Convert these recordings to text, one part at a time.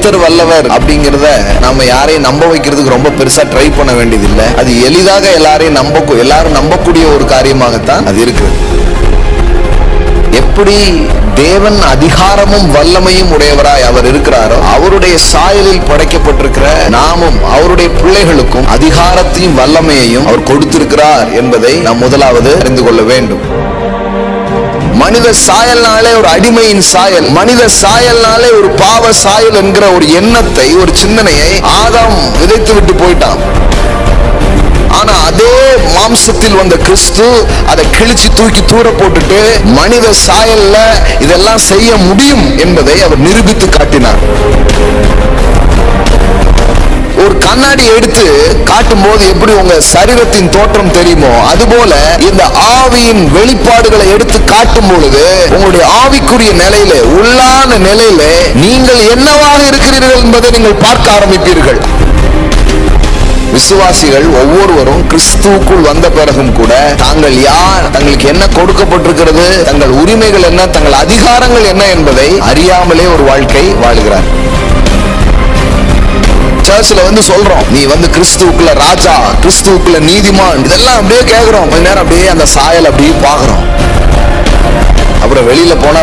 கர்த்தர் வல்லவர் அப்படிங்கிறத நாம யாரையும் நம்ப வைக்கிறதுக்கு ரொம்ப பெருசா ட்ரை பண்ண வேண்டியது இல்லை. அது எளிதாக எல்லாரும் நம்பக்கூடிய ஒரு காரியமாகத்தான் அது இருக்கு. எப்படி தேவன் அதிகாரமும் வல்லமையும் உடையவராய் அவர் இருக்கிறாரோ, அவருடைய சாயலில் படைக்கப்பட்டிருக்கிற நாமும் அவருடைய பிள்ளைகளுக்கும் அதிகாரத்தையும் வல்லமையையும் அவர் கொடுத்திருக்கிறார் என்பதை நாம் முதலாவது அறிந்து கொள்ள வேண்டும். மனித சாயல்னாலே ஒரு அடிமையின் சாயல், மனித சாயல்னாலே ஒரு பாவ சாயல் என்கிற ஒரு எண்ணத்தை, ஒரு சிந்தனையை ஆதாம் விதைத்து விட்டு போயிட்டான். ஆனா அதே மாம்சத்தில் வந்த கிறிஸ்து அதை கிழிச்சு தூக்கி தூர போட்டுட்டு மனித சாயல்ல இதெல்லாம் செய்ய முடியும் என்பதை அவர் நிரூபித்து காட்டினார். ஒரு கண்ணாடி எடுத்து காட்டும் போது எப்படி உங்க சரீரத்தின் தோற்றம் தெரியுமோ, அதுபோல இந்த ஆவியின் வெளிப்பாடுகளை எடுத்து காட்டும் பொழுது உங்களுடைய ஆவிக்குரிய நிலையில, உள்ளான நிலையில நீங்கள் என்னவாக இருக்கிறீர்கள் என்பதை நீங்கள் பார்க்க ஆரம்பிப்பீர்கள். விசுவாசிகள் ஒவ்வொருவரும் கிறிஸ்துவுக்குள் வந்த பிறகும் கூட தாங்கள் யார், தங்களுக்கு என்ன கொடுக்கப்பட்டிருக்கிறது, தங்கள் உரிமைகள் என்ன, தங்கள் அதிகாரங்கள் என்ன என்பதை அறியாமலே ஒரு வாழ்க்கை வாழுகிறார். சர்ச்சில் சொல்றோம், நீ கிறிஸ்துவுக்குள்ள ராஜா, கிறிஸ்துவுக்குள்ள நீதிமான், இதெல்லாம் அப்படியே கேட்கிறோம். கொஞ்ச நேரம் அப்படியே அந்த சாயல் அப்படியே பாக்குறோம். அப்புறம் வெளியில போனா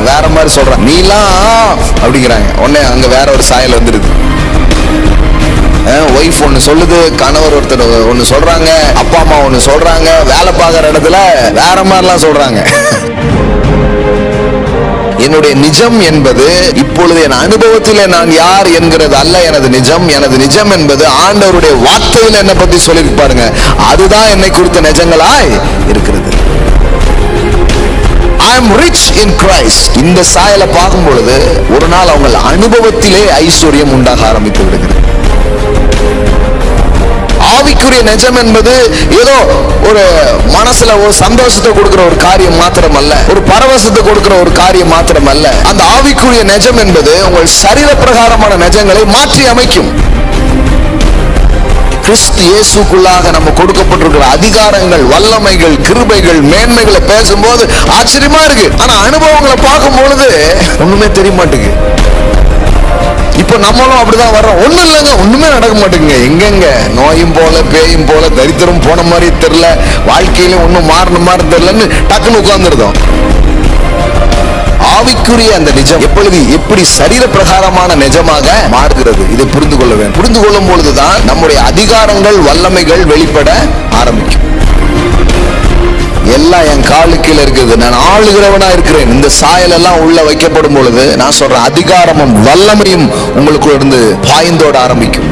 வேற மாதிரி சொல்றான், நீலாம் அப்படிங்கிறாங்க. உடனே அங்க வேற ஒரு சாயல் வந்துருது. ஒய்ஃப் ஒன்னு சொல்லுது, கணவர் ஒருத்தர் ஒன்னு சொல்றாங்க, அப்பா அம்மா ஒன்னு சொல்றாங்க, வேலை பார்க்குற இடத்துல வேற மாதிரிலாம் சொல்றாங்க. என்னுடைய நிஜம் என்பது இப்பொழுது என் அனுபவத்தில் நான் யார் என்கிறது அல்ல எனது நிஜம். எனது நிஜம் என்பது ஆண்டவருடைய வார்த்தையில் என்னை பத்தி சொல்லியிருப்பாருங்க, அதுதான் என்னை குறித்த நிஜங்களாய் இருக்கிறது. I am rich in Christ. இந்த சாயலை பார்க்கும் பொழுது ஒரு நாள் அவங்க அனுபவத்திலே ஐஸ்வர்யம் உண்டாக ஆரம்பித்து விடுகிறது. ஆவிக்குரிய நிஜம் என்பது ஏதோ ஒரு மனசுல ஒரு சந்தோஷத்தை கொடுக்கிற ஒரு காரியம் மாத்திரம் அல்ல, ஒரு பரவசத்தை கொடுக்கிற ஒரு காரியம் மாத்திரம் அல்ல. அந்த ஆவிக்குரிய நிஜம் என்பது உங்கள் சரீர பிரகாரமான நிஜங்களை மாற்றி அமைக்கும். கிறிஸ்து இயேசுக்குள்ளாக நம்ம கொடுக்கப்பட்டிருக்கிற அதிகாரங்கள், வல்லமைகள், கிருபைகள், மேன்மைகளை பேசும்போது ஆச்சரியமா இருக்கு. ஆனா அனுபவங்களை பார்க்கும் பொழுது ஒண்ணுமே தெரிய மாட்டேங்குது. இப்ப நம்மளும் அப்படிதான் வர்றோம். ஒண்ணும் இல்லைங்க, ஒண்ணுமே நடக்க மாட்டேங்குங்க. எங்கெங்க நோயும் போல, பேயும் போல, தரித்திரம் போன மாதிரி தெரியல, வாழ்க்கையில ஒன்னும் மாறின மாதிரி தெரியலன்னு டக்குன்னு உட்கார்ந்துருந்தோம். ஆவிக்குரிய அந்த நிஜம் எப்படி சரீர பிரகாரமான நிஜமாக மாறுகிறது, இதை புரிந்து கொள்ள வேண்டும். புரிந்து கொள்ளும் பொழுதுதான் நம்முடைய அதிகாரங்கள், வல்லமைகள் வெளிப்பட ஆரம்பிக்கும். எல்லாம் என் காலு கீழே இருக்குது, நான் ஆளுகிறவனா இருக்கிறேன். இந்த சாயல் எல்லாம் உள்ள வைக்கப்படும் பொழுது நான் சொல்றேன், அதிகாரமும் வல்லமையும் உங்களுக்குள்ள இருந்து பாய்ந்தோட ஆரம்பிக்கும்.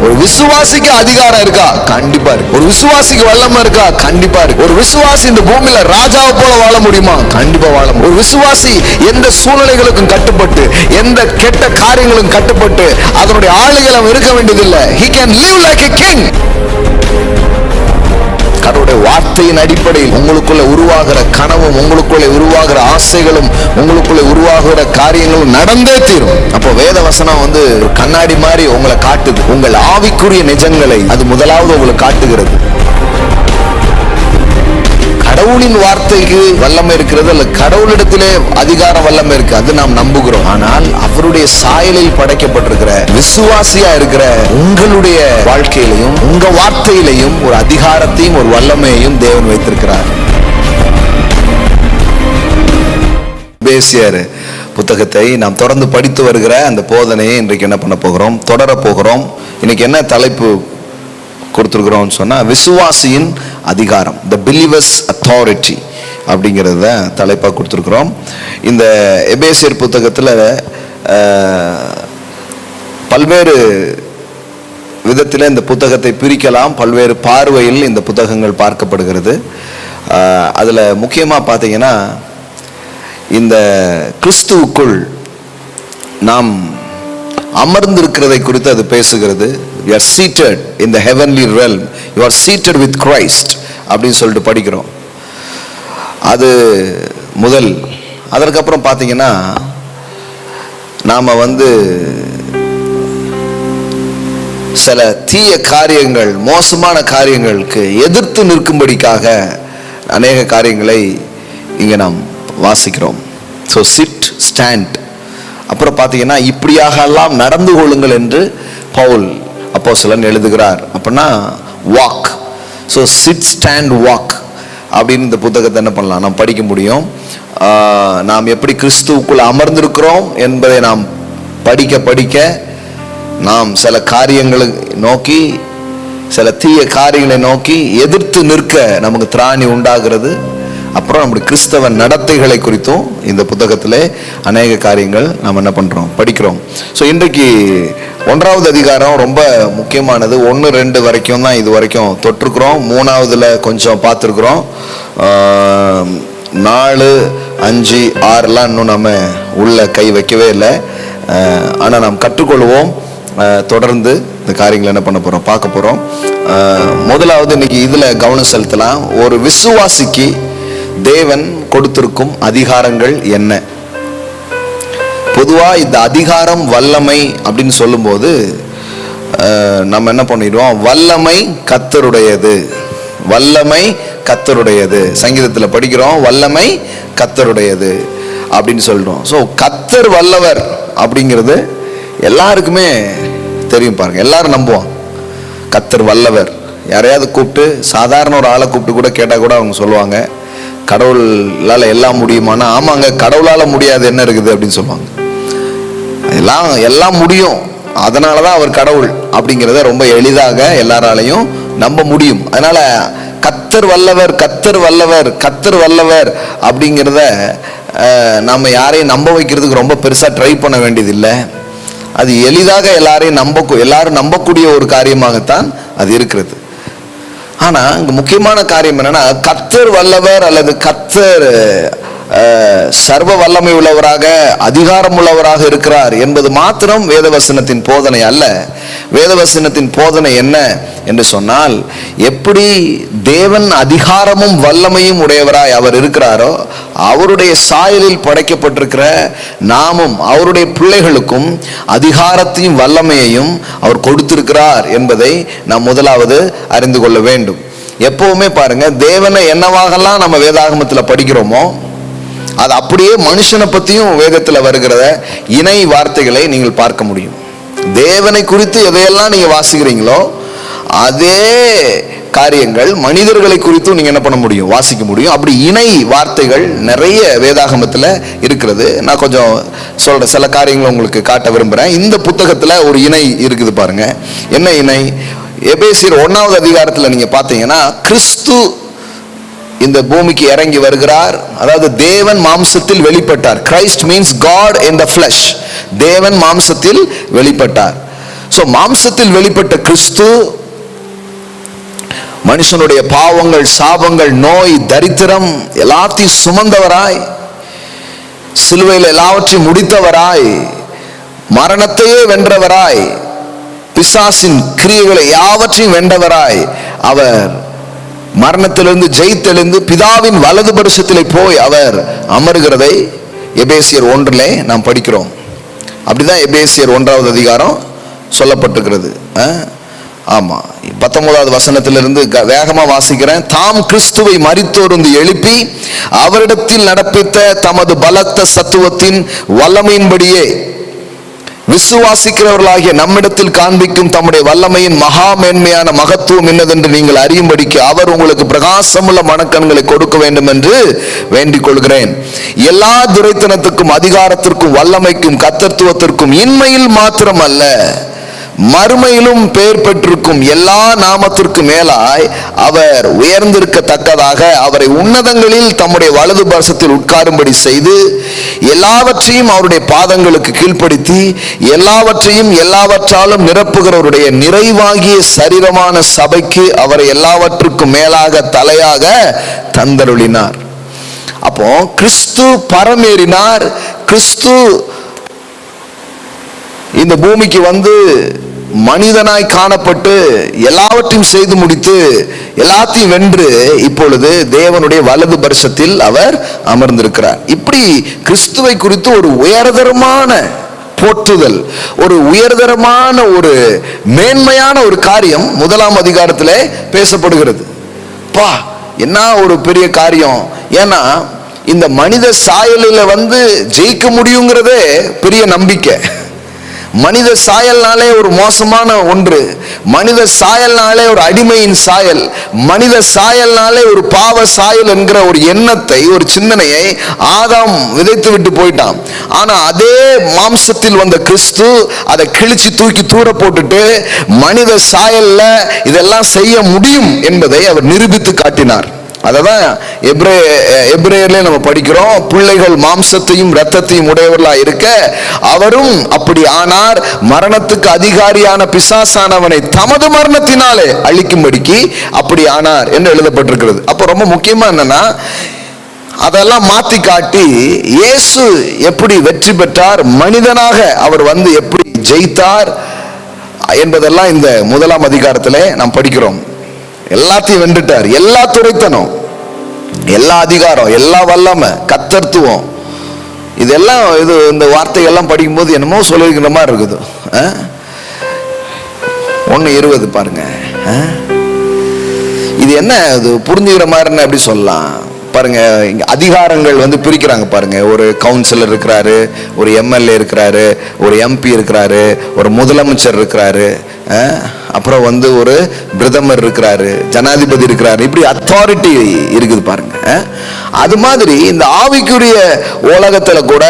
ஒரு விசுவாசிக்கு அதிகாரம் இருக்கா? கண்டிப்பா இருக்கு. ஒரு விசுவாசிக்கு வல்லமை இருக்கா? கண்டிப்பா இருக்கு. ஒரு விசுவாசி இந்த பூமியில ராஜாவை போல வாழ முடியுமா? கண்டிப்பா வாழ முடியும். ஒரு விசுவாசி எந்த சூழ்நிலைகளுக்கும் கட்டுப்பட்டு, எந்த கெட்ட காரியங்களுக்கும் கட்டுப்பட்டு அதனுடைய ஆளுகளும் இருக்க வேண்டியதில்லை. He can live like a king. கடவுளுடைய வார்த்தையின் அடிப்படையில் உங்களுக்குள்ள உருவாகிற கனவும், உங்களுக்குள்ள உருவாகிற ஆசைகளும், உங்களுக்குள்ள உருவாகிற காரியங்களும் நடந்தே தீரும். அப்போ வேத வசனம் கண்ணாடி மாதிரி உங்களை காட்டுது. உங்கள் ஆவிக்குரிய நிஜங்களை அது முதலாவது உங்களுக்கு காட்டுகிறது. கடவுளின் வார்த்தைக்கு வல்லமை இருக்கிறது, அல்ல கடவுளிடத்திலே அதிகாரம் வல்லமை இருக்கு, அது நாம் நம்புகிறோம். ஆனால் அவருடைய சாயலில் படைக்கப்பட்டிருக்கிற விசுவாசியா இருக்கிற உங்களுடைய வாழ்க்கையிலையும் உங்க வார்த்தையிலையும் ஒரு அதிகாரத்தையும் ஒரு வல்லமையையும் தேவன் வைத்திருக்கிறார். எபேசியர் புத்தகத்தை நாம் தொடர்ந்து படித்து வருகிற அந்த போதனையை இன்றைக்கு என்ன பண்ண போகிறோம், தொடர போகிறோம். இன்னைக்கு என்ன தலைப்பு கொடுத்துருக்குறோம் சொன்னா, விசுவாசியின் அதிகாரம், த பிலீவர்ஸ் அத்தாரிட்டி அப்படிங்கிறத தலைப்பாக கொடுத்துருக்குறோம். இந்த எபேசியர் புத்தகத்தில் பல்வேறு விதத்தில் இந்த புத்தகத்தை பிரிக்கலாம், பல்வேறு பார்வையில் இந்த புத்தகங்கள் பார்க்கப்படுகிறது. அதில் முக்கியமாக பார்த்தீங்கன்னா, இந்த கிறிஸ்துவுக்குள் நாம் அமர்ந்திருக்கிறதை குறித்து அது பேசுகிறது. You are seated in the heavenly realm. You are seated with Christ அப்படின்னு சொல்லிட்டு படிக்கிறோம். அது முதல். அதற்கப்புறம் பார்த்தீங்கன்னா, நாம சில தீய காரியங்கள், மோசமான காரியங்களுக்கு எதிர்த்து நிற்கும்படிக்காக அநேக காரியங்களை இங்கே நாம் வாசிக்கிறோம். ஸோ சிட், ஸ்டாண்ட் அப்புறம் பார்த்தீங்கன்னா இப்படியாக எல்லாம் நடந்து கொள்ளுங்கள் என்று பவுல் அப்போஸ்தலன் எழுதுகிறார். அப்படின்னா walk, so sit stand walk அப்படின்னு இந்த புத்தகத்தை என்ன பண்ணலாம், நாம் படிக்க முடியும். நாம் எப்படி கிறிஸ்துவுக்குள் அமர்ந்திருக்கிறோம் என்பதை நாம் படிக்க படிக்க நாம் சில காரியங்களை நோக்கி, சில தீய காரியங்களை நோக்கி எதிர்த்து நிற்க நமக்கு திராணி உண்டாகிறது. அப்புறம் நம்முடைய கிறிஸ்தவ நடத்தைகளை குறித்தும் இந்த புத்தகத்திலே அநேக காரியங்கள் நாம் என்ன பண்ணுறோம், படிக்கிறோம். ஸோ இன்றைக்கு 1வது அதிகாரம் ரொம்ப முக்கியமானது. 1, 2 வரைக்கும் தான் இது வரைக்கும் தொற்றுக்கிறோம். 3வதுல கொஞ்சம் பார்த்துருக்குறோம். 4, 5, 6லாம் இன்னும் நம்ம உள்ள கை வைக்கவே இல்லை. ஆனால் நாம் கற்றுக்கொள்வோம். தொடர்ந்து இந்த காரியங்களை என்ன பண்ண போகிறோம், பார்க்க போகிறோம். முதலாவது இன்னைக்கு இதில் கவனம் செலுத்தலாம். ஒரு விசுவாசிக்கு தேவன் கொடுத்திருக்கும் அதிகாரங்கள் என்ன? பொதுவா இந்த அதிகாரம் வல்லமை அப்படின்னு சொல்லும்போது நம்ம என்ன பண்ணிடுவோம், வல்லமை கர்த்தருடையது, வல்லமை கர்த்தருடையது. சங்கீதத்தில் படிக்கிறோம், வல்லமை கர்த்தருடையது அப்படின்னு சொல்றோம். ஸோ கர்த்தர் வல்லவர் அப்படிங்கிறது எல்லாருக்குமே தெரியும். பாருங்க, எல்லாரும் நம்புவாங்க கர்த்தர் வல்லவர். யாரையாவது கூப்பிட்டு, சாதாரண ஒரு ஆளை கூப்பிட்டு கூட கேட்டால் கூட அவங்க சொல்லுவாங்க, கடவுளால் எல்லாம் முடியுமானா, ஆமாங்க கடவுளால் முடியாது என்ன இருக்குது அப்படின்னு சொல்லுவாங்க. எல்லாம் முடியும், அதனால தான் அவர் கடவுள் அப்படிங்கிறத ரொம்ப எளிதாக எல்லாராலையும் நம்ப முடியும். அதனால கர்த்தர் வல்லவர், கர்த்தர் வல்லவர், கர்த்தர் வல்லவர் அப்படிங்கிறத நம்ம யாரையும் நம்ப வைக்கிறதுக்கு ரொம்ப பெருசாக ட்ரை பண்ண வேண்டியதில்லை. அது எளிதாக எல்லாரும் நம்பக்கூடிய ஒரு காரியமாகத்தான் அது இருக்கிறது. ஆனா இங்க முக்கியமான காரியம் என்னன்னா, கர்த்தர் வல்லவர் அல்லது கர்த்தர் சர்வ வல்லமை உள்ளவராக, அதிகாரம் உள்ளவராக இருக்கிறார் என்பது மாத்திரம் வேதவசனத்தின் போதனை அல்ல. வேதவசனத்தின் போதனை என்ன என்று சொன்னால், எப்படி தேவன் அதிகாரமும் வல்லமையும் உடையவராய் அவர் இருக்கிறாரோ, அவருடைய சாயலில் படைக்கப்பட்டிருக்கிற நாமும் அவருடைய பிள்ளைகளுக்கும் அதிகாரத்தையும் வல்லமையையும் அவர் கொடுத்திருக்கிறார் என்பதை நாம் முதலாவது அறிந்து கொள்ள வேண்டும். எப்பவுமே பாருங்க, தேவனை என்னவாகலாம் நம்ம வேதாகமத்தில் படிக்கிறோமோ அது அப்படியே மனுஷனை பத்தியும் வேதத்தில் வருகிற இணை வார்த்தைகளை நீங்கள் பார்க்க முடியும். தேவனை குறித்து எதையெல்லாம் நீங்க வாசிக்கிறீங்களோ அதே காரியங்கள் மனிதர்களை குறித்தும் நீங்க என்ன பண்ண முடியும், வாசிக்க முடியும். அப்படி இணை வார்த்தைகள் நிறைய வேதாகமத்தில் இருக்கிறது. நான் கொஞ்சம் சொல்ற சில காரியங்களை உங்களுக்கு காட்ட விரும்புறேன். இந்த புத்தகத்துல ஒரு இணை இருக்குது பாருங்க. என்ன இணை? எபேசியர் 1வது அதிகாரத்தில் நீங்க பார்த்தீங்கன்னா, கிறிஸ்து இந்த பூமிக்கு இறங்கி வருகிறார். அதாவது தேவன் மாம்சத்தில் வெளிப்பட்டார். Christ means God in the flesh. தேவன் மாம்சத்தில் வெளிப்பட்டார். சோ மாம்சத்தில் வெளிப்பட்ட கிறிஸ்து மனுஷனுடைய பாவங்கள், சாபங்கள், நோய், தரித்திரம் எல்லாத்தையும் சுமந்தவராய், சிலுவையில் எல்லாவற்றையும் முடித்தவராய், மரணத்தையே வென்றவராய், பிசாசின் கிரியைகளை யாவற்றையும் வென்றவராய், அவர் மரணத்திலிருந்து ஜெயித்தெழுந்து பிதாவின் வலது பரிசத்திலே போய் அவர் அமர்கிறதை எபேசியர் 1 நாம் படிக்கிறோம். அப்படிதான் எபேசியர் 1வது அதிகாரம் சொல்லப்பட்டிருக்கிறது. ஆமா, 19வது வசனத்திலிருந்து வேகமா வாசிக்கிறேன். தாம் கிறிஸ்துவை மரித்தோருந்து எழுப்பி அவரிடத்தில் நடப்பித்த தமது பலத்த சத்துவத்தின் வல்லமையின்படியே விசுவாசிக்கிறவர்களாகிய நம்மிடத்தில் காண்பிக்கும் தம்முடைய வல்லமையின் மகா மேன்மையான மகத்துவம் என்னதென்று நீங்கள் அறியும்படிக்கு அவர் உங்களுக்கு பிரகாசமுள்ள மனக்கண்களை கொடுக்க வேண்டும் என்று வேண்டிக் கொள்கிறேன். எல்லா துரைத்தனத்துக்கும் அதிகாரத்திற்கும் வல்லமைக்கும் கர்த்தத்துவத்திற்கும் இன்மையில் மாத்திரம் அல்ல, மறுமையிலும் பெயர் பெற்றிருக்கும் எல்லா நாமத்திற்கு மேலாய் அவர் உயர்ந்திருக்கத்தக்கதாக அவரை உன்னதங்களில் தம்முடைய வலது பரிசத்தில் உட்காரும்படி செய்து, எல்லாவற்றையும் அவருடைய பாதங்களுக்கு கீழ்ப்படுத்தி, எல்லாவற்றையும் எல்லாவற்றாலும் நிரப்புகிறவருடைய நிறைவாகிய சரீரமான சபைக்கு அவரை எல்லாவற்றுக்கும் மேலாக தலையாக தந்தருளினார். அப்போ கிறிஸ்து பரமேறினார். கிறிஸ்து இந்த பூமிக்கு வந்து மனிதனாய் காணப்பட்டு எல்லாவற்றையும் செய்து முடித்து எல்லாத்தையும் வென்று இப்பொழுது தேவனுடைய வலது பரிசத்தில் அவர் அமர்ந்திருக்கிறார். இப்படி கிறிஸ்துவை குறித்து ஒரு உயர்தரமான போற்றுதல், ஒரு உயர்தரமான ஒரு மேன்மையான ஒரு காரியம் 1ஆம் அதிகாரத்திலே பேசப்படுகிறது. என்ன ஒரு பெரிய காரியம்! ஏன்னா இந்த மனித சாயலில் ஜெயிக்க முடியுங்கிறதே பெரிய நம்பிக்கை. மனித சாயல்னாலே ஒரு மோசமான ஒன்று, மனித சாயல்னாலே ஒரு அடிமையின் சாயல், மனித சாயல்னாலே ஒரு பாவ சாயல் என்கிற ஒரு எண்ணத்தை, ஒரு சிந்தனையை ஆதாம் விதைத்து விட்டு போயிட்டான். ஆனா அதே மாம்சத்தில் வந்த கிறிஸ்து அதை கிழிச்சு தூக்கி தூர போட்டுட்டு மனித சாயல்ல இதெல்லாம் செய்ய முடியும் என்பதை அவர் நிரூபித்து காட்டினார். அததான் எபிரேயர்ல நம்ம படிக்கிறோம், பிள்ளைகள் மாம்சத்தையும் இரத்தத்தையும் உடையவர்களா இருக்க அவரும் அப்படி ஆனார், மரணத்துக்கு அதிகாரியான பிசாசானவனை தமது மரணத்தினாலே அழிக்கும்படிக்கு அப்படி ஆனார் என்று எழுதப்பட்டிருக்கிறது. அப்ப ரொம்ப முக்கியமா என்னன்னா, அதெல்லாம் மாத்தி காட்டி இயேசு எப்படி வெற்றி பெற்றார், மனிதனாக அவர் எப்படி ஜெயித்தார் என்பதெல்லாம் இந்த 1ஆம் அதிகாரத்திலே நாம் படிக்கிறோம். எல்லாத்தையும் வென்றுட்டார், எல்லா துரைத்தனம், எல்லா அதிகாரம், எல்லா வல்லமை, கர்த்தத்துவம், இதெல்லாம் இந்த வார்த்தைகள்லாம் படிக்கும்போது என்னமோ சொல்லிருக்கிற மாதிரி இருக்குது. 1:20 பாருங்க. இது என்ன, இது புரிஞ்சுக்கிற மாதிரி எப்படி சொல்லலாம் பாருங்க. அதிகாரங்கள் பிரிக்கிறாங்க பாருங்க. ஒரு கவுன்சிலர் இருக்கிறாரு, ஒரு எம்எல்ஏ இருக்கிறாரு, ஒரு எம்பி இருக்கிறாரு, ஒரு முதலமைச்சர் இருக்கிறாரு, அப்புறம் ஒரு பிரதமர் இருக்கிறாரு, ஜனாதிபதி இருக்கிறாரு, இப்படி அத்தாரிட்டி இருக்குது பாருங்க. அது மாதிரி இந்த ஆவிக்குரிய உலகத்துல கூட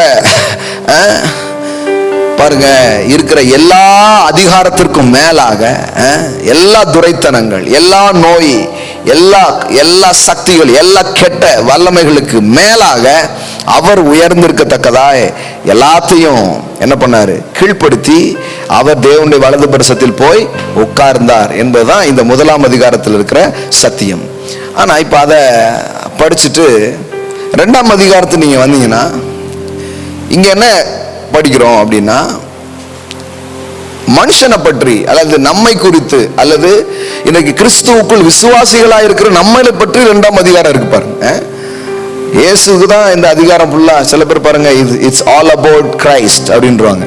பாருங்க இருக்கிற எல்லா அதிகாரத்திற்கும் மேலாக எல்லா துரைத்தனங்கள், எல்லா நோய், எல்லா சக்திகள், எல்லா கெட்ட வல்லமைகளுக்கு மேலாக அவர் உயர்ந்திருக்கத்தக்கதாய் எல்லாத்தையும் என்ன பண்ணாரு, கீழ்ப்படுத்தி அவர் தேவனுடைய வலது பரிசத்தில் போய் உட்கார்ந்தார் என்பதுதான் இந்த 1ஆம் அதிகாரத்தில் இருக்கிற சத்தியம். ஆனா இப்ப அதை படிச்சுட்டு 2ஆம் அதிகாரத்துக்கு நீங்க வந்தீங்கன்னா இங்க என்ன படிக்கிறோம் அப்படின்னா, மனுஷனை பற்றி அல்லது நம்மை குறித்து அல்லது இன்னைக்கு கிறிஸ்துவுக்குள் விசுவாசிகளா இருக்கிற நம்மளை பற்றி 2ஆம் அதிகாரம் இருக்கு பாருங்க. இயேசுக்கு தான் இந்த அதிகாரம் ஃபுல்லா. சில பேர் பாருங்க, இட்ஸ் ஆல் அபவுட் கிரைஸ்ட் அப்படின்றாங்க.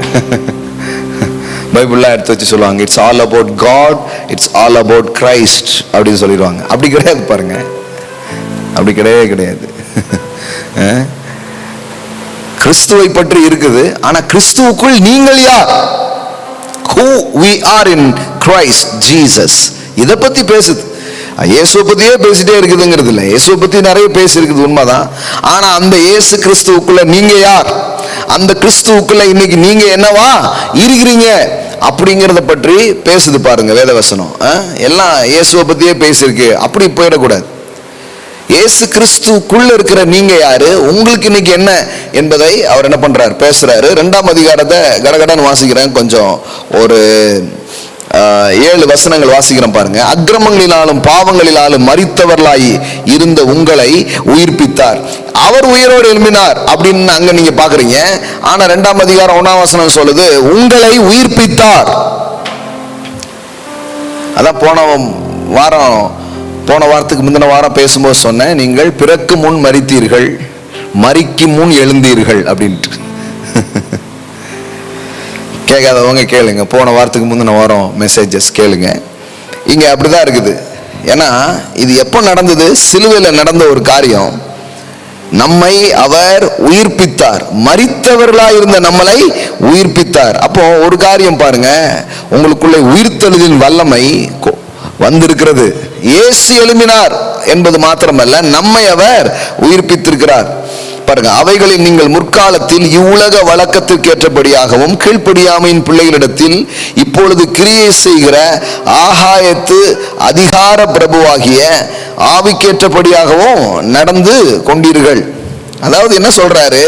பைபிள்லாம் எடுத்து வச்சு சொல்லுவாங்க, it's all about God, it's all about Christ அப்படின்னு சொல்லிடுவாங்க. அப்படி கிடையாது பாருங்க, அப்படி கிடையாது. கிறிஸ்துவை பற்றி இருக்குது, ஆனா கிறிஸ்துவுக்குள் நீங்கள் யார், who we are in Christ Jesus, இத பத்தி பேசுது. இயேசுவை பத்தியே பேசிட்டே இருக்குதுங்கிறது இல்லை, இயேசுவை பத்தி நிறைய பேசி இருக்குது உண்மைதான். ஆனா அந்த இயேசு கிறிஸ்துவுக்குள்ள நீங்க யார், அந்த கிறிஸ்துவுக்குள்ள இன்னைக்கு நீங்க என்னவா இருக்கிறீங்க அப்படிங்கறத பற்றி பேசுது பாருங்க வேதவசனம். எல்லாம் இயேசுவை பத்தியே பேசியிருக்கு, அப்படி போயிடக்கூடாது. இயேசு கிறிஸ்துக்குள்ள இருக்கிற நீங்க யாரு, உங்களுக்கு இன்னைக்கு என்ன என்பதை அவர் என்ன பண்றாரு, பேசுறாரு. 2ஆம் அதிகாரத்தை கடகடன் வாசிக்கிறேன், கொஞ்சம் ஒரு 7 வசனங்கள் வாசிக்கிறேன் பாருங்க. அக்கிரமங்களினாலும் பாவங்களினாலும் மரித்தவர்களாய் இருந்த உங்களை உயிர்ப்பித்தார், அவர் உயிரோடு எழும்பினார் அப்படின்னு அங்க நீங்க பாக்குறீங்க. ஆனா 2ஆம் அதிகாரம் 1ஆம் வசனம் சொல்லுது, உங்களை உயிர்ப்பித்தார். அதான் போன வாரத்துக்கு முந்தின வாரம் பேசும்போது சொன்னேன், நீங்கள் பிறக்கு முன் மரித்தீர்கள், மரிக்கு முன் எழுந்தீர்கள் அப்படின்ட்டு. கேட்காதவங்க கேளுங்க, போன வாரத்துக்கு முந்தின வாரம் மெசேஜஸ் கேளுங்க. இங்க அப்படிதான் இருக்குது. ஏன்னா இது எப்போ நடந்தது, சிலுவையில் நடந்த ஒரு காரியம். நம்மை அவர் உயிர்ப்பித்தார், மரித்தவர்களாய் இருந்த நம்மளை உயிர்ப்பித்தார். அப்போ ஒரு காரியம் பாருங்க, உங்களுக்குள்ளே உயிர்த்தெழுதின் வல்லமை வந்திருக்கிறது. இயேசு எழும்பினார் என்பது மாத்திரமல்ல, நம்மை அவர் உயிர்ப்பித்திருக்கிறார் பாருங்க. அவைகளில் நீங்கள் முற்காலத்தில் இவ்வுலக வழக்கத்திற்கு ஏற்றபடியாகவும் கீழ்ப்படியாமையின் பிள்ளைகளிடத்தில் இப்பொழுது கிரியை செய்கிற ஆகாயத்து அதிகார பிரபுவாகிய ஆவிக்கேற்றபடியாகவும் நடந்து கொண்டீர்கள். அதாவது என்ன சொல்றாரு,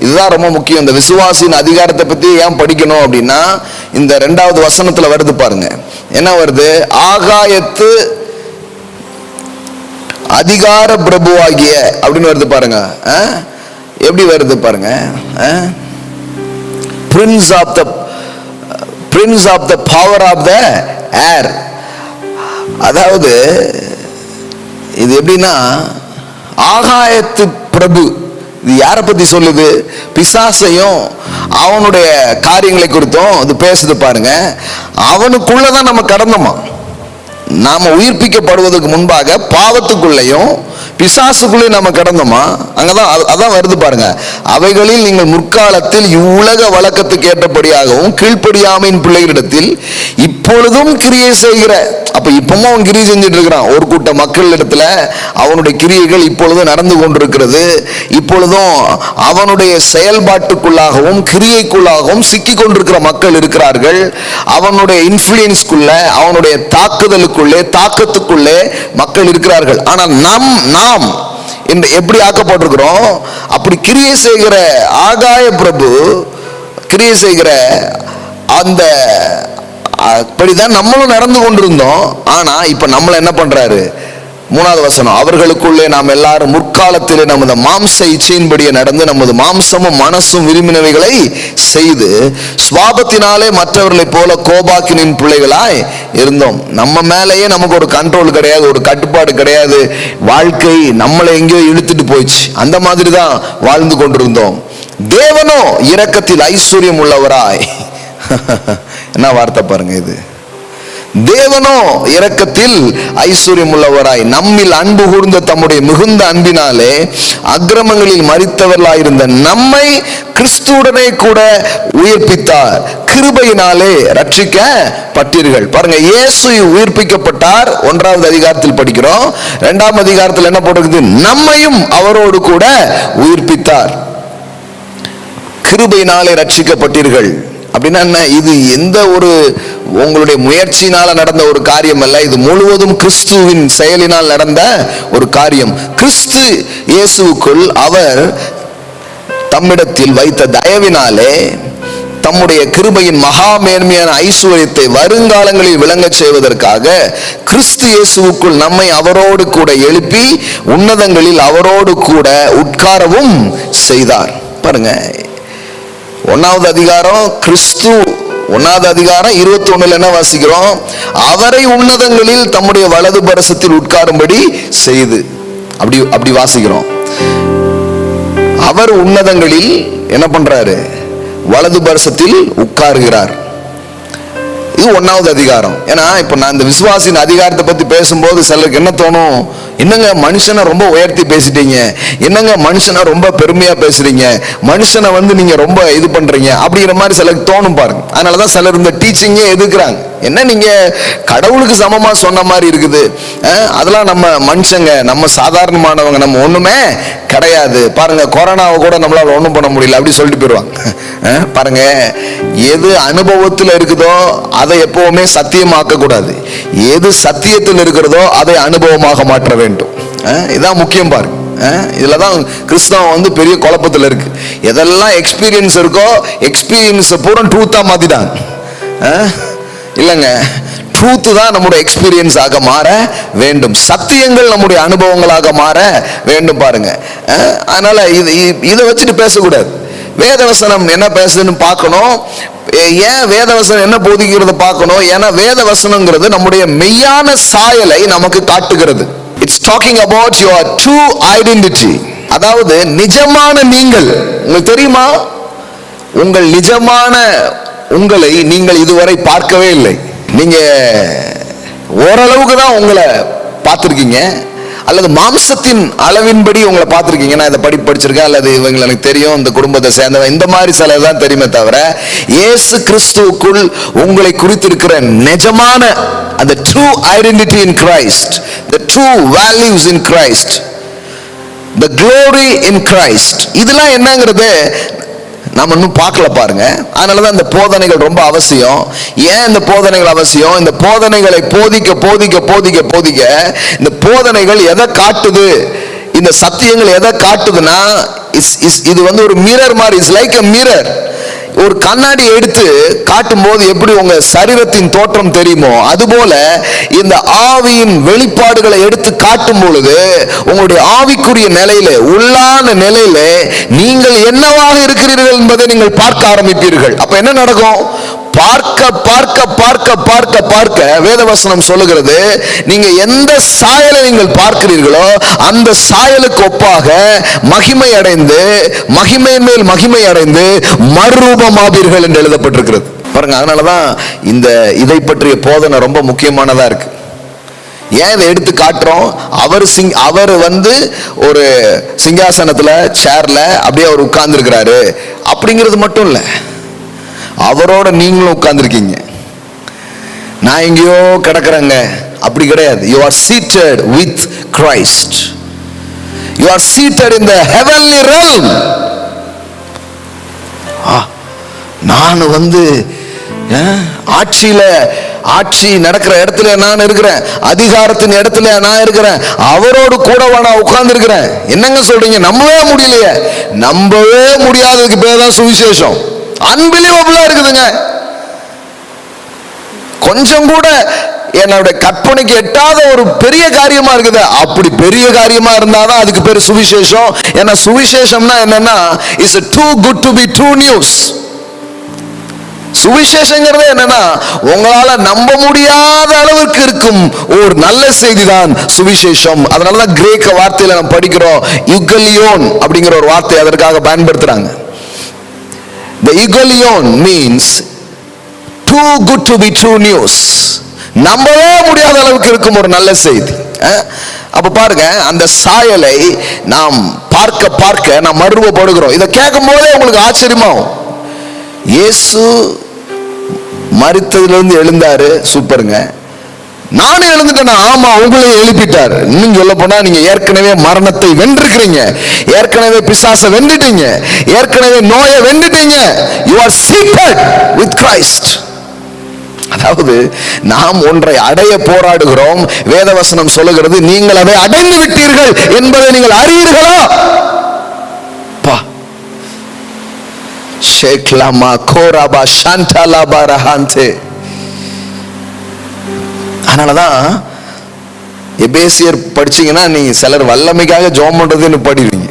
இதுதான் ரொம்ப முக்கியம். இந்த விசுவாசின் அதிகாரத்தை பத்தி ஏன் படிக்கணும் அப்படின்னா, இந்த 2வது வசனத்துல வருது பாருங்க, என்ன வருது, ஆகாயத்து அதிகார பிரபுவாகிய அப்படின்னு வருது பாருங்க. எப்படி வருது பாருங்க, prince of the power of the air. அதாவது இது எப்படின்னா, ஆகாயத்து பிரபு, இது யாரை பத்தி சொல்லுது, பிசாசையும் அவனுடைய காரியங்களை குறித்தும் இது பேசுது பாருங்க. அவனுக்குள்ளதான் நம்ம கடந்தோமா. நாம உயிர்ப்பிக்கப்படுவதற்கு முன்பாக பாவத்துக்குள்ளையும் பிசாசுக்குள்ளே நம்ம கிடந்தோமா? அங்கதான் அதான் வருது பாருங்க. அவைகளில் நீங்கள் முற்காலத்தில் இவ்வுலக வழக்கத்துக்கு ஏற்றபடியாகவும் கீழ்ப்படியாமையின் பிள்ளைகளிடத்தில் இப்பொழுதும் கிரியை செய்கிற, அப்ப இப்பவும் அவன் கிரியை செஞ்சுட்டு இருக்கிறான். ஒரு கூட்ட மக்கள் இடத்துல அவனுடைய கிரியைகள் இப்பொழுதும் நடந்து கொண்டிருக்கிறது. இப்பொழுதும் அவனுடைய செயல்பாட்டுக்குள்ளாகவும் கிரியைக்குள்ளாகவும் சிக்கி கொண்டிருக்கிற மக்கள் இருக்கிறார்கள். அவனுடைய இன்ஃப்ளூயன்ஸ்குள்ள, அவனுடைய தாக்குதலுக்குள்ளே, தாக்கத்துக்குள்ளே மக்கள் இருக்கிறார்கள். ஆனால் நாம் எப்படி ஆக்கப்பட்டிருக்கிறோம்? அப்படி கிரியை செய்கிற ஆகாய பிரபு, கிரியை செய்கிற அந்த அப்படிதான் நம்மளும் நடந்து கொண்டிருந்தோம். ஆனா இப்ப நம்மள என்ன பண்றாரு? 3வது வசனம், அவர்களுக்குள்ளே நாம் எல்லாரும் முற்காலத்திலே நமது மாம்ச இச்சையின்படியே நடந்து நமது மாம்சமும் மனசும் விரும்பினவைகளை செய்து சுவாபத்தினாலே மற்றவர்களை போல கோபாக்கினின் பிள்ளைகளாய் இருந்தோம். நம்ம மேலேயே நமக்கு ஒரு கண்ட்ரோல் கிடையாது, ஒரு கட்டுப்பாடு கிடையாது. வாழ்க்கை நம்மளை எங்கேயோ இழுத்துட்டு போயிடுச்சு. அந்த மாதிரி தான் வாழ்ந்து கொண்டிருந்தோம். தேவனோ இரக்கத்தில் ஐஸ்வர்யம் உள்ளவராய் என்ன வார்த்தை பாருங்க இது! தேவனோ இரக்கத்தில் ஐஸ்வர்யம் உள்ளவராய் நம்மில் அன்பு கூர்ந்த தம்முடைய மிகுந்த அன்பினாலே அக்கிரமங்களில் மரித்தவர்களாயிருந்த நம்மை கிறிஸ்துவுடனே கூட உயிர்ப்பித்தார், கிருபையினாலே ரட்சிக்கப்பட்டீர்கள். பாருங்க, இயேசு உயிர்ப்பிக்கப்பட்டார். 1வது அதிகாரத்தில் படிக்கிறோம். 2ஆம் அதிகாரத்தில் என்ன போட்டிருக்குது? நம்மையும் அவரோடு கூட உயிர்ப்பித்தார், கிருபையினாலே ரட்சிக்கப்பட்டீர்கள். அப்படின்னா என்ன? இது எந்த ஒரு உங்களுடைய முயற்சியினால நடந்த ஒரு காரியம் அல்ல. இது முழுவதும் கிறிஸ்துவின் செயலினால் நடந்த ஒரு காரியம். கிறிஸ்து இயேசுவுக்குள் அவர் தம்மிடத்தில் வைத்த தயவினாலே தம்முடைய கிருபையின் மகா மேன்மையான ஐஸ்வர்யத்தை வருங்காலங்களில் விளங்க செய்வதற்காக கிறிஸ்து இயேசுவுக்குள் நம்மை அவரோடு கூட எழுப்பி உன்னதங்களில் அவரோடு கூட உட்காரவும் செய்தார். பாருங்க, 1வது அதிகாரம் கிறிஸ்து 1வது அதிகாரம் 21 என்ன வாசிக்கிறோம்? அவரை உன்னதங்களில் தம்முடைய வலது பரிசத்தில் உட்காரும்படி செய்து, அப்படி வாசிக்கிறோம். அவர் உன்னதங்களில் என்ன பண்றாரு? வலது பரிசத்தில் உட்காருகிறார். இது 1வது அதிகாரம். ஏன்னா இப்ப நான் இந்த விசுவாசின் அதிகாரத்தை பத்தி பேசும்போது சிலருக்கு என்ன தோணும்? என்னங்க மனுஷனை ரொம்ப உயர்த்தி பேசிட்டீங்க, என்னங்க மனுஷனை ரொம்ப பெருமையா பேசுறீங்க, மனுஷனை நீங்க ரொம்ப இது பண்றீங்க அப்படிங்கிற மாதிரி சிலருக்கு தோணும் பாருங்க. அதனாலதான் சிலர் இந்த டீச்சிங்கே எதுக்குறாங்க. என்ன நீங்க கடவுளுக்கு சமமா சொன்ன மாதிரி இருக்குது, அதெல்லாம் நம்ம மனுஷங்க, நம்ம சாதாரணமானவங்க, நம்ம ஒண்ணுமே கிடையாது. பாருங்க, கொரோனாவை கூட நம்மளால ஒண்ணும் பண்ண முடியல அப்படி சொல்லிட்டு போயிடுவாங்க. பாருங்க, எது அனுபவத்தில் இருக்குதோ அதை எப்பவுமே சத்தியமாக்க கூடாது. எது சத்தியத்தில் இருக்கிறதோ அதை அனுபவமாக மாற்ற வேண்டும். இதான் முக்கியம் பாருங்க. இதுலதான் கிறிஸ்தவம் பெரிய குழப்பத்தில் இருக்கு. எதெல்லாம் எக்ஸ்பீரியன்ஸ் இருக்கோ எக்ஸ்பீரியன்ஸ் பூரா ட்ரூத்தா மாத்திட்டாங்க. இல்லைங்க, ட்ரூத் தான் நம்முடைய எக்ஸ்பீரியன்ஸ் ஆக மாற வேண்டும். சத்தியங்கள் நம்முடைய அனுபவங்களாக மாற வேண்டும். பாருங்க, அதனால இதை வச்சுட்டு பேசக்கூடாது. வேதவசனம் என்ன பேசுதுன்னு பார்க்கணும். ஏன் வேதவசனம் என்ன போதிக்கிறது பார்க்கணும். ஏன்னா வேதவசனங்கிறது நம்முடைய மெய்யான சாயலை நமக்கு காட்டுகிறது. It's talking about your true identity. அதாவது நிஜமான நீங்கள். உங்களுக்கு தெரியுமா, உங்கள் நிஜமான உங்களை நீங்கள் இதுவரை பார்க்கவே இல்லை. நீங்க ஓரளவுக்கு தான் உங்களை பார்த்திருக்கீங்க, அல்லது மாம்சத்தின் அளவின்படி உங்களை பார்த்திருக்கீங்க. நான் இதை படிச்சிருக்கேன், அல்லது இவங்க எனக்கு தெரியும், இந்த குடும்பத்தை சேர்ந்தவன், இந்த மாதிரி சிலர் தான் தெரியுமே தவிர இயேசு கிறிஸ்துவுக்குள் உங்களை குறித்திருக்கிற நிஜமான அந்த true identity in Christ, the true values in Christ, the glory in Christ, இதெல்லாம் என்னங்கிறது நம்ம இன்னும் பார்க்கல பாருங்க. அதனாலதான் இந்த போதனைகள் ரொம்ப அவசியம். ஏன் இந்த போதனைகள் அவசியம்? இந்த போதனைகளை போதிக்க போதிக்க போதிக்க போதிக்க இந்த போதனைகள் எதை காட்டுது, இந்த சத்தியங்கள் எதை காட்டுதுன்னா, இது ஒரு மிரர் மாதிரி. It's like a mirror. ஒரு கண்ணாடி எடுத்து காட்டும் போது எப்படி உங்க சரீரத்தின் தோற்றம் தெரியுமோ, அதுபோல இந்த ஆவியின் வெளிப்பாடுகளை எடுத்து காட்டும் பொழுது உங்களுடைய ஆவிக்குரிய நிலையில, உள்ளான நிலையில நீங்கள் என்னவாக இருக்கிறீர்கள் என்பதை நீங்கள் பார்க்க ஆரம்பிப்பீர்கள். அப்ப என்ன நடக்கும்? பார்க்க பார்க்க பார்க்க பார்க்க பார்க்க வேதவசனம் சொல்லுகிறது, நீங்க எந்த சாயலை நீங்கள் பார்க்கிறீர்களோ அந்த சாயலுக்கு ஒப்பாக மகிமை அடைந்து, மகிமை மேல் மகிமை அடைந்து மறுரூபமாவீர்கள் என்று எழுதப்பட்டிருக்கிறது பாருங்க. அதனாலதான் இதை பற்றிய போதனை ரொம்ப முக்கியமானதா இருக்கு. ஏன் இதை எடுத்து காட்டுறோம்? அவர் ஒரு சிங்காசனத்துல சேர்ல அப்படியே அவர் உட்கார்ந்து இருக்கிறாரு அப்படிங்கிறது மட்டும் இல்ல, அவரோட நீங்களும் உட்கார்ந்துருக்கீங்க. நான் எங்கேயோ கிடக்குறேங்க அப்படி கிடையாது. You are seated with Christ. You are seated in the heavenly realm. நான் ஆட்சி நடக்கிற இடத்துல நான் இருக்கிறேன், அதிகாரத்தின் இடத்துல நான் இருக்கிறேன், அவரோடு கூட நான் உட்கார்ந்து இருக்கிறேன். என்னங்க சொல்றீங்க? நம்பவே முடியலையே. நம்பவே முடியாததுக்கு பேர் தான் சுவிசேஷம். அன்பிலீவபிளா இருக்குதுங்க. கொஞ்சம் கூட என்னுடைய கற்பனைக்கு எட்டாத ஒரு பெரிய காரியமா இருக்குது. அப்படி பெரிய காரியமா இருந்தாதான் அதுக்கு பேர் சுவிசேஷம். ஏன்னா சுவிசேஷம்னா என்னன்னா, is too good to be true news. சுவிசேஷங்கிறது என்னன்னா, உங்களால நம்ப முடியாத அளவுக்கு இருக்கும் ஒரு நல்ல செய்தி தான் சுவிசேஷம். அதனாலதான் கிரேக்க வார்த்தையில நம்ம படிக்கிறோம், யுகலியோன் அப்படிங்கிற ஒரு வார்த்தை அதற்காக பயன்படுத்துறாங்க. The யுகலியோன் means too good to be true news. நம்பவே முடியாத அளவுக்கு இருக்கும் ஒரு நல்ல செய்தி. அப்ப பாருங்க, அந்த சாயலை நாம் பார்க்க நாம் மறுரூபப்படுகிறோம். இதை கேட்கும் போதே உங்களுக்கு ஆச்சரியமாகும். இயேசு மரித்ததிலிருந்து எழுந்தாரு, சூப்பருங்க. நானும் எழுந்துட்டேன்னா, ஆமா உங்களையும் எழுப்பிட்டார். இன்னும் சொல்ல போனா நீங்க ஏற்கனவே மரணத்தை வென்றிருக்கிறீங்க, ஏற்கனவே பிசாசை வென்றுட்டீங்க, ஏற்கனவே நோயை வென்றுட்டீங்க. You are seated with Christ. அதாவது நாம் ஒன்றை அடைய போராடுகிறோம். வேதவசனம் சொல்லுகிறது, நீங்கள் அதை அடைந்து விட்டீர்கள் என்பதை நீங்கள் அறியீர்களா? ஷேக்லாமா கோராபா ஷாண்டாலாபா ரஹாந்தே. அதனாலதான் எபேசியர் படிச்சீங்கன்னா நீங்க சிலர் வல்லமைக்காக ஜெபம் பண்றதுன்னு படிடுவீங்க.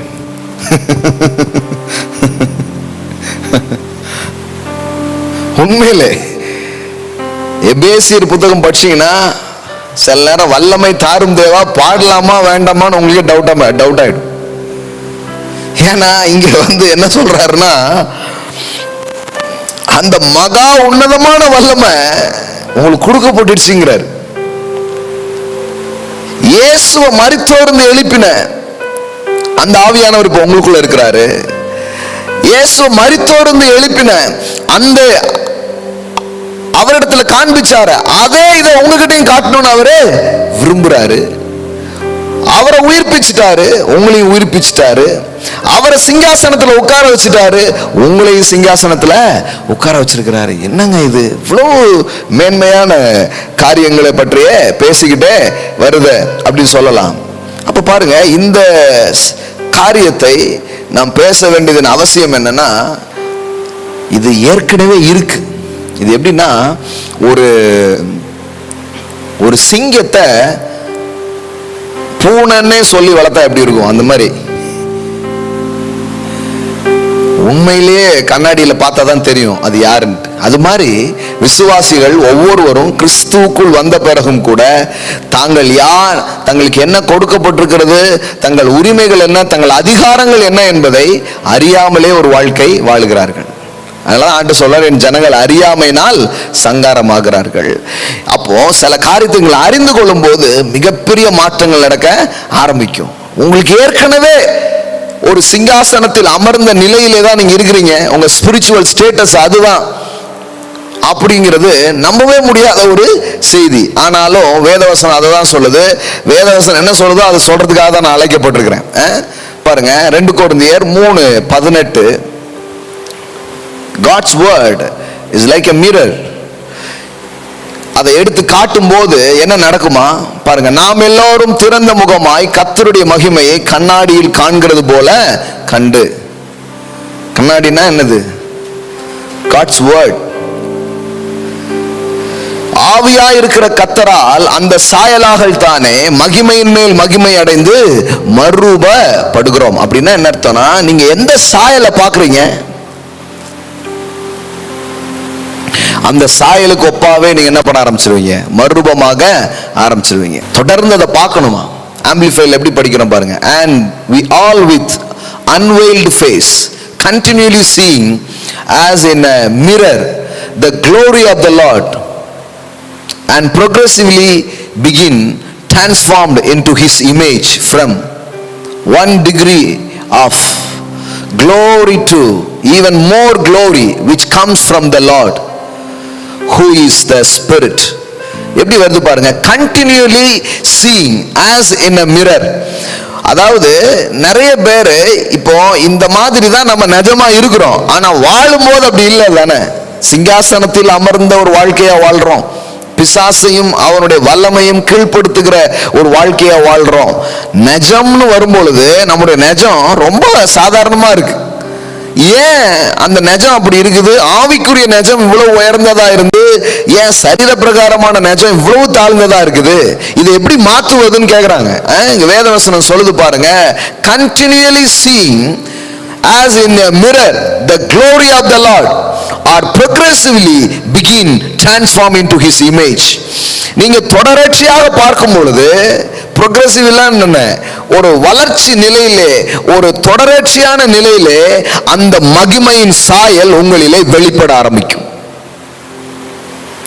உண்மையிலே எபேசியர் புத்தகம் படிச்சீங்கன்னா சில நேரம் வல்லமை தாரும் தேவா பாடலாமா வேண்டாமான்னு உங்களுக்கு டவுட் ஆயிடும். ஏன்னா இங்க என்ன சொல்றாருன்னா, அந்த மகா உன்னதமான வல்லமை உங்களுக்கு கொடுக்கப்பட்டுடுச்சுங்கிறார். இயேசுவை மரித்தோர்ந்து எழுப்பின அந்த ஆவியானவர் இப்ப உங்களுக்குள்ள இருக்கிறாரு. இயேசுவை மரித்தோர்ந்து எழுப்பின அந்த அவரிடத்துல காண்பிச்சாரு, அதே இதை உங்ககிட்டையும் காட்டணும்னு அவரு விரும்புறாரு. அவரை உயிர்ப்பிச்சுட்டாரு, உங்களையும் உயிர்ப்பிச்சுட்டாரு. அவரை சிங்காசனத்துல உட்கார வச்சுட்டாரு, உங்களையும் சிங்காசனத்துல உட்கார வச்சிருக்கிறாரு. என்னங்க இது இவ்வளவு மேன்மையான காரியங்களை பற்றியே பேசிக்கிட்டே வருது அப்படின்னு சொல்லலாம். அப்ப பாருங்க, இந்த காரியத்தை நாம் பேச வேண்டியதன் அவசியம் என்னன்னா, இது ஏற்கனவே இருக்கு. இது எப்படின்னா, ஒரு சிங்கத்தை பூனைன்னே சொல்லி வளர்த்தா எப்படி இருக்கும், அந்த மாதிரி உண்மையிலேயே கண்ணாடியில பார்த்தா தான் தெரியும் அது யாருன்ட்டு. அது மாதிரி விசுவாசிகள் ஒவ்வொருவரும் கிறிஸ்துவுக்குள் வந்த பிறகும் கூட தாங்கள் யார், தங்களுக்கு என்ன கொடுக்கப்பட்டிருக்கிறது, தங்கள் உரிமைகள் என்ன, தங்கள் அதிகாரங்கள் என்ன என்பதை அறியாமலே ஒரு வாழ்க்கை வாழுகிறார்கள். அதனால ஆண்டு சொல்றார், என் ஜனங்கள் அறியாமையினால் சங்காரமாகிறார்கள். அப்போ சில காரியத்தை அறிந்து கொள்ளும் போது மிகப்பெரிய மாற்றங்கள் நடக்க ஆரம்பிக்கும். உங்களுக்கு ஏற்கனவே ஒரு சிங்காசனத்தில் அமர்ந்த நிலையிலே தான் நீங்க இருக்கிறீங்க. உங்க ஸ்பிரிச்சுவல் ஸ்டேட்டஸ் அதுதான் அப்படிங்கிறது நம்பவே முடியாத ஒரு செய்தி. ஆனாலும் வேதவசனம் அதை தான் சொல்லுது. வேதவசனம் என்ன சொல்லுதோ அதை சொல்றதுக்காக தான் நான் அழைக்கப்பட்டிருக்கிறேன். பாருங்க, 2 கொரிந்தியர் 3:18. God's word is like a mirror. அதை எடுத்து காட்டும் போது என்ன நடக்குமா பாருங்க. நாம் எல்லோரும் திறந்த முகமாய் கர்த்தருடைய மகிமையை கண்ணாடியில் காண்கிறது போல கண்டு. கண்ணாடினா என்னது? God's word. ஆவியாய் இருக்கிற கர்த்தரால் அந்த சாயலாகள் தானே மகிமையின் மேல் மகிமை அடைந்து மறுரூபப்படுகிறோம். அப்படின்னா என்ன அர்த்தம்னா, நீங்க எந்த சாயலை பாக்குறீங்க அந்த சாயலுக்கு ஒப்பாவே நீங்க என்ன பண்ண ஆரம்பிச்சிருவீங்க, மறுரூபமாக ஆரம்பிச்சிருவீங்க. தொடர்ந்து அதை பார்க்கணுமா? ஆம்பிளிஃபைல எப்படி படிக்கிறோம் பாருங்க. And we all with unveiled face continually seeing as in a mirror the glory of the Lord and progressively begin transformed into his image from one degree of glory to even more glory which comes from the Lord who is the Spirit. எப்படி வருது பாருங்க, continually seeing as in a mirror. அதாவது நிறைய பேரு இப்போ இந்த மாதிரி தான் நம்ம நிஜமா இருக்கிறோம், ஆனா வாழும் போது அப்படி இல்லை தானே. சிங்காசனத்தில் அமர்ந்த ஒரு வாழ்க்கையா வாழ்றோம், பிசாசையும் அவனுடைய வல்லமையும் கீழ்ப்படுத்துகிற ஒரு வாழ்க்கையா வாழ்றோம். நிஜம்னு வரும்பொழுது நம்முடைய நிஜம் ரொம்ப சாதாரணமா இருக்கு. ஏன் அந்த நிஜம் அப்படி இருக்குது? ஆவிக்குரிய நிஜம் இவ்வளவு உயர்ந்ததா இருந்து ஏன் சரீர பிரகாரமான நிஜம் இவ்வளவு தாழ்ந்ததா இருக்குது? இதை எப்படி மாற்றுவதுன்னு கேக்குறாங்க. இங்க வேதவசனம் சொல்லுது பாருங்க, continually seeing as in a mirror the glory of the Lord or progressively begin transform into his image. நீங்க தொடர்ச்சியாக பார்க்கும் பொழுது, progressive என்ன, ஒரு வளர்ச்சி நிலையிலே, ஒரு தொடர்ச்சியான நிலையிலே அந்த மகிமையின் சாயல் உங்களிலே வெளிப்பட ஆரம்பிக்கும்.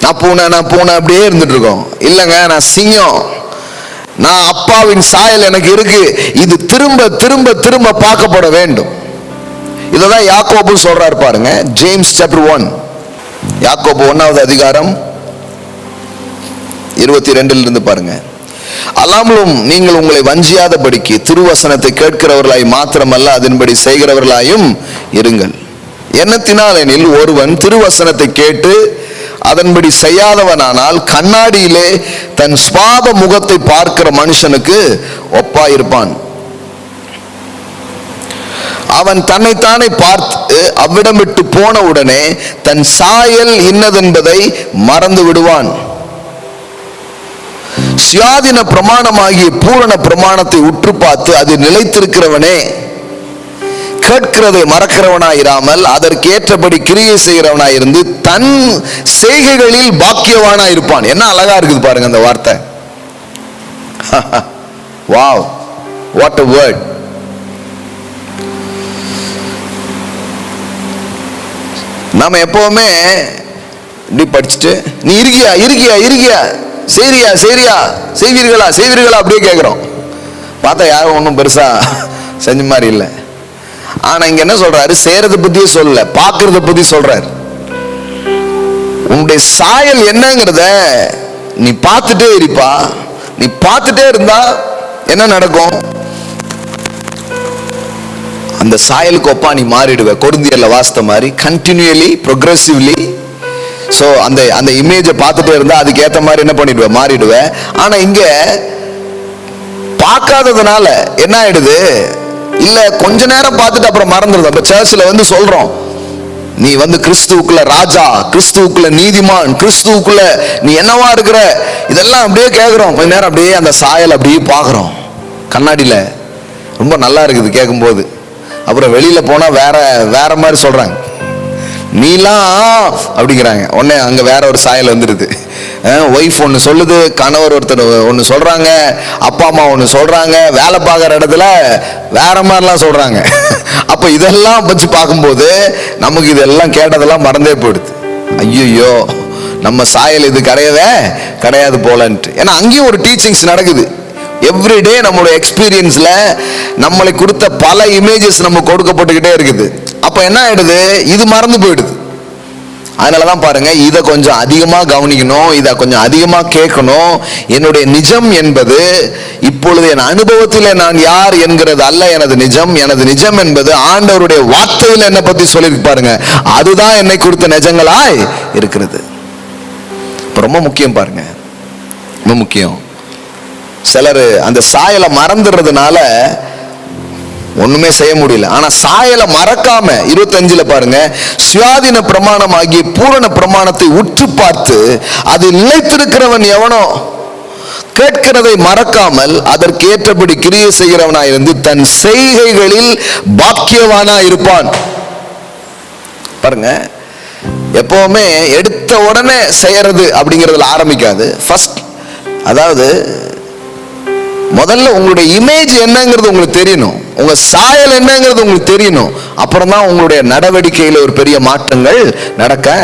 நான் பூனை அப்படியே இருந்துட்டு இருக்கோம். இல்லைங்க, நான் சிங்கம், நான் அப்பாவின் சாயல் எனக்கு இருக்கு, இது திரும்ப திரும்ப திரும்ப பார்க்கப்பட வேண்டும். இததான் யாக்கோபு சொல்றாரு பாருங்க, ஜேம்ஸ் சாப்டர் 1, யாக்கோபு 1வது அதிகாரம் 22 இருந்து பாருங்க. அல்லாமலும் நீங்கள் உங்களை வஞ்சியாதபடிக்கு திருவசனத்தை கேட்கிறவர்களாய் மாத்திரமல்ல அதன்படி செய்கிறவர்களாயும் இருங்கள். எண்ணத்தினால் எனில் ஒருவன் திருவசனத்தை கேட்டு அதன்படி செய்யாதவனானால் கண்ணாடியிலே தன் சுவாப முகத்தை பார்க்கிற மனுஷனுக்கு ஒப்பாயிருப்பான். அவன் தன்னைத்தானே பார்த்து அவ்விடம் விட்டு போன உடனே தன் சாயல் இன்னதென்பதை மறந்து விடுவான். சுயாதீன பிரமாணமாகிய பூரண பிரமாணத்தை உற்று பார்த்து அது நிலைத்திருக்கிறவனே கேட்கிறதை மறக்கிறவனாயிராமல் அதற்கேற்றபடி கிரியை செய்கிறவனாயிருந்து தன் செய்கைகளில் பாக்கியவானாயிருப்பான். என்ன அழகா இருக்குது பாருங்க அந்த வார்த்தை. Wow, what a word. நாம எப்பவுமே இப்படி படிச்சுட்டு நீ இருக்கியா இருக்கியா இருக்கியா சரியா சரியா செய்வீர்களா செய்வீர்களா அப்படியே கேட்கிறோம். பார்த்தா யாரும் ஒன்றும் பெருசா செஞ்ச மாதிரி இல்லை. ஆனா இங்க என்ன சொல்றாரு? செய்யறத பத்தியே சொல்லல, பார்க்கறத பத்தி சொல்றாரு. உன்னுடைய சாயல் என்னங்கிறத நீ பார்த்துட்டே இருப்பா. நீ பார்த்துட்டே இருந்தா என்ன நடக்கும்? அந்த சாயலுக்கு ஒப்பா நீ மாறிடுவ. கொரிந்தியர்ல வாசித்த மாதிரி கண்டினியூலி ப்ரோக்ரெசிவ்லி. ஸோ அந்த அந்த இமேஜை பார்த்துட்டே இருந்தா அதுக்கு ஏற்ற மாதிரி என்ன பண்ணிடுவ, மாறிடுவ. ஆனா இங்க பார்க்காததுனால என்ன ஆயிடுது? இல்ல கொஞ்ச நேரம் பார்த்துட்டு அப்புறம் மறந்துடுது. அப்ப சர்ச்சில் வந்து சொல்றோம், நீ வந்து கிறிஸ்துவுக்குள்ள ராஜா, கிறிஸ்துவுக்குள்ள நீதிமான், கிறிஸ்துவுக்குள்ள நீ என்னவா இருக்கிற, இதெல்லாம் அப்படியே கேட்கிறோம். கொஞ்ச நேரம் அப்படியே அந்த சாயல் அப்படியே பார்க்கிறோம் கண்ணாடியில. ரொம்ப நல்லா இருக்குது கேட்கும் போது. அப்புறம் வெளியில போனா வேற வேற மாதிரி சொல்றாங்க, நீலாம் அப்படிங்கிறாங்க. உடனே அங்க வேற ஒரு சாயல் வந்துடுது. ஒய்ஃப் ஒன்று சொல்லுது, கணவர் ஒருத்தர் ஒன்று சொல்றாங்க, அப்பா அம்மா ஒன்று சொல்றாங்க, வேலை பார்க்குற இடத்துல வேற மாதிரிலாம் சொல்றாங்க. அப்போ இதெல்லாம் வச்சு பார்க்கும்போது நமக்கு இதெல்லாம் கேட்டதெல்லாம் மறந்தே போயிடுது. ஐயோ நம்ம சாயல் இது கிடையவே கிடையாது போலன்ட்டு. ஏன்னா அங்கேயும் ஒரு டீச்சிங்ஸ் நடக்குது. எவ்ரிடே நம்மளுடைய எக்ஸ்பீரியன்ஸ்ல நம்மளை கொடுத்த பல இமேஜஸ் நம்ம கொடுக்கப்பட்டுக்கிட்டே இருக்குது. அப்ப என்ன ஆயிடுது? இது மறந்து போயிடுது. அதனாலதான் பாருங்க, இதை கொஞ்சம் அதிகமா கவனிக்கணும், இதை கொஞ்சம் அதிகமா கேட்கணும். என்னுடைய நிஜம் என்பது இப்பொழுது என் அனுபவத்தில் நான் யார் என்கிறது அல்ல எனது நிஜம். எனது நிஜம் என்பது ஆண்டவருடைய வார்த்தையில் என்னை பத்தி சொல்லியிருக்கு பாருங்க, அதுதான் என்னை குறித்த நிஜங்களாய் இருக்கிறது. ரொம்ப முக்கியம் பாருங்க, ரொம்ப முக்கியம். சிலர் அந்த சாயலை மறந்துடுறதுனால ஒண்ணுமே செய்ய முடியல. ஆனா சாயலை மறக்காம 25ல பாருங்க, சுயாதீன பிரமாணம் ஆகிய பூரண பிரமாணத்தை உற்று பார்த்து அது நிலைத்திருக்கிறவன் எவனோ கேட்கிறதை மறக்காமல் அதற்கேற்றபடி கிரியை செய்கிறவனாயிருந்து தன் செய்கைகளில் பாக்கியவானா இருப்பான். பாருங்க, எப்பவுமே எடுத்த உடனே செய்யறது அப்படிங்கிறதுல ஆரம்பிக்காது. ஃபர்ஸ்ட், அதாவது முதல்ல உங்களுடைய இமேஜ் என்னங்கிறது உங்களுக்கு தெரியணும், உங்க சாயல் என்னங்கிறது உங்களுக்கு தெரியணும். அப்புறம் தான் உங்களுடைய நடவடிக்கையில ஒரு பெரிய மாற்றங்கள் நடக்க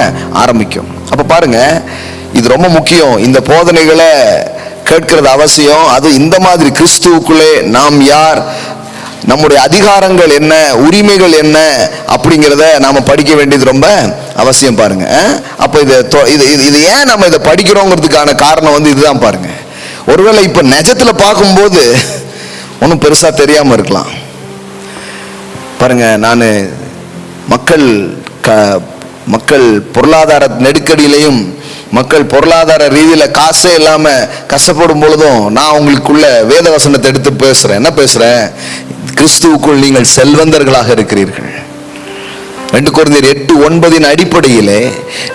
ஆரம்பிக்கும். அப்ப பாருங்க, இது ரொம்ப முக்கியம். இந்த போதனைகளை கேட்கிறது அவசியம். அது இந்த மாதிரி கிறிஸ்துவுக்குள்ளே நாம் யார், நம்முடைய அதிகாரங்கள் என்ன, உரிமைகள் என்ன அப்படிங்கிறத நாம படிக்க வேண்டியது ரொம்ப அவசியம் பாருங்க. அப்ப இது ஏன் நம்ம இதை படிக்கிறோங்கிறதுக்கான காரணம் இதுதான் பாருங்க. ஒருவேளை இப்ப நிஜத்துல பார்க்கும்போது ஒன்றும் பெருசா தெரியாம இருக்கலாம் பாருங்க. நான் மக்கள் பொருளாதார நெருக்கடியிலையும் மக்கள் பொருளாதார ரீதியில காசே இல்லாம கஷ்டப்படும் பொழுதும் நான் உங்களுக்குள்ள வேத வசனத்தை எடுத்து பேசுறேன். என்ன பேசுறேன்? கிறிஸ்துவுக்குள் நீங்கள் செல்வந்தர்களாக இருக்கிறீர்கள். 2 கொரிந்தியர் 8:9 அடிப்படையிலே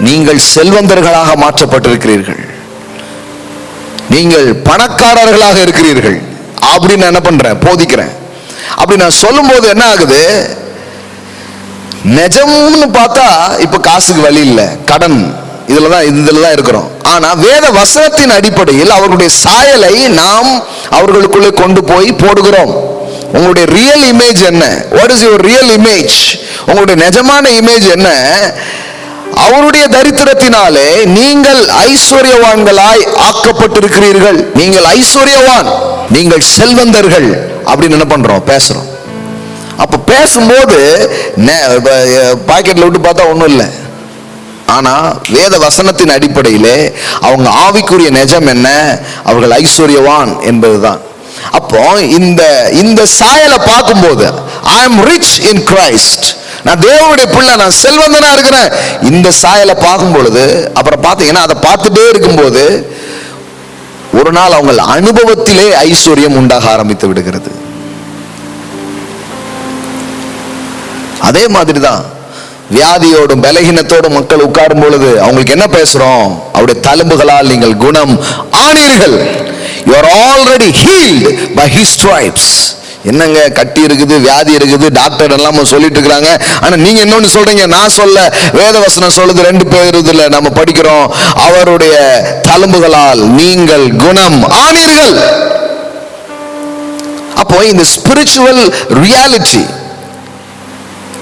நீங்கள் செல்வந்தர்களாக மாற்றப்பட்டிருக்கிறீர்கள், நீங்கள் பணக்காரர்களாக இருக்கிறீர்கள் அப்படின்னு என்ன பண்றேன், போதிக்கிறேன். அப்படி நான் சொல்லும் போது என்ன ஆகுது, நிஜம்னு பார்த்தா இப்ப காசுக்கு வழி இல்லை, கடன் இதுலதான் இருக்கிறோம். ஆனா வேத வசனத்தின் அடிப்படையில் அவர்களுடைய சாயலை நாம் அவர்களுக்குள்ளே கொண்டு போய் போடுகிறோம். உங்களுடைய ரியல் இமேஜ் என்ன? What is your real image? உங்களுடைய நிஜமான இமேஜ் என்ன? அவருடைய தரித்திரத்தினாலே நீங்கள் ஐஸ்வர்யவான்களாய் ஆக்கப்பட்டிருக்கிறீர்கள். நீங்கள் ஐஸ்வர்யவான், நீங்கள் செல்வந்தர்கள் அப்படின்னு என்ன பண்றோம், பேசுறோம். அப்ப பேசும்போது பாக்கெட்ல விட்டு பார்த்தா ஒண்ணும் இல்லை. ஆனா வேத வசனத்தின் அடிப்படையிலே அவங்க ஆவிக்குரிய நிஜம் என்ன, அவர்கள் ஐஸ்வர்யவான் என்பதுதான். அப்போ இந்த சாயலை பார்க்கும்போது I am rich in Christ, நான் தேவனுடைய பிள்ளை, நான் செல்வந்தனா இருக்கிறேன், இந்த சாயலை பார்க்கும் பொழுது அப்புறம் பார்த்தீங்கன்னா அதை பார்த்துட்டே இருக்கும்போது ஒரு நாள் அவங்க அனுபவத்திலே ஐஸ்வர்யம் உண்டாக ஆரம்பித்து விடுகிறது. அதே மாதிரிதான் வியாதியோடும் பலகீனத்தோடும் மக்கள் உட்காரும் பொழுது அவங்களுக்கு என்ன பேசுறோம், அவருடைய தழும்புகளால் நீங்கள் குணம் ஆனீர்கள். You are already healed by his stripes. என்னங்க கட்டி இருக்குது, வியாதி இருக்குது, டாக்டர் எல்லாம் சொல்லிட்டு இருக்காங்க. ஆனா நீங்க இன்னொன்னு சொல்றீங்க, நான் சொல்ல, வேதவசனம் சொல்லுது 2 பேர் இதுல நம்ம படிக்கிறோம், அவருடைய தழும்புகளால் நீங்கள் குணம் ஆனீர்கள். அப்போ இந்த ஸ்பிரிச்சுவல் ரியாலிட்டி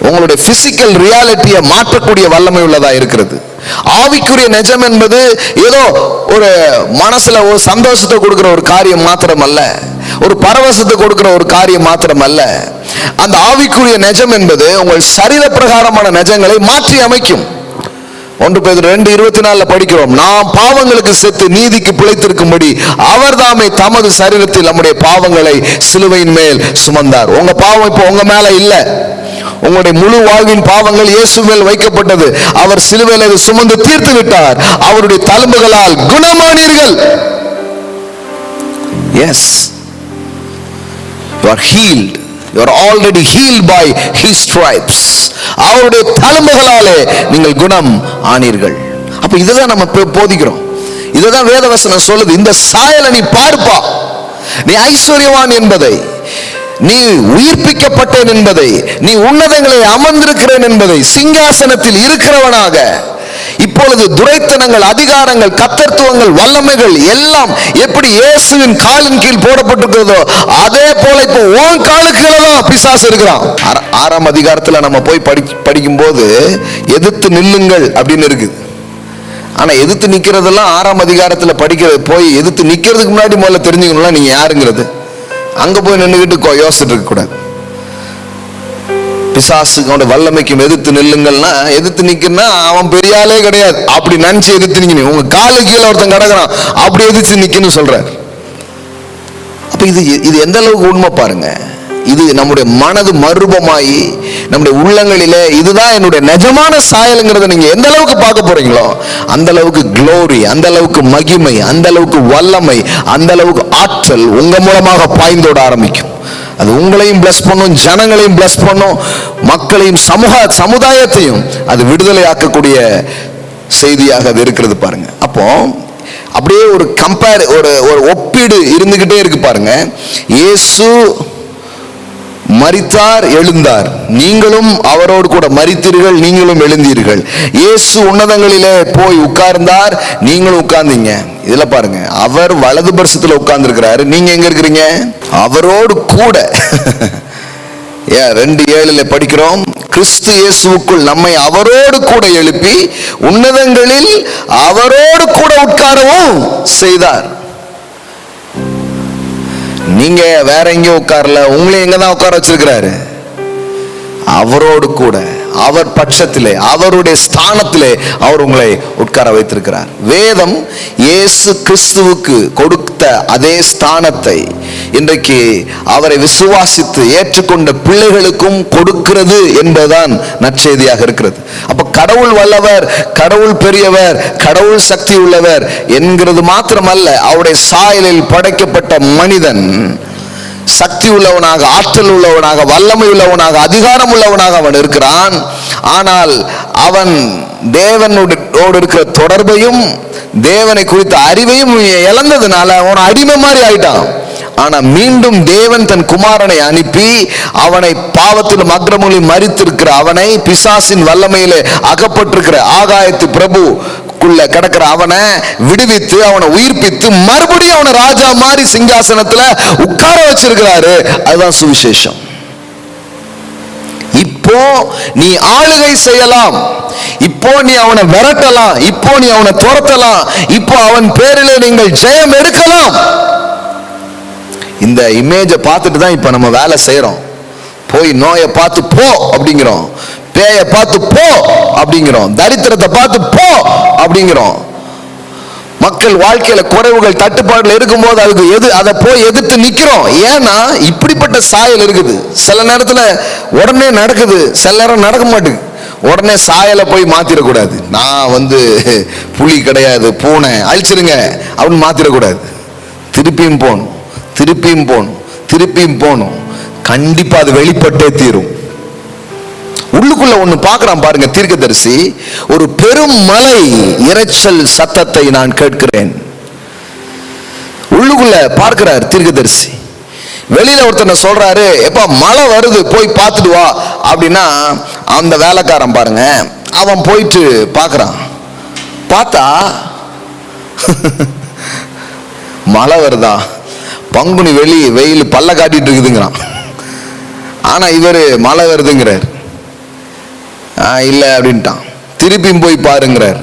உங்களுடைய பிசிக்கல் ரியாலிட்டியை மாற்றக்கூடிய வல்லமை உள்ளதா இருக்கிறது. ஆவிக்குரிய நிஜம் என்பது ஏதோ ஒரு மனசுல ஒரு சந்தோஷத்தை கொடுக்கிற ஒரு காரியம் மாத்திரம் அல்ல, ஒரு பரவசத்தை கொடுக்கிற ஒரு காரியம் மாத்திரம் அல்ல. அந்த ஆவிக்குரிய நிஜம் என்பது உங்கள் சரீர பிரகாரமான நிஜங்களை மாற்றி அமைக்கும். 1 பேதுரு 2:24 படிக்கிறோம், நாம் பாவங்களுக்கு செத்து நீதிக்கு பிழைத்திருக்கும்படி அவர் தாமே தமது சரீரத்தில் நம்முடைய பாவங்களை சிலுவையின் மேல் சுமந்தார். உங்க பாவம் இப்போ உங்க மேல இல்ல, உங்களுடைய முழு வாழ்வின் பாவங்கள் இயேசு மேல் வைக்கப்பட்டது. அவர் சிலுவையில் அதை சுமந்து தீர்த்து விட்டார். அவருடைய தழும்புகளால் குணமானீர்கள். Yes, you are healed. You are already healed by his stripes. அவருடைய தழும்புகளாலே நீங்கள் குணம் ஆனீர்கள். அப்ப இதுதான் நம்ம போதிக்கிறோம், இதுதான் வேதவசனம் சொல்லுது. இந்த சாயலை நீ பார்ப்பா, நீ ஐஸ்வர்யவான் என்பதை, நீ உயிர்ப்பிக்கப்பட்டேன் என்பதை, நீ உன்னதங்களை அமர்ந்திருக்கிறேன் என்பதை, சிங்காசனத்தில் இருக்கிறவனாக இப்பொழுது துரைத்தனங்கள், அதிகாரங்கள், கர்த்தத்துவங்கள், வல்லமைகள் எல்லாம் எப்படி இயேசுவின் காலின் கீழ் போடப்பட்டிருக்கிறதோ அதே போல இப்போ உன் காலுக்கு தான் பிசாசு இருக்கிறான். 6ஆம் அதிகாரத்துல நம்ம போய் படிக்கும் போது எதிர்த்து நில்லுங்கள் அப்படின்னு இருக்குது. ஆனா எதிர்த்து நிக்கிறதெல்லாம் 6ஆம் அதிகாரத்துல படிக்கிறது. போய் எதிர்த்து நிக்கிறதுக்கு முன்னாடி முதல்ல தெரிஞ்சுக்கணும்னா நீங்க யாருங்கிறது. அங்க போய் நின்றுகிட்டு யோசிச்சுட்டு இருக்க கூடாது. பிசாசுக்கு வல்லமைக்கும் எதிர்த்து நில்லுங்கள்னா, எதிர்த்து நிக்கணும்னா அவன் பெரிய ஆளே கிடையாது அப்படி நினைச்சு எதிர்த்து நிக்கணும். உங்க காலு கீழே ஒருத்தன் கிடக்குறான் அப்படி எதிர்த்து நிக்கணும்னு சொல்றாரு. அப்ப இது எந்த அளவுக்கு உண்மை பாருங்க. இது நம்முடைய மனது மறுரூபமாயி நம்முடைய உள்ளங்களிலே இதுதான் என்னுடைய நிஜமான சாயலுங்கிறத நீங்க எந்த அளவுக்கு பார்க்க போறீங்களோ அந்த அளவுக்கு க்ளோரி, அந்த அளவுக்கு மகிமை, அந்த அளவுக்கு வல்லமை, அந்த அளவுக்கு ஆற்றல் உங்க மூலமாக பாய்ந்தோட ஆரம்பிக்கும். அது உங்களையும் பிளஸ் பண்ணும், ஜனங்களையும் பிளஸ் பண்ணும், மக்களையும் சமுதாயத்தையும் அது விடுதலை ஆக்கக்கூடிய செய்தியாக அது இருக்கிறது பாருங்க. அப்போ அப்படியே ஒரு ஒரு ஒப்பீடு இருந்துகிட்டே இருக்கு பாருங்க. இயேசு மரித்தார், எழுந்தார், நீங்களும் அவரோடு கூட மரித்தீர்கள், நீங்களும் எழுந்தீர்கள். இயேசு உன்னதங்களிலே போய் உட்கார்ந்தார், நீங்களும் உட்கார்ந்தீங்க. இதுல பாருங்க, அவர் வலது பரிசத்துல உட்கார்ந்து இருக்கிறாரு, நீங்க எங்க இருக்கிறீங்க? அவரோடு கூட. 2:7 படிக்கிறோம், கிறிஸ்து இயேசுவுக்குள் நம்மை அவரோடு கூட எழுப்பி உன்னதங்களில் அவரோடு கூட உட்காரவும் செய்தார். நீங்க வேற எங்கேயும் உட்காரல, உங்களை எங்கதான் உட்கார வச்சிருக்கிறாரு? அவரோடு கூட, அவர் பட்சத்திலே, அவருடைய ஸ்தானத்திலே அவர் உங்களை உட்கார வைத்திருக்கிறார். வேதம் இயேசு கிறிஸ்துவுக்கு கொடுத்த அதே ஸ்தானத்தை இன்றைக்கு அவரை விசுவாசித்து ஏற்றுக்கொண்ட பிள்ளைகளுக்கும் கொடுக்கிறது என்பதுதான் நற்செய்தியாக இருக்கிறது. அப்ப கடவுள் வல்லவர், கடவுள் பெரியவர், கடவுள் சக்தி உள்ளவர் என்கிறது மாத்திரமல்ல, அவருடைய சாயலில் படைக்கப்பட்ட மனிதன் சக்தி உள்ளவனாக, ஆற்றல் உள்ளவனாக, வல்லமை உள்ளவனாக, அதிகாரம் உள்ளவனாக அவன் இருக்கிறான். ஆனால் அவன் தேவனோடு இருக்கிற தொடர்பையும் தேவனை குறித்த அறிவையும் இழந்ததுனால அவன் அடிமை மாதிரி ஆயிட்டான். ஆனா மீண்டும் தேவன் தன் குமாரனை அனுப்பி அவனை பாவத்திலும் அக்கிரமங்களிலும் மரித்திருக்கிற அவனை, பிசாசின் வல்லமையிலே அகப்பட்டிருக்கிற ஆகாயத்து பிரபு கிடக்கிற அவனை விடுவித்து அவனை உயிர்ப்பித்து மறுபடியும் அவனை ராஜா மாதிரி சிங்காசனத்துல உட்கார வச்சிருக்கிறாரு. அதுதான் சுவிசேஷம். இப்போ நீ ஆளுகை செய்யலாம், இப்போ நீ அவனை விரட்டலாம், இப்போ நீ அவனை துரத்தலாம், இப்போ அவன் பேரிலே நீங்கள் ஜெயம் எடுக்கலாம். இந்த இமேஜை பார்த்துட்டு தான் இப்ப நம்ம வேலை செய்யறோம். போய் நோயை பார்த்து போ அப்படிங்கிறோம், பேய பார்த்து போ அப்படிங்கிறோம், தரித்திரத்தை பார்த்து போ அப்படிங்கிறோம். மக்கள் வாழ்க்கையில குறைவுகள் தட்டுப்பாடுல இருக்கும்போது அதுக்கு அதை போய் எதிர்த்து நிக்கிறோம். ஏன்னா இப்படிப்பட்ட சாயல் இருக்குது. சில நேரத்துல உடனே நடக்குது, சில நேரம் நடக்க மாட்டேங்குது. உடனே சாயலை போய் மாத்திரக்கூடாது. நான் புலி கிடையாது, பூனை அழிச்சிருங்க அப்படின்னு மாத்திரக்கூடாது. திருப்பியும் போகணும், திருப்பியும் போகணும், திருப்பியும் போகணும். கண்டிப்பா அது வெளிப்பட்டே தீரும். உள்ளுக்குள்ள ஒண்ணு பார்க்கிறான் பாருங்க தீர்க்கதரிசி. ஒரு பெரும் மலை இரைச்சல் சத்தத்தை நான் கேட்கிறேன். உள்ளுக்குள்ள பார்க்கிறார் தீர்க்கதரிசி. வெளியில ஒருத்தனை சொல்றாரு, எப்ப மழை வருது போய் பார்த்துட்டு வா அப்படின்னா, அந்த வேலைக்காரன் பாருங்க அவன் போயிட்டு பார்க்கறான். பார்த்தா மழை வருதா, பங்குனி வெயில் பல்ல காட்டிட்டு இருக்குதுங்கிறான். ஆனா இவரு மழை வருதுங்கிறார். இல்ல அப்படின்ட்டான். திருப்பியும் போய் பாருங்கிறார்.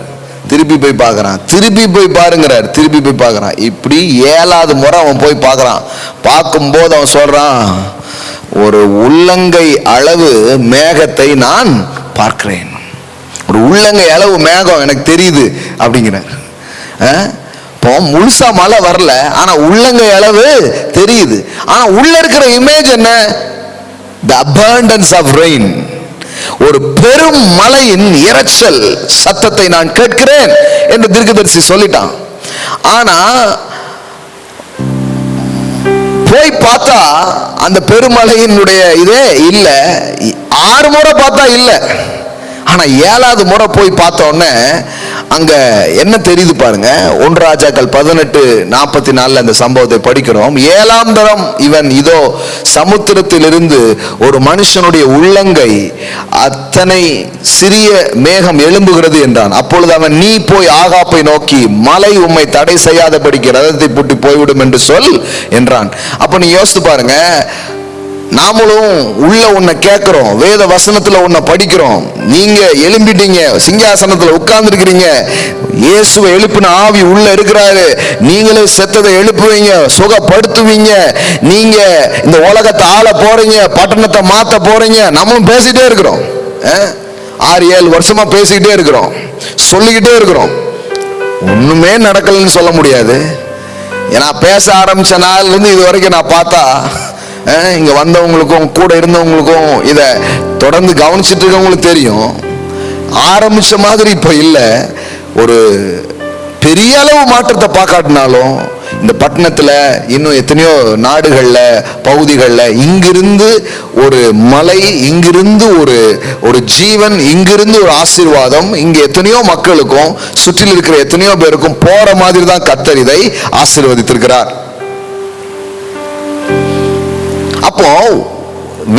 திருப்பி போய் பார்க்கறான், திருப்பி போய் பாருங்கிறார், திருப்பி போய் பார்க்கறான். இப்படி 7வது முறை அவன் போய் பார்க்கறான். பார்க்கும்போது அவன் சொல்றான், ஒரு உள்ளங்கை அளவு மேகத்தை நான் பார்க்கிறேன். ஒரு உள்ளங்கை அளவு மேகம் எனக்கு தெரியுது அப்படிங்கிறார். இப்போ முழுசா மழை வரல, ஆனா உள்ளங்கை அளவு தெரியுது. ஆனா உள்ள இருக்கிற இமேஜ் என்ன? The abundance of rain. ஒரு பெரும் மலையின் இரைச்சல் சத்தத்தை நான் கேட்கிறேன் என்று தீர்க்கதரிசி சொல்லிட்டான். ஆனா போய் பார்த்தா அந்த பெருமலையினுடைய இதே இல்ல. 6 முறை பார்த்தா இல்ல. ஆனா 7வது முறை போய் பார்த்த உடனே அங்க என்ன தெரியுது பாருங்க. 1 ராஜாக்கள் 18:44 அந்த சம்பவத்தை படிக்கிறோம். 7ஆம் தரம் இவன் இதோ சமுத்திரத்தில் இருந்து ஒரு மனுஷனுடைய உள்ளங்கை அத்தனை சிறிய மேகம் எழும்புகிறது என்றான். அப்பொழுது அவன், நீ போய் ஆகாப்பை நோக்கி மலை உம்மை தடை செய்யாதபடிக்கு ரதத்தை பூட்டி போய்விடும் என்று சொல் என்றான். அப்ப நீ யோசித்து பாருங்க, நாமளும் உள்ள உன்னை கேட்கிறோம், வேத வசனத்துல உன்னை படிக்கிறோம். நீங்க எழும்பிட்டீங்க, சிங்காசனத்துல உட்கார்ந்து இருக்கிறீங்க, இயேசுவை எழுப்பின ஆவி உள்ள இருக்கிறாரு. நீங்களே செத்ததை எழுப்புவீங்க, சுகப்படுத்துவீங்க, நீங்க இந்த உலகத்தை ஆள போறீங்க, பட்டணத்தை மாத்த போறீங்க. நம்மளும் பேசிட்டே இருக்கிறோம். 6-7 வருஷமா பேசிக்கிட்டே இருக்கிறோம், சொல்லிக்கிட்டே இருக்கிறோம். ஒண்ணுமே நடக்கலன்னு சொல்ல முடியாது. ஏன்னா பேச ஆரம்பிச்ச நாள்ல இருந்து இது வரைக்கும் நான் பார்த்தா, இங்க வந்தவங்களுக்கும் கூட இருந்தவங்களுக்கும் இத தொடர்ந்து கவனிச்சுட்டு இருக்கவங்களுக்கு தெரியும், ஆரம்பிச்ச மாதிரி இப்ப இல்ல. ஒரு பெரிய அளவு மாற்றத்தை பார்க்காட்டினாலும் இந்த பட்டணத்துல இன்னும் எத்தனையோ நாடுகள்ல பகுதிகள்ல இங்கிருந்து ஒரு மலை, இங்கிருந்து ஒரு ஜீவன், இங்கிருந்து ஒரு ஆசீர்வாதம், இங்க எத்தனையோ மக்களுக்கும் சுற்றில் இருக்கிற எத்தனையோ பேருக்கும் போற மாதிரி தான் கர்த்தர் இதை ஆசீர்வதித்திருக்கிறார். அப்போ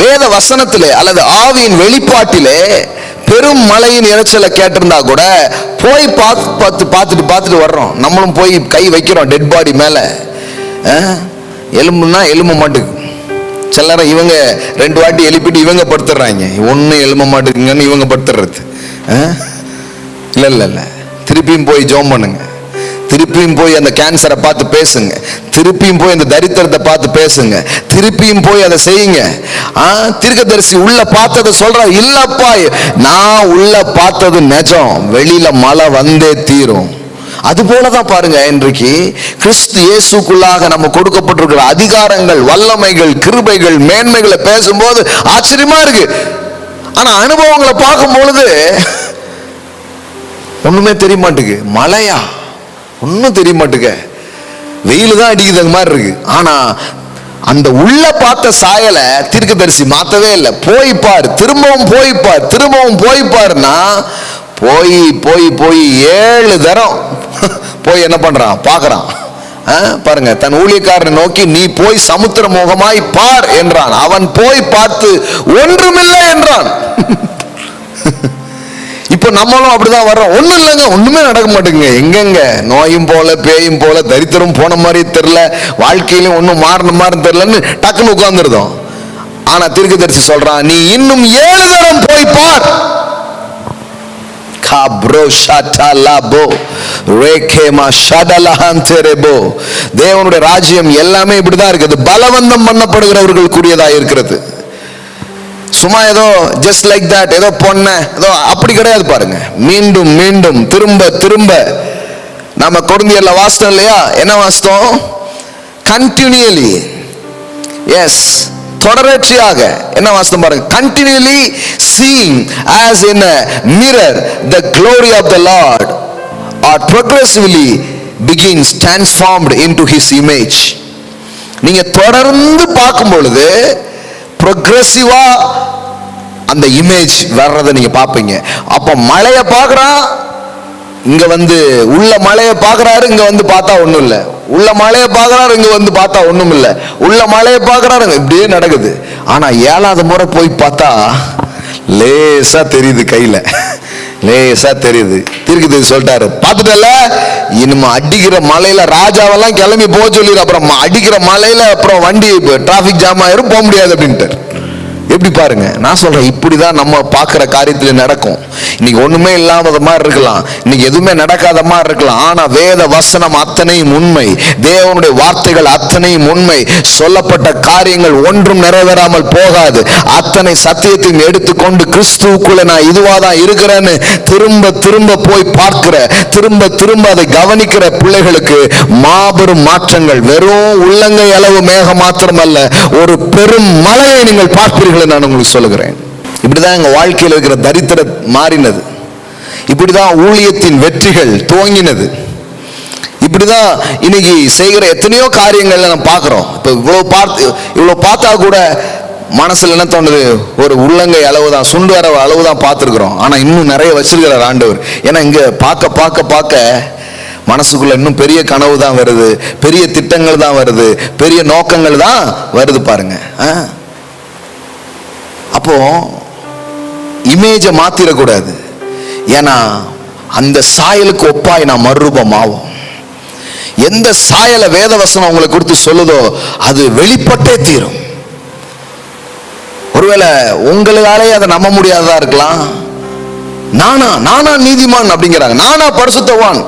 வேத வசனத்திலே அல்லது ஆவியின் வெளிப்பாட்டிலே பெரும் மலையின் இரைச்சலை கேட்டிருந்தா கூட போய் பார்த்துட்டு வர்றோம். நம்மளும் போய் கை வைக்கிறோம் டெட் பாடி மேல. எலும்புனா எலும்ப மாட்டுக்கு. சில நேரம் இவங்க 2 வாட்டி எழுப்பிட்டு இவங்க படுத்துடுறாங்க, ஒன்னும் எலும்ப மாட்டுக்குங்கன்னு இவங்க படுத்துடுறது. இல்ல இல்ல இல்ல, திருப்பியும் போய் ஜோம் பண்ணுங்க, திருப்பியும் போய் அந்த கேன்சரை பார்த்து பேசுங்க, திருப்பியும் போய் அந்த தரித்திரத்தை பார்த்து பேசுங்க, திருப்பியும் போய் அதை செய்யுங்க. தீர்க்கதரிசி உள்ள பார்த்ததை சொல்ற, இல்லப்பா நான் உள்ள பார்த்தது நிஜம், வெளியில மழை வந்தே தீரும். அது போலதான் பாருங்க, இன்றைக்கு கிறிஸ்து இயேசுக்குள்ளாக நம்ம கொடுக்கப்பட்டிருக்கிற அதிகாரங்கள், வல்லமைகள், கிருபைகள், மேன்மைகளை பேசும்போது ஆச்சரியமா இருக்கு. ஆனா அனுபவங்களை பார்க்கும் பொழுது ஒண்ணுமே தெரிய மாட்டுக்கு. மழையா ஒன்னும் தெரிய மாட்டுக்க, வெயில் தான் அடிக்குது மாதிரி இருக்கு. ஆனா அந்த உள்ள பார்த்த சாயலை தீர்க்கதரிசி மாத்தவே இல்லை. போய்ப்பார், திரும்பவும் போய்ப்பார், திரும்பவும் போய்ப்பாருன்னா போய் போய் போய் 7 தரம் போய் என்ன பண்றான், பார்க்கறான். பாருங்க, தன் ஊழியக்காரனை நோக்கி நீ போய் சமுத்திர முகமாய் பார் என்றான். அவன் போய் பார்த்து ஒன்றுமில்லை என்றான். இப்ப நம்மளும் அப்படிதான் வர்றோம். ஒண்ணும் இல்லைங்க, ஒண்ணுமே நடக்க மாட்டேங்குங்க. எங்கெங்க நோயும் போல, பேயும் போல, தரித்திரம் போன மாதிரி தெரியல, வாழ்க்கையிலும் ஒன்னும் மாறின மாதிரி தெரியலன்னு டக்குன்னு உட்கார்ந்துருந்தோம். ஆனா தீர்க்கதரிசி சொல்றான், நீ இன்னும் 7 தரம் போய் பார். தேவனுடைய ராஜ்யம் எல்லாமே இப்படிதான் இருக்குது. பலவந்தம் பண்ணப்படுகிறவர்களுக்குரியதா இருக்கிறது. சும்மா ஏதோ ஜஸ்ட் லைக் தட் ஏதோ பொண்ண ஏதோ அப்படி கிடையாது. பாருங்க, மீண்டும் மீண்டும் திரும்ப திரும்ப. நம்ம கொரிந்தியர்ல வாசித்தோம் இல்லையா? என்ன வாசித்தோம்? கண்டினியூலி, எஸ், தொடர்ச்சியாக. என்ன வாசித்தோம் பாருங்க? Continuously seeing as in a mirror the glory of the Lord, or progressively begins transformed into his image. நீங்க தொடர்ந்து பார்க்கும் பொழுது progressive-ஆ அந்த இமேஜ் வர்றதை நீங்க பார்ப்பீங்க. அப்ப மலையை பார்க்கறான், இங்க வந்து உள்ள மலையை பார்க்கறாரு, இங்க வந்து பார்த்தா ஒண்ணும் இல்லை. உள்ள மலையை பார்க்கறாரு, இங்க வந்து பார்த்தா ஒண்ணும் இல்லை. உள்ள மலையை பார்க்கறாரு, இப்படியே நடக்குது. ஆனா 7வது முறை போய் பார்த்தா லேசா தெரியுது, கையில லேசா தெரியுது. தீர்க்கதரிசி சொல்லிட்டாரு, பார்த்துட்டல, இனிமே அடிக்கிற மலையில ராஜாவெல்லாம் கிளம்பி போக சொல்லிடு, அப்புறம் அடிக்கிற மலையில அப்புறம் வண்டி டிராபிக் ஜாம் ஆயிரும், போக முடியாது அப்படின்ட்டு. எப்படி பாருங்க, நான் சொல்றேன், இப்படிதான் நம்ம பார்க்கிற காரியத்துல நடக்கும். இன்னைக்கு ஒண்ணுமே இல்லாத மாதிரி இருக்கலாம், இன்னைக்கு எதுவுமே நடக்காத மாதிரி இருக்கலாம். ஆனா வேத வசனம் அத்தனையும் உண்மை, தேவனுடைய வார்த்தைகள் அத்தனையும் உண்மை. சொல்லப்பட்ட காரியங்கள் ஒன்றும் நிறைவேறாமல் போகாது. அத்தனை சத்தியத்தையும் எடுத்துக்கொண்டு கிறிஸ்துவுக்குள்ள நான் இதுவாதான் இருக்கிறேன்னு திரும்ப திரும்ப போய் பார்க்கிற, திரும்ப திரும்ப அதை கவனிக்கிற பிள்ளைகளுக்கு மாபெரும் மாற்றங்கள். வெறும் உள்ளங்கை அளவு மேகம் மாத்திரமல்ல, ஒரு பெரும் மலையை நீங்கள் பார்ப்பீர்கள் நான் உங்களுக்கு சொல்லுகிறேன். இப்படிதான் எங்க வாழ்க்கையில் இருக்கிற தரித்திரம் மாறினது. இப்படிதான் ஊழியத்தின் வெற்றிகள் துவங்கினது. இப்படிதான் இன்னைக்கு செய்கிற எத்தனையோ காரியங்கள்ல நம்ம பார்க்கிறோம். இப்ப இவ்வளவு பார்த்தா கூட மனசுல என்ன தோணுது? ஒரு உள்ளங்கை அளவுதான், சுண்டு வர அளவுதான் பார்த்துருக்கிறோம். ஆனா இன்னும் நிறைய வச்சிருக்கிறார் ஆண்டவர். ஏன்னா இங்க பார்க்க பார்க்க பார்க்க மனசுக்குள்ள இன்னும் பெரிய கனவு தான் வருது, பெரிய திட்டங்கள் தான் வருது, பெரிய நோக்கங்கள் தான் வருது. பாருங்க, அப்போ இமேஜை மாத்திரக்கூடாது. ஏன்னா அந்த சாயலுக்கு ஒப்பாய் நான் மறுரூபம் ஆகும். எந்த சாயலை வேதவசனம் உங்களை குறித்து சொல்லுதோ அது வெளிப்பட்டே தீரும். ஒருவேளை உங்களாலே அதை நம்ப முடியாததா இருக்கலாம். நானா நீதிமான் அப்படிங்கிறாங்க, நானா பரிசுத்தவான்,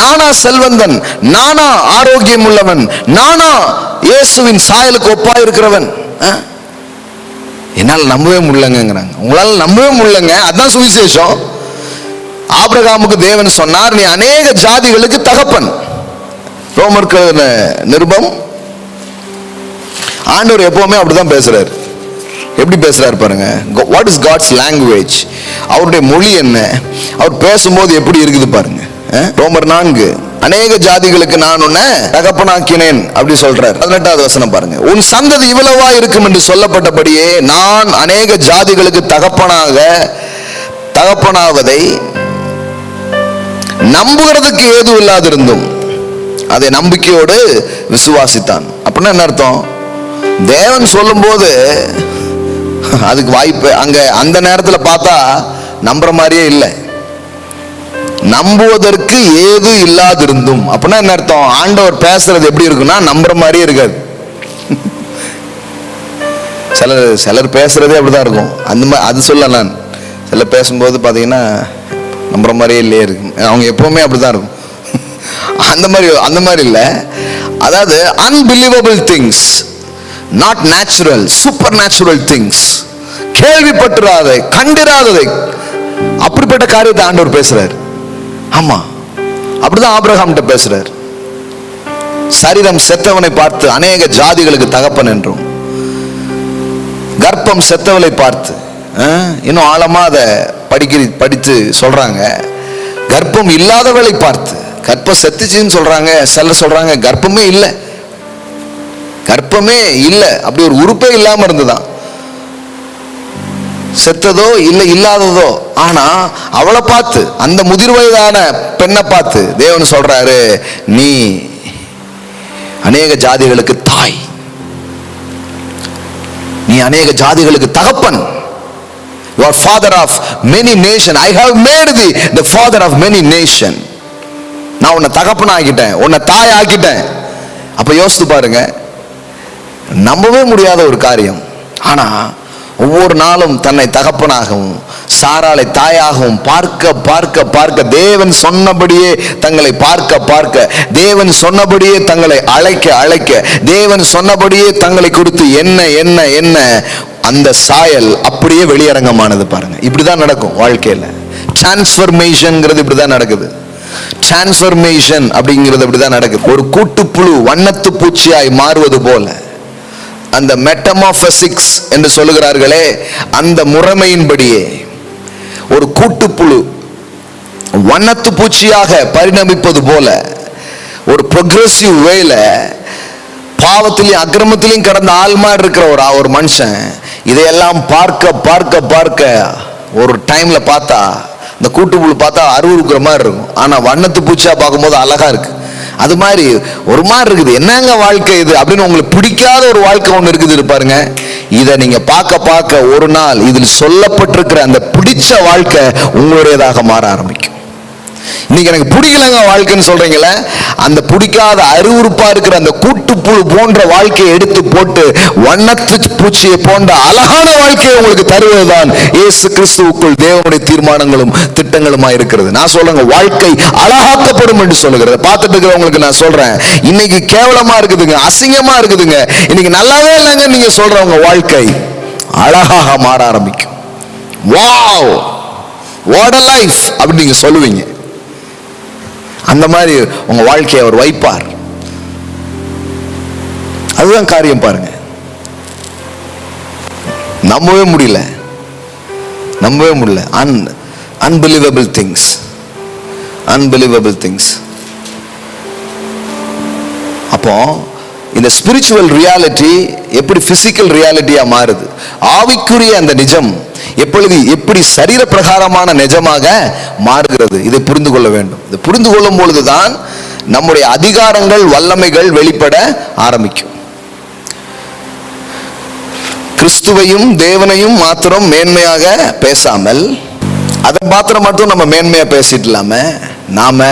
நானா செல்வந்தன், நானா ஆரோக்கியம் உள்ளவன், நானா இயேசுவின் சாயலுக்கு ஒப்பாய் இருக்கிறவன். என்னால் நம்பவே முடியலங்கிறாங்க. உங்களால நம்பவே முடியலங்க, அதான் சுவிசேஷம். ஆபிரகாமுக்கு தேவன் சொன்னார், நீ அநேக ஜாதிகளுக்கு தகப்பன். ரோமருக்கு நிருபம். ஆண்டவர் எப்பவுமே அப்படிதான் பேசுறாரு. எப்படி பேசுறாரு பாருங்க. What is God's language? அவருடைய மொழி என்ன? அவர் பேசும்போது எப்படி இருக்குது பாருங்க. ரோமர் 4, அநேக ஜாதிகளுக்கு நான் உன்னை தகப்பனாக்கினேன் அப்படி சொல்றார். 18வது வசனம் பாருங்க. உன் சந்ததி இவ்வளவா இருக்கும் என்று சொல்லப்பட்டபடியே நான் அநேக ஜாதிகளுக்கு தகப்பனாவதை நம்புகிறதுக்கு ஏது இல்லாதிருந்தும் அதை நம்பிக்கையோடு விசுவாசித்தான். அப்படின்னா என்ன அர்த்தம்? தேவன் சொல்லும் போது அதுக்கு வாய்ப்பு அங்க அந்த நேரத்தில் பார்த்தா நம்புற மாதிரியே இல்லை. நம்புவதற்கு ஏது இல்லாதிருந்தும் அப்படின்னா என்ன அர்த்தம்? ஆண்டவர் பேசுறது எப்படி இருக்குன்னா நம்புற மாதிரியே இருக்காது. சிலர் பேசுறதே அப்படிதான் இருக்கும். அந்த மாதிரி அது சொல்ல நான் சில பேசும்போது பார்த்தீங்கன்னா நம்புற மாதிரியே இல்லையே இருக்கு. அவங்க எப்பவுமே அப்படிதான் இருக்கும். அந்த மாதிரி இல்ல. அதாவது unbelievable things, not natural, super natural things, கேள்விப்பட்டிராததை, கண்டிராததை, அப்படிப்பட்ட காரியத்தை ஆண்டவர் பேசுறார். ஆமா, அப்படிதான் ஆபிரகாம்கிட்ட பேசுறார். சரீரம் செத்தவனை பார்த்து அநேக ஜாதிகளுக்கு தகப்பன் என்றும், கர்ப்பம் செத்தவளை பார்த்து, இன்னும் ஆழமா அதை படித்து சொல்றாங்க, கர்ப்பம் இல்லாதவளை பார்த்து, கர்ப்பம் செத்துச்சுன்னு சொல்றாங்க, சிலர் சொல்றாங்க கர்ப்பமே இல்லை, கர்ப்பமே இல்லை, அப்படி ஒரு உறுப்பே இல்லாம இருந்துதான், செத்ததோ இல்லை இல்லாததோ. ஆனா அவளை பார்த்து, அந்த முதிர் வயதான பெண்ணை பார்த்து தேவன் சொல்றாரு, நீ அநேக ஜாதிகளுக்கு தாய், நீ அநேக ஜாதிகளுக்கு தகப்பன். You are father of many nation. I have made thee the father of many nation. நான் உன்னை தகப்பன் ஆக்கிட்டேன், உன்னை தாய் ஆக்கிட்டேன். அப்ப யோசித்து பாருங்க, நம்பவே முடியாத ஒரு காரியம். ஆனா ஒவ்வொரு நாளும் தன்னை தகப்பனாகவும் சாராளை தாயாகவும் பார்க்க பார்க்க பார்க்க, தேவன் சொன்னபடியே தங்களை பார்க்க பார்க்க, தேவன் சொன்னபடியே தங்களை அழைக்க அழைக்க, தேவன் சொன்னபடியே தங்களை குறித்து என்ன என்ன என்ன, அந்த சாயல் அப்படியே வெளியரங்கமானது. பாருங்க, இப்படிதான் நடக்கும் வாழ்க்கையில. டிரான்ஸ்ஃபர்மேஷன்ங்கிறது இப்படிதான் நடக்குது. டிரான்ஸ்ஃபர்மேஷன் அப்படிங்கிறது இப்படிதான் நடக்குது. ஒரு கூட்டுப்புழு வண்ணத்து பூச்சியாய் மாறுவது போல, அந்த மெட்டமார்பசிக்ஸ் என்று சொல்லுகிறார்களே, அந்த முறைமையின்படியே ஒரு கூட்டுப்புழு வண்ணத்து பூச்சியாக பரிணமிப்பது போல, ஒரு ப்ரோக்ரெசிவ் வேல, பாவத்திலையும் அக்கிரமத்திலையும் கடந்த ஆள்மா இருக்கிற ஒரு மனுஷன் இதையெல்லாம் பார்க்க பார்க்க பார்க்க, ஒரு டைம்ல பார்த்தா இந்த கூட்டுப்புழு பார்த்தா அருவருக்கிற மாதிரி இருக்கும், ஆனா வண்ணத்து பூச்சியா பார்க்கும்போது அழகா இருக்கு. அது மாதிரி ஒரு மாதிரி இருக்குது. என்னங்க வாழ்க்கை இது அப்படின்னு உங்களுக்கு பிடிக்காத ஒரு வாழ்க்கை ஒன்று இருக்குது பாருங்க. இதை நீங்க பார்க்க பார்க்க ஒரு நாள் இதில் சொல்லப்பட்டிருக்கிற அந்த பிடிச்ச வாழ்க்கை உங்களுடையதாக மாற ஆரம்பிக்கும். இன்னைக்கு எனக்கு பிடிக்கலங்க வாழ்க்கைன்னு சொல்றீங்களே, அந்த பிடிக்காத அருவருப்பா இருக்கிற அந்த கூட்டுப்புழு போன்ற வாழ்க்கையை எடுத்து போட்டு வண்ணத்து பூச்சியை போன்ற அழகான வாழ்க்கையை உங்களுக்கு தருவதுதான் இயேசு கிறிஸ்துவுக்குள் தேவனுடைய தீர்மானங்களும் திட்டங்களுமா இருக்கிறது. நான் சொல்றேங்க, வாழ்க்கை அழகாக்கப்படும் என்று சொல்லுகிறது. பார்த்துட்டு இருக்கிறவங்களுக்கு நான் சொல்றேன், இன்னைக்கு கேவலமா இருக்குதுங்க, அசிங்கமா இருக்குதுங்க, இன்னைக்கு நல்லாவே இல்லைங்க நீங்க சொல்றவங்க வாழ்க்கை அழகாக மாற ஆரம்பிக்கும். வாவ், வாட் a லைஃப் அப்படி நீங்க சொல்லுவீங்க. அந்த மாதிரி உங்க வாழ்க்கையை அவர் வைப்பார். அதுதான் காரியம். பாருங்க, நம்பவே முடியல, நம்பவே முடியல. Unbelievable things, unbelievable things. அப்போ இந்த ஸ்பிரிச்சுவல் ரியாலிட்டி எப்படி பிசிக்கல் ரியாலிட்டியா மாறுது, ஆவிக்குரிய அந்த நிஜம் எப்படி சரீர பிரகாரமான நிஜமாக மாறுகிறது, இதை புரிந்து கொள்ள வேண்டும். இதை புரிந்து கொள்ளும் பொழுதுதான் நம்முடைய அதிகாரங்கள் வல்லமைகள் வெளிப்பட ஆரம்பிக்கும். கிறிஸ்துவையும் தேவனையும் மாத்திரம் மேன்மையாக பேசாமல், அதை மாத்திரம் மட்டும் நம்ம மேன்மையா பேசிட்டு இல்லாம, நாம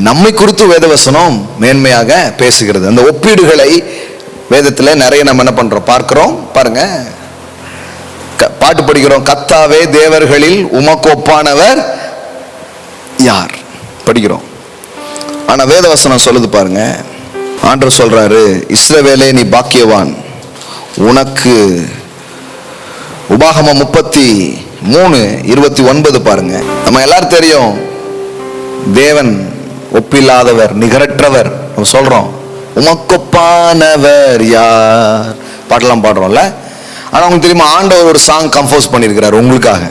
நம்மை குறித்து வேதவசனம் மேன்மையாக பேசுகிறது. அந்த ஒப்பீடுகளை வேதத்துல நிறைய நம்ம என்ன பண்றோம், பார்க்கிறோம். பாருங்க, பாட்டு படிக்கிறோம், கர்த்தாவே தேவர்களில் உமக்கு ஒப்பானவர் யார் படிக்கிறோம். ஆனா வேதவசனம் சொல்லுது பாருங்க, ஆண்டவர் சொல்றாரு, இஸ்ரவேலே நீ பாக்கியவான், உனக்கு உபாகமம் 33:29 பாருங்க. நம்ம எல்லாரும் தெரியும், தேவன் ஒப்பில்லாதவர், நிகரற்றவர். நம்ம சொல்றோம், உமக்கொப்பானவர் யார் பாட்டெல்லாம் பாடுறோம்ல. ஆனா உங்களுக்கு தெரியுமா, ஆண்டவர் ஒரு சாங் கம்போஸ் பண்ணியிருக்கிறார் உங்களுக்காக.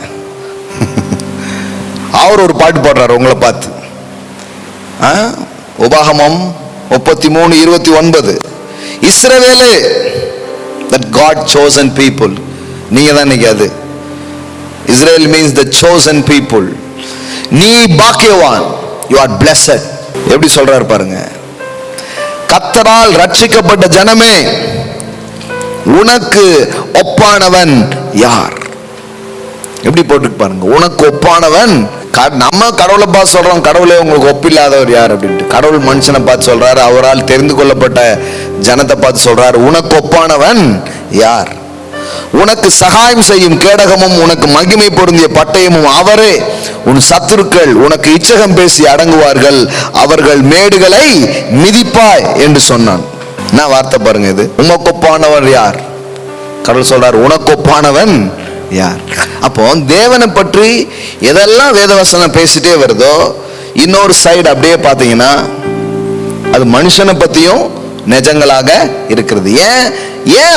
அவர் ஒரு பாட்டு பாடுறாரு உங்களை பார்த்து. உபாகமம் 33:29, இஸ்ரவேலே, that God chosen people. நீங்க தான் இன்னைக்கு அது. Israel means the chosen people. நீ பாக்கியவான், you are blessed. எப்படி சொல்றாரு பாருங்க, கர்த்தரால் ரட்சிக்கப்பட்ட ஜனமே, உனக்கு ஒப்பானவன் யார். எப்படி போட்டுட்டு பாருங்க, உனக்கு ஒப்பானவன். நம்ம கடவுளை பார்த்து சொல்றோம், கடவுளே உங்களுக்கு ஒப்பில்லாதவர் யார் அப்படின்ட்டு. கடவுள் மனுஷனை பார்த்து சொல்றாரு, அவரால் தெரிந்து கொள்ளப்பட்ட ஜனத்தை பார்த்து சொல்றாரு, உனக்கு ஒப்பானவன் யார். உனக்கு சகாயம் செய்யும் கேடகமும் உனக்கு மகிமை பொருந்திய பட்டயமும் அவரே. உன் சத்துருக்கள் உனக்கு இச்சகம் பேசி அடங்குவார்கள், அவர்கள் மேடுகளை மிதிப்பாய் என்று சொன்னான். என்ன வார்த்தை பாருங்க இது. உமக்கொப்பானவர் யார்? கடவுள் சொல்றார், உனக்கொப்பானவன் யார்? அப்போ தேவனை பற்றி எதெல்லாம் வேதவசனம் பேசிட்டே வருதோ, இன்னொரு சைடு அப்படியே பார்த்தீங்கன்னா அது மனுஷனை பத்தியும் நிஜங்களாக இருக்கிறது. ஏன்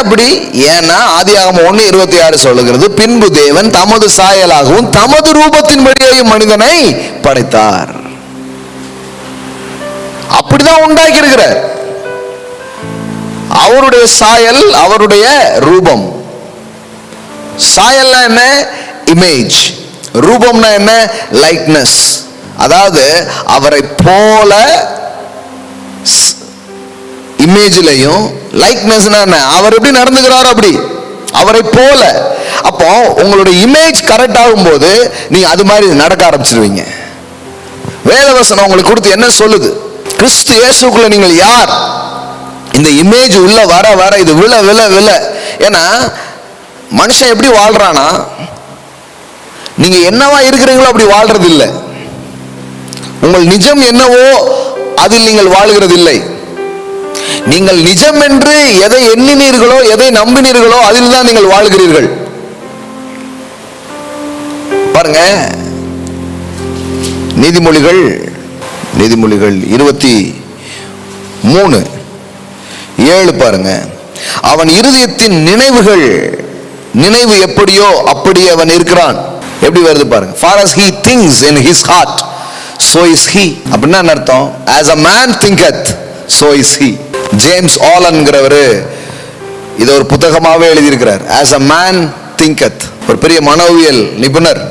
அப்படி? ஏன்னா ஆதியாகமம் 1:26 சொல்லுகிறது, பின்பு தேவன் தமது சாயலாகவும் தமது ரூபத்தின்படியேயும் மனிதனை படைத்தார். அப்படிதான் உண்டாக்கி இருக்கிறார். அவருடைய சாயல், அவருடைய ரூபம். சாயல்னா என்ன? இமேஜ். ரூபம்னா என்ன? லைக்னஸ். அதாவது அவரை போல இமேஜ்லயும், லைக்னஸ்னா என்ன? அவர் எப்படி நடந்துக்கிறாரோ அப்படி, அவரை போல. அப்போ உங்களுடைய இமேஜ் கரெக்ட் ஆகும் போது நீங்க அது மாதிரி நடக்க ஆரம்பிச்சிருவீங்க. வேதவசனம் உங்களுக்கு கொடுத்து என்ன சொல்லுது? கிறிஸ்து இயேசுக்குள்ள நீங்கள் யார்? இந்த இமேஜ் உள்ள வர வர இது விழ விழ விழ. ஏன்னா மனுஷன் எப்படி வாழ்றானா, நீங்க என்னவா இருக்கிறீங்களோ அப்படி வாழ்றது இல்லை. உங்கள் நிஜம் என்னவோ அதில் நீங்கள் வாழ்கிறது இல்லை. நீங்கள் நிஜம் என்று எதை எண்ணினீர்களோ, எதை நம்பினீர்களோ அதில் தான் நீங்கள் வாழ்கிறீர்கள். பாருங்க, நீதிமொழிகள் 23:7 பாருங்க. அவன் இருதயத்தின் நினைவு எப்படியோ அப்படி அவன் இருக்கிறான். எப்படி வருது பாருங்க. For as he thinks in his heart, so is he. அப்படின்னா என்ன அர்த்தம்? As a man thinketh, so is he. James ஆலன்கிறவர் இதை ஒரு புத்தகமாகவே எழுதியிருக்கிறார். As a man thinketh. ஒரு பெரிய மனோவியல் நிபுணர்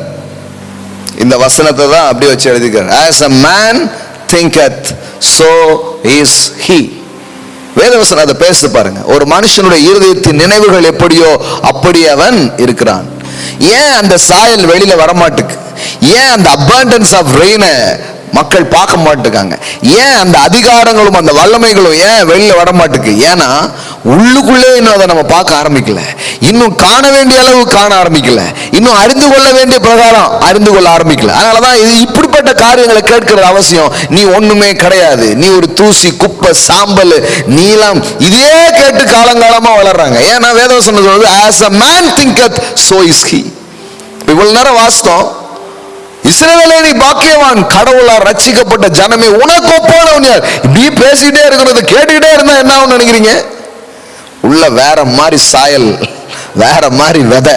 இந்த வசனத்தை தான் அப்படி வச்சு எழுதியிருக்கிறார். As a man thinketh, so is he. வேதவசனம் அதை பேச பாருங்க. ஒரு மனுஷனுடைய இருதயத்தின் நினைவுகள் எப்படியோ அப்படி அவன் இருக்கிறான். ஏன் அந்த சாயல் வெளியில வரமாட்டுக்கு? ஏன் அந்த abundance of rain மக்கள் பார்க்க மாட்டுக்காங்க? ஏன் அந்த அதிகாரங்களும் அந்த வல்லமைகளும் ஏன் வெளியில வர மாட்டுக்கு? ஏன்னா உள்ளுக்குள்ளே இன்னும் அதை நம்ம பார்க்க ஆரம்பிக்கல, இன்னும் காண வேண்டிய அளவு காண ஆரம்பிக்கல, இன்னும் அறிந்து கொள்ள வேண்டிய பிரகாரம் அறிந்து கொள்ள ஆரம்பிக்கல. அதனாலதான் இது இப்படிப்பட்ட காரியங்களை கேட்கிறது அவசியம். நீ ஒண்ணுமே கிடையாது, நீ ஒரு தூசி, குப்பை, சாம்பல், நீளம், இதே கேட்டு காலங்காலமா வளர்றாங்க. ஏன்னா வேதவசனம் சொல்றது as a man thinketh, so is he. இவ்வளவு நேரம் வாஸ்தவம், இஸ்ரவேலே நீ பாக்கியவான், கடவுளால் ரட்சிக்கப்பட்ட ஜனமே உனக்கு ஒப்பானவன் யார்? இப்படி பேசிட்டே இருக்கிறது கேட்டுக்கிட்டே இருந்தா என்ன ஆகும் நினைக்கிறீங்க? உள்ள வேற மாதிரி சாயல், வேற மாதிரி விதை,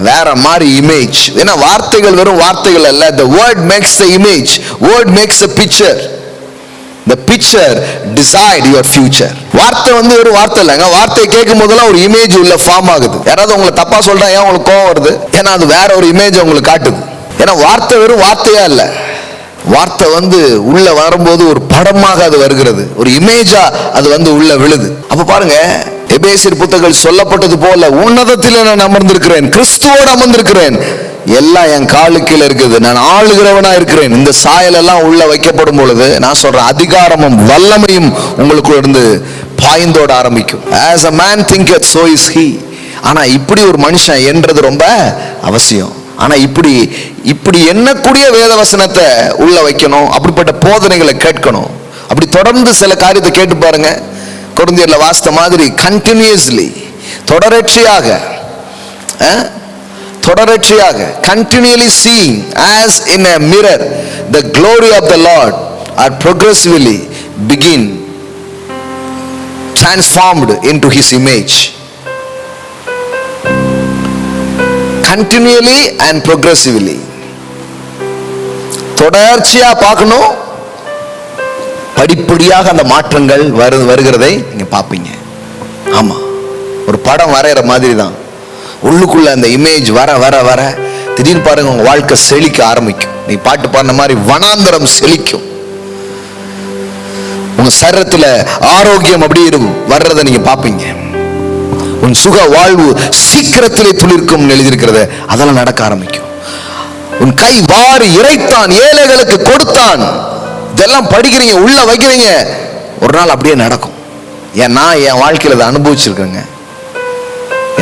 வேற மாதிரி இமேஜ். ஏன்னா வார்த்தைகள் வெறும் வார்த்தைகள் அல்ல. the word makes the image, word makes the picture, the picture decide your future. வார்த்தை ஒரு வார்த்தை இல்லைங்க. வார்த்தையை கேட்கும் போதெல்லாம் ஒரு இமேஜ் உள்ள ஃபார்ம் ஆகுது. யாராவது உங்களை தப்பா சொல்றா ஏன் உங்களுக்கு கோவம் வருது? ஏன்னா அது வேற ஒரு இமேஜ் உங்களுக்கு காட்டுது. ஏன்னா வார்த்தை வெறும் வார்த்தையா இல்ல, வார்த்தை உள்ள வரும்போது ஒரு படமாக அது வருகிறது, ஒரு இமேஜா அது உள்ள விழுது. அப்ப பாருங்க, எபேசியர் புத்தகத்தில் சொல்லப்பட்டது போல உன்னதத்தில் நான் அமர்ந்திருக்கிறேன், கிறிஸ்துவோடு அமர்ந்திருக்கிறேன், எல்லாம் என் காலு கீழே இருக்குது, நான் ஆளுகிறவனா இருக்கிறேன். இந்த சாயல் எல்லாம் உள்ள வைக்கப்படும் பொழுது நான் சொல்றேன், அதிகாரமும் வல்லமையும் உங்களுக்கு இருந்து பாய்ந்தோட ஆரம்பிக்கும். As a man thinketh, so is he. ஆனா இப்படி ஒரு மனுஷன் என்றது ரொம்ப அவசியம். ஆனா இப்படி எண்ணக்கூடிய வேதவசனத்தை உள்ள வைக்கணும், அப்படிப்பட்ட போதனைகளை கேட்கணும். அப்படி தொடர்ந்து சில காரியத்தை கேட்டு பாருங்க. கொரிந்தியர்ல வாசித்த மாதிரி கண்டினியூஸ்லி, தொடர்ச்சியாக continually seeing as in a mirror the glory of the Lord are progressively begin transformed into his image. Continually and progressively, தொடர்ச்சியா பார்க்கணும், படிப்படியாக அந்த மாற்றங்கள் வருகிறதை நீங்க பார்ப்பீங்க. ஆமா, ஒரு படம் வரைகிற மாதிரி தான் உள்ளுக்குள்ள அந்த இமேஜ் வர வர வர திடீர்னு பாருங்க உங்க வாழ்க்கை செழிக்க ஆரம்பிக்கும். நீ பாட்டு பாடின மாதிரி வனாந்தரம் செழிக்கும், உங்க சரீரத்துல ஆரோக்கியம் அப்படி வர்றதை நீங்க பார்ப்பீங்க. உன் சுக வாழ்வு சீக்கிரத்திலே துளிர்க்கும் எழுதியிருக்கிறத அதெல்லாம் நடக்க ஆரம்பிக்கும். உன் கை வாரி இறைத்தான், ஏழைகளுக்கு கொடுத்தான், இதெல்லாம் படிக்கிறீங்க, உள்ள வைக்கிறீங்க, ஒரு நாள் அப்படியே நடக்கும். ஏன்னா என் வாழ்க்கையில அதை அனுபவிச்சிருக்கேங்க.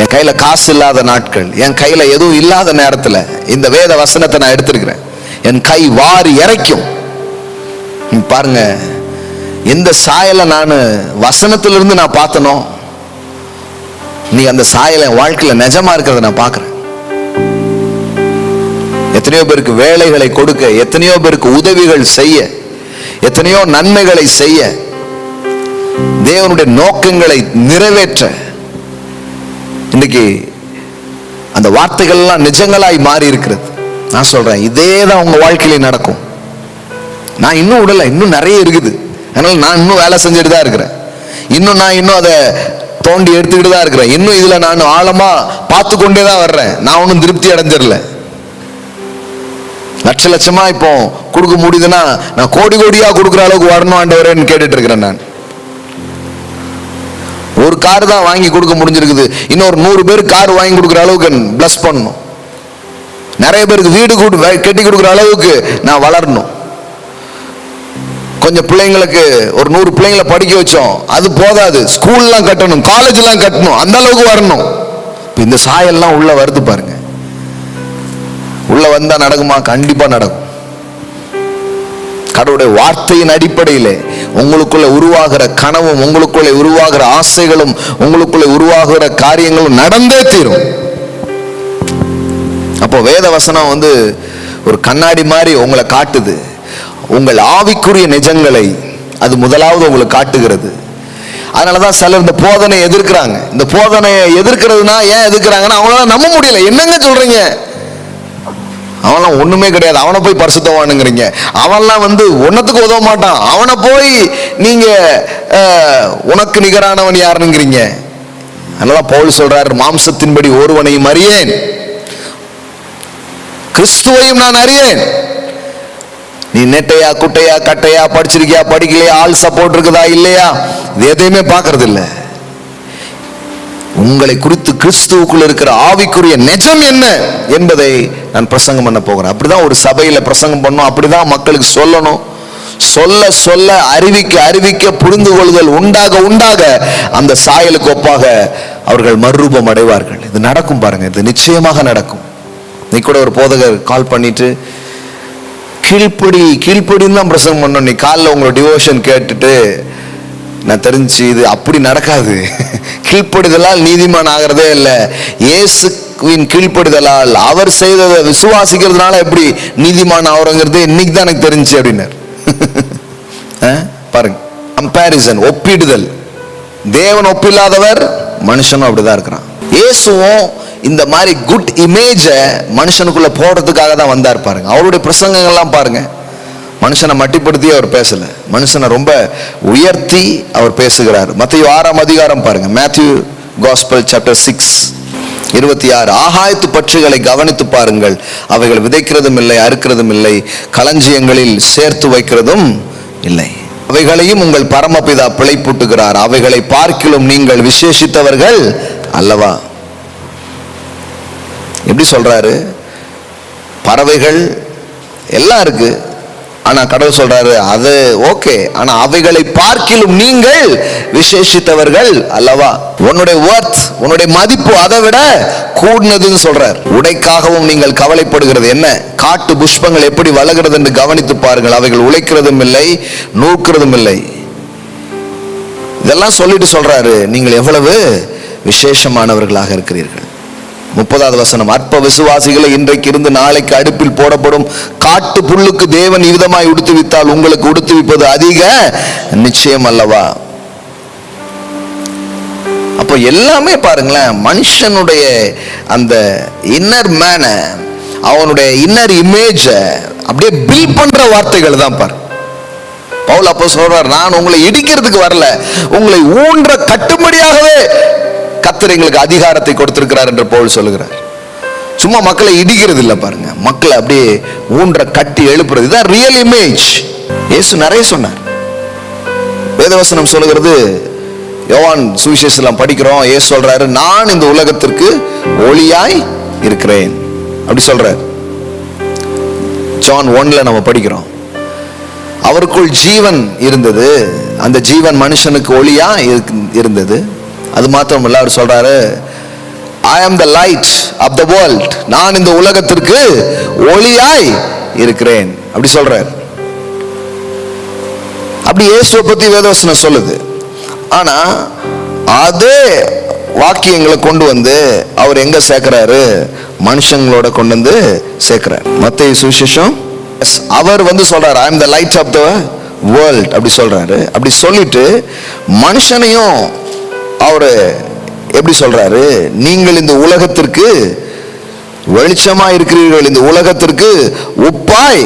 என் கையில காசு இல்லாத நாட்கள், என் கையில எதுவும் இல்லாத நேரத்துல இந்த வேத வசனத்தை நான் எடுத்திருக்கிறேன். என் கை வாரி இறைக்கும். பாருங்க, எந்த சாயலை நான் வசனத்திலிருந்து நான் பார்த்தனோ, நீ அந்த சாயலை என் வாழ்க்கையில நிஜமா இருக்கிறத நான் பார்க்கிறேன். எத்தனையோ பேருக்கு வேலைகளை கொடுக்க, எத்தனையோ பேருக்கு உதவிகள் செய்ய, எத்தனையோ நன்மைகளை செய்ய, தேவனுடைய நோக்கங்களை நிறைவேற்ற இன்னைக்கு அந்த வார்த்தைகள் எல்லாம் நிஜங்களாய் மாறி இருக்கிறது. நான் சொல்றேன், இதே தான் உங்க வாழ்க்கையில நடக்கும். நான் இன்னும் விடல, இன்னும் நிறைய இருக்குது. அதனால நான் இன்னும் வேலை செஞ்சுட்டு தான் இருக்கிறேன். இன்னும் அதை தோண்டி எடுத்துக்கிட்டு தான் இருக்கிறேன். இன்னும் இதுல நான் ஆழமா பார்த்து கொண்டே தான் வர்றேன். நான் ஒன்றும் திருப்தி அடைஞ்சிடல. லட்ச லட்சமா இப்போ கொடுக்க முடியுதுன்னா நான் கோடி கோடியா கொடுக்குற அளவுக்கு வரணும் ஆண்டவரேன்னு கேட்டுட்டு இருக்கிறேன். நான் ஒரு கார் தான் வாங்கி கொடுக்க முடிஞ்சிருக்குது. இன்னொரு 100 பேர் கார் வாங்கி கொடுக்குற அளவுக்கு பிளஸ் பண்ணணும். நிறைய பேருக்கு வீடு கட்டி கொடுக்குற அளவுக்கு நான் வளரணும். கொஞ்சம் பிள்ளைங்களுக்கு ஒரு 100 பிள்ளைங்களை படிக்க வச்சோம், அது போதாது. ஸ்கூல்லாம் கட்டணும், காலேஜ்லாம் கட்டணும், அந்த அளவுக்கு வரணும். இந்த சாயல்லாம் உள்ள வருது பாருங்க. உள்ள வந்தா நடக்குமா? கண்டிப்பா நடக்கும். கடவுளுடைய வார்த்தையின் அடிப்படையில் உங்களுக்குள்ள உருவாகிற கனவும், உங்களுக்குள்ள உருவாகிற ஆசைகளும், உங்களுக்குள்ள உருவாகிற காரியங்களும் நடந்தே தீரும். அப்போ வேத வசனம் ஒரு கண்ணாடி மாதிரி உங்களை காட்டுது. உங்கள் ஆவிக்குரிய நிஜங்களை அது முதலாவது உங்களுக்கு காட்டுகிறது. அதனாலதான் சிலர் இந்த போதனையை எதிர்க்கிறாங்க. இந்த போதனையை எதிர்க்கிறதுனா ஏன் எதிர்க்கிறாங்கன்னா, அவங்களால நம்ப முடியல. என்னங்க சொல்றீங்க? அவன்லாம் ஒண்ணுமே கிடையாது, அவனை போய் பரிசுத்தவானுங்கிறீங்க. அவன்லாம் ஒன்னத்துக்கு உதவ மாட்டான், அவனை போய் நீங்க உனக்கு நிகரானவன் யாருங்கிறீங்க. அதனாலதான் பவுல் சொல்றாரு, மாம்சத்தின்படி ஒருவனையும் அறியேன், கிறிஸ்துவையும் நான் அறியேன். நீ நெட்டையா குட்டையா கட்டையா படிச்சிருக்கியா படிக்கலையா ஆள் சப்போர்ட் இருக்குதா இல்லையா, இது எதையுமே பார்க்கறது இல்லை. உங்களை குறித்து கிறிஸ்துவுக்குள் இருக்கிற ஆவிக்குரிய நிஜம் என்ன என்பதை நான் பிரசங்கம் பண்ண போகிறேன். அப்படிதான் ஒரு சபையில பிரசங்கம் பண்ணணும், அப்படிதான் மக்களுக்கு சொல்லணும். சொல்ல சொல்ல அறிவிக்க அறிவிக்க புரிந்து கொள்ளுதல் உண்டாக உண்டாக அந்த சாயலுக்கு ஒப்பாக அவர்கள் மறுரூபம் அடைவார்கள். இது நடக்கும் பாருங்க, இது நிச்சயமாக நடக்கும். நீ கூட ஒரு போதகர் கால் பண்ணிட்டு கீழ்ப்படின்னு தான் பிரசங்கம் பண்ணணும். நீ காலில் உங்களோட டிவோஷன் கேட்டுட்டு நான் தெரிஞ்சு இது அப்படி நடக்காது. கீழ்ப்படுதலால் நீதிமான் ஆகிறதே இல்லை, இயேசுவின் கீழ்ப்படுதலால் அவர் செய்ததை விசுவாசிக்கிறதுனால எப்படி நீதிமான் ஆகிறங்கிறது இன்னைக்கு தான் எனக்கு தெரிஞ்சு அப்படின்னார். பாருங்க, கம்பேரிசன், ஒப்பிடுதல். தேவன் ஒப்பில்லாதவர், மனுஷனும் அப்படிதான் இருக்கிறான். இயேசுவும் இந்த மாதிரி குட் இமேஜ மனுஷனுக்குள்ள போடுறதுக்காக தான் வந்தார். பாருங்க, அவருடைய பிரசங்கங்கள்லாம் பாருங்க, மனுஷனை மட்டிப்படுத்தி அவர் பேசல, மனுஷனை ரொம்ப உயர்த்தி அவர் பேசுகிறார். மத்தேயு 6ஆம் அதிகாரம் பாருங்க, மேத்யூ காஸ்பல் சாப்டர் 6:26. ஆகாயத்து பட்சிகளை கவனித்து பாருங்கள், அவைகள் விதைக்கிறதும் இல்லை, அறுக்கிறதும் இல்லை, களஞ்சியங்களில் சேர்த்து வைக்கிறதும் இல்லை, அவைகளையும் உங்கள் பரமபிதா பிழைப்பூட்டுகிறார், அவைகளை பார்க்கிலும் நீங்கள் விசேஷித்தவர்கள் அல்லவா. எப்படி சொல்றாரு? பறவைகள் எல்லாம் இருக்கு, ஆனா கடவுள் சொல்றாரு அது ஓகே, ஆனா அவைகளை பார்க்கிலும் நீங்கள் விசேஷித்தவர்கள் அல்லவா. உன்னுடைய வர்த், உன்னுடைய மதிப்பு அதை விட கூடுனதுன்னு சொல்றார். உடைக்காகவும் நீங்கள் கவலைப்படுகிறது என்ன? காட்டு புஷ்பங்கள் எப்படி வளர்கிறது என்று கவனித்து பாருங்கள், அவைகள் உழைக்கிறதும் இல்லை, நூற்கிறதும் இல்லை. இதெல்லாம் சொல்லிட்டு சொல்றாரு, நீங்கள் எவ்வளவு விசேஷமானவர்களாக இருக்கிறீர்கள். 30வது வசனம், அற்ப விசுவாசிகளை இன்றைக்கு இருந்து நாளைக்கு அடுப்பில் போடப்படும் காட்டு புல்லுக்கு தேவன் விதமாய் உடுத்துவித்தால் உங்களுக்கு உடுத்துவிப்பது அதிக நிச்சயம் அல்லவா. அப்போ எல்லாமே பாருங்களேன், மனுஷனுடைய அந்த இன்னர் மேன, அவனுடைய இன்னர் இமேஜ அப்படியே பில்ட் பண்ற வார்த்தைகள் தான் பாரு. பவுல் அப்போ சொல்றார், நான் உங்களை இடிக்கிறதுக்கு வரல, உங்களை ஊன்ற கட்டும்படியாகவே கர்த்தர் எங்களுக்கு அதிகாரத்தை கொடுத்திருக்கிறார் என்று பவுல் சொல்லுகிறார். சும்மா மக்களை இடிக்கிறது இல்லை பாருங்க, மக்களை அப்படியே ஊன்ற கட்டி எழுப்புறது. இதுதான் ரியல் இமேஜ். இயேசு நிறைய சொன்னார். வேதவசனம் சொல்லுகிறது, யோவான் சுவிசேஷம் படிக்கிறோம், இயேசு சொல்றாரு, நான் இந்த உலகத்திற்கு ஒளியாய் இருக்கிறேன் அப்படி சொல்றாரு. ஜான் 1 நம்ம படிக்கிறோம், அவருக்குள் ஜீவன் இருந்தது, அந்த ஜீவன் மனுஷனுக்கு ஒளியா இருந்தது. அது மாத்திரம் இல்ல, அவர் சொல்றாரு, I am the light of the world. நான் இந்த உலகத்திற்கு ஒளியாய் இருக்கிறேன் அப்படி சொல்றார். அப்படி இயேசுவை பத்தி வேதவசனம் சொல்லுது. ஆனா அதே வாக்கியங்களை கொண்டு வந்து அவர் எங்க சேர்க்கிறாரு? மனுஷங்களோட கொண்டு வந்து சேர்க்கிறார். மத்தேயு சுவிசேஷம் அவர் வந்து சொல்றாரு I am the light of the world அப்படி சொல்றாரு. அப்படி சொல்லிட்டு மனுஷனையும் அவரு எப்படி சொல்றாரு? நீங்கள் இந்த உலகத்திற்கு வெளிச்சமா இருக்கிறீர்கள், இந்த உலகத்திற்கு உப்பாய்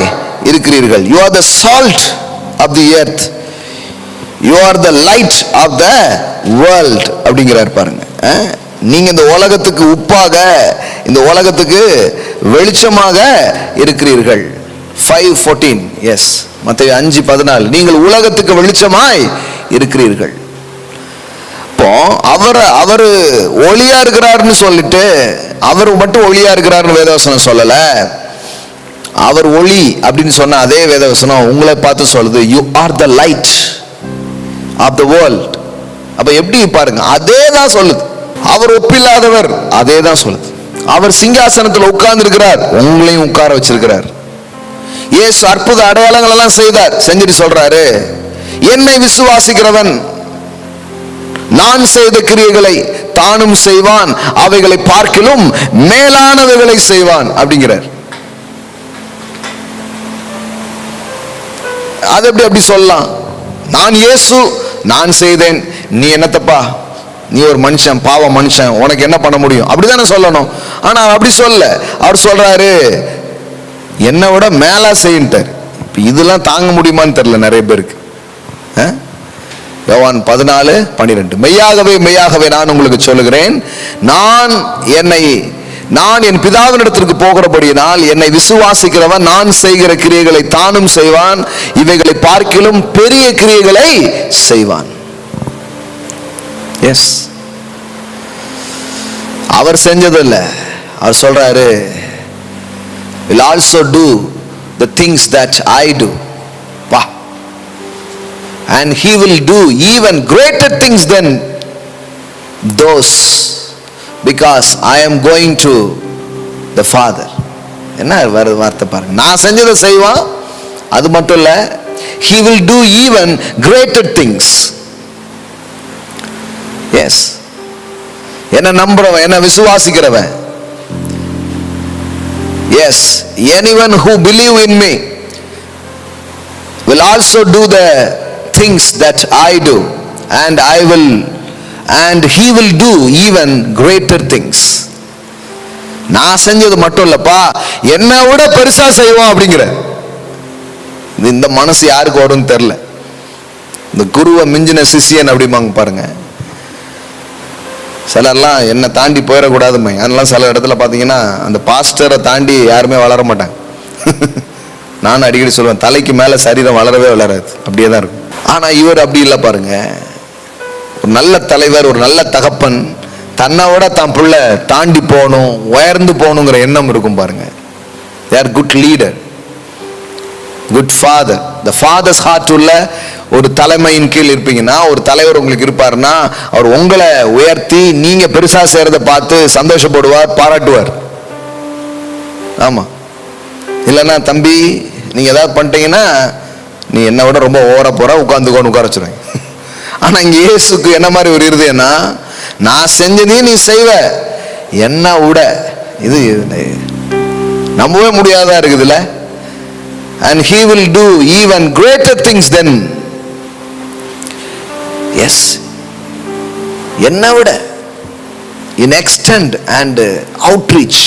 இருக்கிறீர்கள். You are the salt of the earth, you are the light of the world அப்படிங்கிறார் பாருங்க. நீங்க இந்த உலகத்துக்கு உப்பாக, இந்த உலகத்துக்கு வெளிச்சமாக இருக்கிறீர்கள். 5:14 எஸ் மத்தேயு 5:14 நீங்கள் உலகத்துக்கு வெளிச்சமாய் இருக்கிறீர்கள். அவரு ஒளியா இருக்கிறார்னு சொல்லிட்டு அவர் மட்டும் ஒளியா இருக்கிறார்னு வேதவசனம் சொல்லல. அவர் ஒளி அப்படின்னு சொன்ன அதே வேதவசனம் உங்களை பார்த்து சொல்லுது you are the light of the world. அப்ப எப்படி பாருங்க, அதே தான் சொல்லுது. அவர் ஒப்பில்லாதவர், அதே தான் சொல்லுது. அவர் சிங்காசனத்தில் உட்கார்ந்து இருக்கிறார், உங்களையும் உட்கார வச்சிருக்கிறார். இயேசு அற்புத அடையாளங்கள் எல்லாம் செய்தார், செஞ்சுட்டு சொல்றாரு என்னை விசுவாசிக்கிறவன் நான் செய்த கிரியைகளை தானும் செய்வான், அவைகளை பார்க்கிலும் மேலானவைகளை செய்வான் அப்படிங்கிறார். அது எப்படி அப்படி சொல்லலாம்? நான் இயேசு நான் செய்தேன், நீ என்னத்தப்பா, நீ ஒரு மனுஷன், பாவ மனுஷன், உனக்கு என்ன பண்ண முடியும் அப்படிதானே சொல்லணும். ஆனா அப்படி சொல்ல, அவர் சொல்றாரு என்னை விட மேலா செய்யிட்டார். இதெல்லாம் தாங்க முடியுமான்னு தெரியல நிறைய பேருக்கு. யோவான் 14:12 மெய்யாகவே மெய்யாகவே நான் உங்களுக்கு சொல்லுகிறேன், நான் என் பிதாவினிடத்திற்கு போகிறபடியினால் என்னை விசுவாசிக்கிறவன் நான் செய்கிற கிரியைகளை தானும் செய்வான், இவைகளை பார்க்கிலும் பெரிய கிரியைகளை செய்வான். எஸ், அவர் செஞ்சதில்லை, அவர் சொல்றாரு will also do the things that I do. And he will do even greater things than those, because I am going to the Father. என்ன வார்த்தை பாருங்க, நான் செஞ்சதை செய்வான், அது மட்டும் இல்ல he will do even greater things. Yes, என்ன நம்புறவன், என்ன விசுவாசிக்கிறவன், yes, anyone who believe in me will also do the things that I do, and he will do even greater things. நான் செஞ்சது மட்டும் இல்லப்பா, என்னை விட பெருசா செய்வோம் அப்படிங்கிற இந்த மனசு யாருக்கு வரும்னு தெரியல. இந்த குருவை மிஞ்சின சிஷியன் அப்படிம்பாங்க பாருங்க. சிலர்லாம் என்னை தாண்டி போயிடக்கூடாதுமே, அதெல்லாம் சில இடத்துல பார்த்தீங்கன்னா அந்த பாஸ்டரை தாண்டி யாருமே வளர மாட்டாங்க. நானும் அடிக்கடி சொல்லுவேன், தலைக்கு மேலே சரீரம் வளரவே வளராது, அப்படியே தான் இருக்கும். ஆனா இவர் அப்படி இல்லை பாருங்க. ஒரு நல்ல தலைவர், ஒரு நல்ல தகப்பன், தன்னை விட தான் பிள்ளை தாண்டி போகணும், உயர்ந்து போகணுங்கிற எண்ணம் இருக்கும் பாருங்க. they are good leader, good father. the father's heart உள்ள ஒரு தலைமையின் கீழ் இருப்பீங்கன்னா, ஒரு தலைவர் உங்களுக்கு இருப்பாருன்னா, அவர் உங்களை உயர்த்தி நீங்க பெருசா செய்யறத பார்த்து சந்தோஷப்படுவார், பாராட்டுவார். ஆமா, இல்லைன்னா தம்பி நீங்க ஏதாவது பண்ணிட்டீங்கன்னா நீ என்ன விட ரொம்ப ஓவரா போற, உட்காந்துக்கோன்னு உட்கார வச்சுருவேன். ஆனா இங்க இயேசுக்கு என்ன மாதிரி ஒரு இருதயம்னா, நான் செஞ்சதையும் நீ செய்வ, என்ன விட, இது நம்பவே முடியாதா இருக்குதுல்ல. and he will do even greater things than, yes, என்ன விட, in extent and outreach.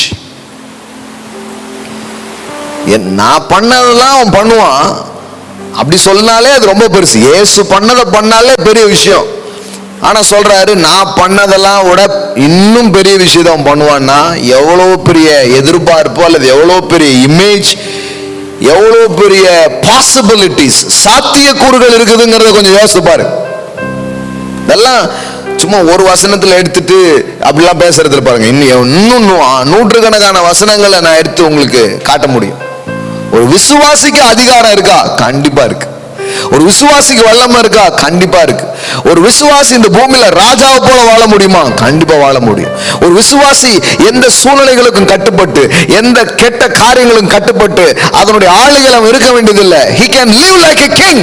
நான் பண்ணதெல்லாம் அவன் பண்ணுவான் அப்படி சொன்னாலே அது ரொம்ப பெருசு. இயேசு பண்ணதை பண்ணாலே பெரிய விஷயம். ஆனா சொல்றாரு நான் பண்ணதெல்லாம் விட இன்னும் பெரிய விஷயத்தை அவன் பண்ணுவான்னா, எவ்வளவு பெரிய எதிர்பார்ப்பு அல்லது எவ்வளவு பெரிய இமேஜ், எவ்வளவு பெரிய பாசிபிலிட்டிஸ், சாத்தியக்கூறுகள் இருக்குதுங்கிறத கொஞ்சம் யோசித்து பாரு. இதெல்லாம் சும்மா ஒரு வசனத்துல எடுத்துட்டு அப்படிலாம் பேசுறதுல பாருங்க, இன்னும் நூற்றுக்கணக்கான வசனங்களை நான் எடுத்து உங்களுக்கு காட்ட முடியும். ஒரு விசுவாசிக்கு அதிகாரம் இருக்கா? கண்டிப்பா இருக்கு. ஒரு விசுவாசிக்கு வல்லமை இருக்கா? கண்டிப்பா இருக்கு. ஒரு விசுவாசி இந்த பூமியில ராஜாவை போல வாழ முடியுமா? கண்டிப்பா வாழ முடியும். ஒரு விசுவாசி எந்த சூழ்நிலைகளுக்கும் கட்டுப்பட்டு, எந்த கெட்ட காரியங்களுக்கும் கட்டுப்பட்டு அதனுடைய ஆளுகள் அவன் இருக்க வேண்டியதில்லை. He can live like a king.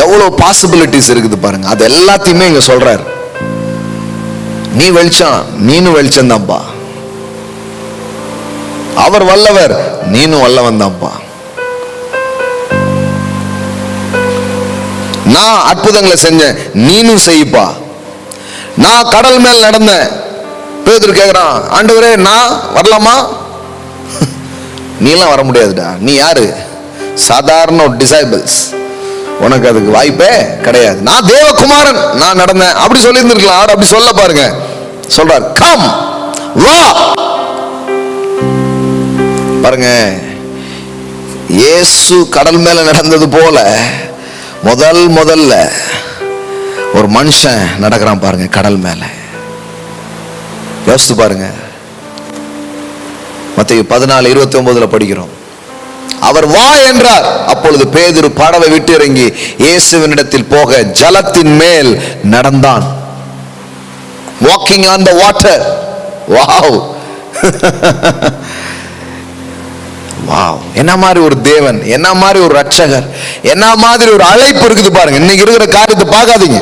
எவ்வளவு பாசிபிலிட்டிஸ் இருக்குது பாருங்க. அது எல்லாத்தையுமே இங்க சொல்றாரு. நீ வெளிச்சம், நீனும் வெளிச்சம் தான்ப்பா. அவர் வல்லவர், நீனும் வல்லவன் தான்ப்பா. நான் அற்புதங்களை செஞ்சேன், நீனும் செய்ப்பா. நான் கடல் மேல் நடந்தேன். பேதுரு கேக்குறான், ஆண்டவரே நான் வரலாமா? நீ எல்லாம் வர முடியாதுடா. நீ யாரு? சாதாரண ஒரு டிசைபிள்ஸ், உனக்கு அதுக்கு வாய்ப்பே கிடையாது. நான் தேவகுமாரன், நான் நடந்தேன். அப்படி சொல்லி இருந்திருக்கலாம். அவர் அப்படி சொல்ல பாருங்க. சொல்றார், கம், வா. பாருங்க, இயேசு கடல் மேல நடந்தது போல முதல்ல ஒரு மனுஷன் நடக்கிறான் பாருங்க கடல் மேல. யோசித்து பாருங்க. மத்தேயு 14:29 படிக்கிறோம். அவர் வா என்றார். அப்பொழுது பேதுரு படவை விட்டு இறங்கி இயேசுவினிடத்தில் போக ஜலத்தின் மேல் நடந்தான். Walking on the water. Wow wow, என்ன மாதிரி ஒரு தேவன், என்ன மாதிரி ஒரு ரட்சகர், என்ன மாதிரி ஒரு அழைப்பு இருக்குது பாருங்க. இன்னைக்கு இருக்கிற காரியத்தை பார்க்காதீங்க,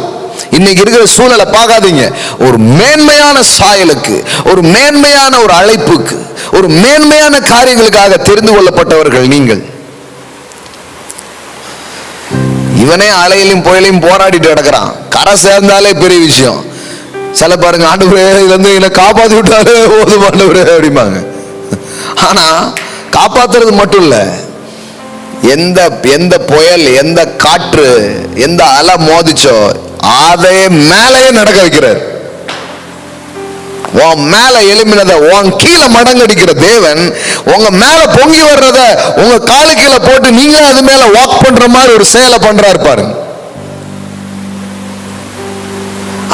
இன்னைக்கு இருக்கிற சூழலை பார்க்காதீங்க. ஒரு மேன்மையான சாயலுக்கு, ஒரு மேன்மையான ஒரு அழைப்புக்கு, ஒரு மேன்மையான காரியங்களுக்காக தெரிந்து கொள்ளப்பட்டவர்கள் நீங்கள். இவனே அலையிலும் புயலையும் போராடிட்டு கிடக்கிறான். கரை சேர்ந்தாலே பெரிய விஷயம். சில பாருங்க, ஆண்டவரே இதுல என்னை காப்பாத்தி விட்டாலே போதும் ஆண்டவரே அப்படிம்பாங்க. ஆனா காப்பாத்துறது மட்டும் இல்ல, எந்த புயல், எந்த காற்று, எந்த அலை மோதிச்சோ அதை மேலேயே நடக்க வைக்கிறார். உன் மேல எழுமினத உன் கீழே மடங்கடிக்கிற தேவன் உங்க மேல பொங்கி வர்றத உங்க காலு கீழே போட்டு நீங்க அது மேல வாக் பண்ற மாதிரி ஒரு செயலை பண்றாரு பாருங்க.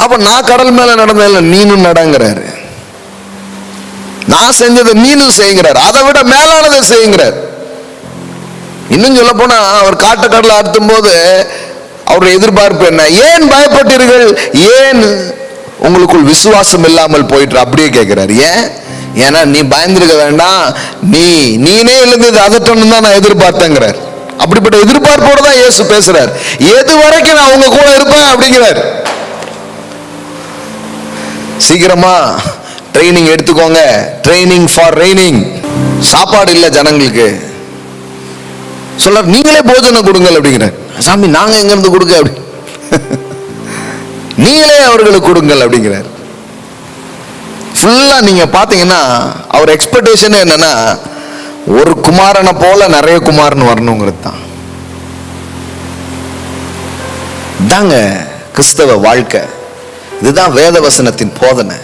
அப்ப நான் கடல் மேல நடந்ததில்ல, நீனும் நடங்கிறாரு. நான் செஞ்சதை நீனும் செய்கிறார். அதை விட மேலானதை செய்கிறார். இன்னும் சொல்ல போனா, அவர் காட்டு கடலை அறுத்தும் போது அவருடைய எதிர்பார்ப்பு என்ன? ஏன் பயப்பட்டீர்கள்? ஏன் உங்களுக்குள் விசுவாசம் இல்லாமல் போயிட்டு அப்படியே கேட்கிறார். ஏன்? ஏன்னா நீ பயந்துருக்க வேண்டாம், நீனே எழுந்தது அதட்டணும் தான் நான் எதிர்பார்த்தேங்கிறார். அப்படிப்பட்ட எதிர்பார்ப்போட தான் இயேசு பேசுறார். எது வரைக்கும் நான் உங்க கூட இருப்பேன் அப்படிங்கிறார். சீக்கிரமா ட்ரைனிங் எடுத்துக்கோங்க. Training for raining. சாப்பாடு இல்ல ஜனங்களுக்கு. சொல்ற, நீங்களே போஜனம் கொடுங்கள் அப்படிங்கிறார். சாமி நாங்க எங்க இருந்து கொடுக்க? அப்படி நீங்களே அவர்களுக்கு கொடுங்கள் அப்படிங்கிறார். ஃபுல்லா நீங்க பாத்தீங்கன்னா அவர் எக்ஸ்பெக்டேஷன் என்னன்னா, ஒரு குமாரனை போல நிறைய குமாரன் வரணுங்கிறது தான். தாங்க கிறிஸ்தவ வாழ்க்கை. இதுதான் வேத வசனத்தின் போதனை.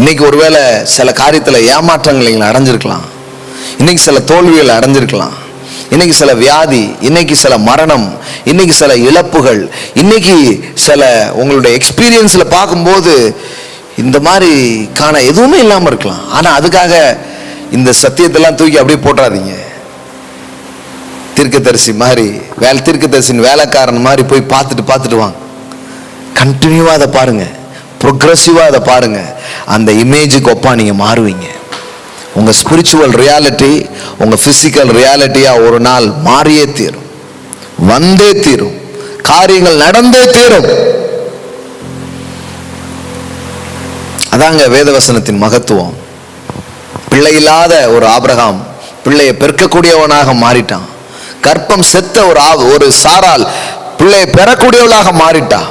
இன்னைக்கு ஒருவேளை சில காரியத்தில் ஏமாற்றங்களை அடைஞ்சிருக்கலாம், இன்னைக்கு சில தோல்விகளை அடைஞ்சிருக்கலாம், இன்னைக்கு சில வியாதி, இன்னைக்கு சில மரணம், இன்னைக்கு சில இழப்புகள், இன்னைக்கு சில உங்களுடைய எக்ஸ்பீரியன்ஸ்ல பார்க்கும்போது இந்த மாதிரி காண எதுவுமே இல்லாமல் இருக்கலாம். ஆனா அதுக்காக இந்த சத்தியத்தெல்லாம் தூக்கி அப்படியே போட்டுறாதீங்க. தீர்க்கதரிசி மாதிரி தீர்க்கதரிசின் வேலைக்காரன் மாதிரி போய் பார்த்துட்டு வாங்க. கண்டினியூவா அதை பாருங்க, ப்ரோக்ரெசிவா அதை பாருங்க. அந்த இமேஜுக்கு ஒப்பா நீங்க மாறுவீங்க. உங்க ஸ்பிரிச்சுவல் ரியாலிட்டி உங்க பிசிக்கல் ரியாலிட்டியா ஒரு நாள் மாறியே தீரும், வந்தே தீரும், காரியங்கள் நடந்தே தீரும். அதாங்க வேதவசனத்தின் மகத்துவம். பிள்ளை இல்லாத ஒரு ஆபிரகாம் பிள்ளையை பெருக்கக்கூடியவனாக மாறிட்டான். கற்பம் செத்த ஒரு சாரால் பிள்ளையை பெறக்கூடியவளாக மாறிட்டான்.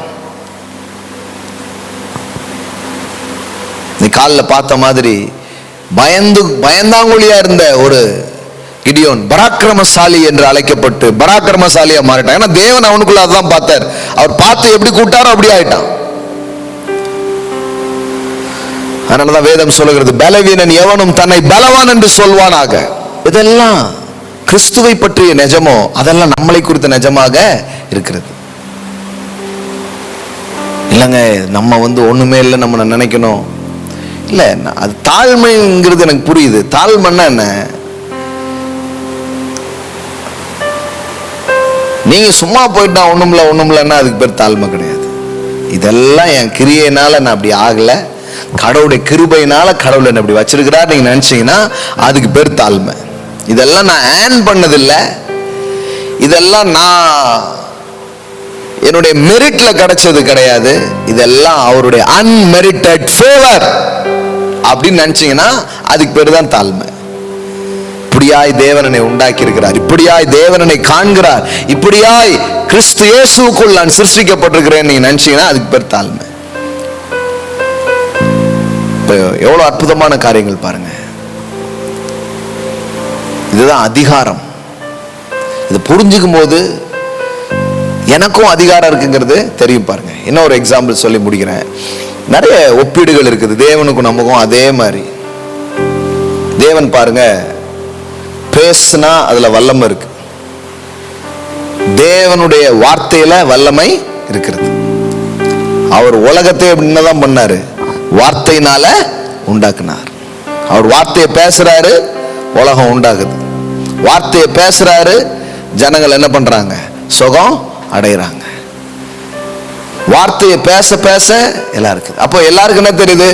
நீ காலில் பார்த்த மாதிரி பயந்தாங்குழியா இருந்த ஒரு கிடியோன் பராக்கிரமசாலி என்று அழைக்கப்பட்டு பராக்கிரமசாலியா மாறிட்டான். ஏன்னா தேவன் அவனுக்குள்ள அதான் பார்த்தார். அவர் பார்த்து எப்படி கூட்டாரோ அப்படி ஆயிட்டான். அதனாலதான் வேதம் சொல்லுகிறது, பலவீனன் எவனும் தன்னை பலவான் என்று சொல்வானாக. இதெல்லாம் கிறிஸ்துவை பற்றிய நிஜமோ அதெல்லாம் நம்மளை குறித்த நிஜமாக இருக்கிறது. இல்லைங்க நம்ம ஒண்ணுமே இல்லை நம்ம நினைக்கணும். இல்லை, அது தாழ்மைங்கிறது எனக்கு புரியுது. தாழ்மைன்னா என்ன? நீங்க சும்மா போயிட்டு நான் ஒண்ணுமில்லன்னா அதுக்கு பேர் தாழ்மை கிடையாது. இதெல்லாம் என் கிரியையினால நான் அப்படி ஆகல, கடவுளுடைய கிருபையினால கடவுள் என்ன அப்படி வச்சிருக்கிறார் நீங்க நினைச்சீங்கன்னா அதுக்கு பேர் தாழ்மை. இதெல்லாம் நான் ஏர்ன் பண்ணதில்லை, இதெல்லாம் நான் என்னுடைய மெரிட்ல கிடைச்சது கிடையாது, இதெல்லாம் அவருடைய அன்மெரிட்டட் ஃபேவர் அப்படின்னு நினைச்சீங்கன்னா அதுக்கு பேர் தான் தாழ்மை. இப்படியாய் தேவனனை உண்டாக்கி இருக்கிறார், இப்படியாய் தேவனனை காண்கிறார், இப்படியாய் கிறிஸ்து இயேசுவுக்குள் நான் சிருஷ்டிக்கப்பட்டிருக்கிறேன் நீங்க நினைச்சீங்கன்னா அதுக்கு பேர் தாழ்மை. எவ்வளவு அற்புதமான காரியங்கள் பாருங்க. இதுதான் அதிகாரம். இது புரிஞ்சுக்கும் போது எனக்கும் அதிகாரம் இருக்குங்கிறது தெரியும் பாருங்க. இன்னொரு எக்ஸாம்பிள் சொல்லி முடிக்கிறேன். நிறைய ஒப்பீடுகள் இருக்குது தேவனுக்கும் நமக்கும். அதே மாதிரி தேவன் பாருங்க, பேசுனா அதுல வல்லமை இருக்கு, தேவனுடைய வார்த்தையில வல்லமை இருக்கிறது. அவர் உலகத்தை என்னதான் பண்ணாரு? வார்த்தையினால உண்டாக்குனார். அவர் வார்த்தையை பேசுறாரு, உலகம் உண்டாகுது. வார்த்தையை பேசுறாரு, ஜனங்கள் என்ன பண்றாங்க? சுகம் அடைகிறாங்க. வார்த்தையை பேச பேச எல்லாம் இருக்குது. அப்போ எல்லாருக்கும் என்ன தெரியுது?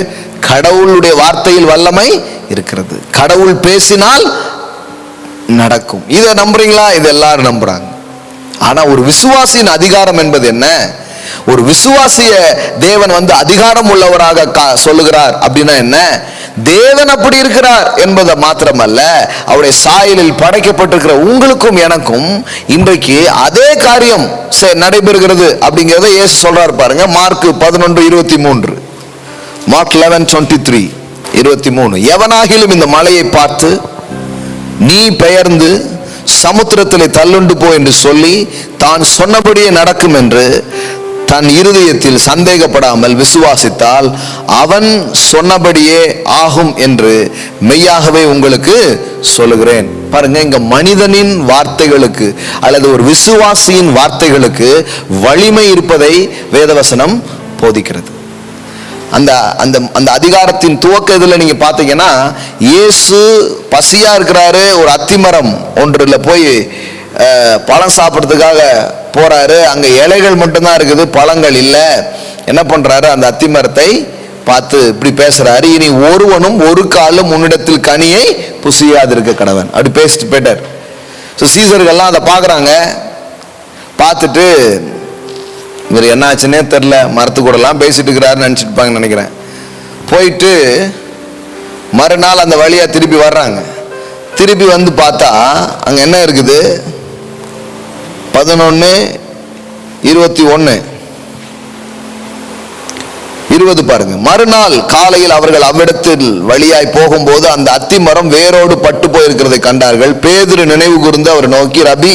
கடவுளுடைய வார்த்தையில் வல்லமை இருக்கிறது, கடவுள் பேசினால் நடக்கும். இதை நம்புறீங்களா? இது எல்லாரும் நம்புறாங்க. ஆனா ஒரு விசுவாசியின் அதிகாரம் என்பது என்ன? ஒரு விசுவாசிய தேவன் அதிகாரம் உள்ளவராக சொல்லுகிறார் அப்படின்னா என்ன? தேவன் அப்படி இருக்கிறார் என்பதை மாத்திரமல்ல, அவருடைய சாயலில் படைக்கப்பட்டிருக்கிற உங்களுக்கும் எனக்கும் இன்றைக்கு அதே காரியம் நடைபெறுகிறது அப்படிங்கிறத இயேசு சொல்றார் பாருங்க. மார்க் 11:23, மார்க் 11:23 எவனாகிலும் இந்த மலையை பார்த்து நீ பெயர்ந்து சமுத்திரத்திலே தள்ளுண்டு போ என்று சொல்லி தான் சொன்னபடியே நடக்கும் என்று தன் இருதயத்தில் சந்தேகப்படாமல் விசுவாசித்தால் அவன் சொன்னபடியே ஆகும் என்று மெய்யாகவே உங்களுக்கு சொல்லுகிறேன். பாருங்க, இங்க மனிதனின் வார்த்தைகளுக்கு அல்லது ஒரு விசுவாசியின் வார்த்தைகளுக்கு வலிமை இருப்பதை வேதவசனம் போதிக்கிறது. அந்த அந்த அந்த அதிகாரத்தின் துவக்கத்தில் நீங்க பாத்தீங்கன்னா, இயேசு பசியா இருக்கிறாரு, ஒரு அத்திமரம் ஒன்றுல போய் பழம் சாப்பிட்றதுக்காக போறாரு. அங்க இலைகள் மட்டும்தான் இருக்குது, பழங்கள் இல்லை. என்ன பண்றாரு? அந்த அத்திமரத்தை பார்த்து இப்படி பேசுறாரு, இனி ஒருவனும் ஒரு காலும் உன்னிடத்தில் கனியை புசியாதிருக்க கடவன், அப்படி பேசிட்டு போயிட்டார். ஸோ சீசர்கள்லாம் அதை பார்க்குறாங்க. பார்த்துட்டு இவர் என்ன ஆச்சுன்னே தெரில, மரத்து கூடலாம் பேசிட்டு இருக்கிறாருன்னு நினச்சிட்டுப்பாங்கன்னு நினைக்கிறேன். போயிட்டு மறுநாள் அந்த வழியாக திருப்பி வர்றாங்க. திருப்பி வந்து பார்த்தா அங்கே என்ன இருக்குது? 11:21 பாருங்க. மறுநாள் காலையில் அவர்கள் அவ்விடத்தில் வழியாய் போகும்போது அந்த அத்திமரம் வேரோடு பட்டு போயிருக்கிறதை கண்டார்கள். பேதுரு நினைவு கூர்ந்து அவர் நோக்கி, ரபி,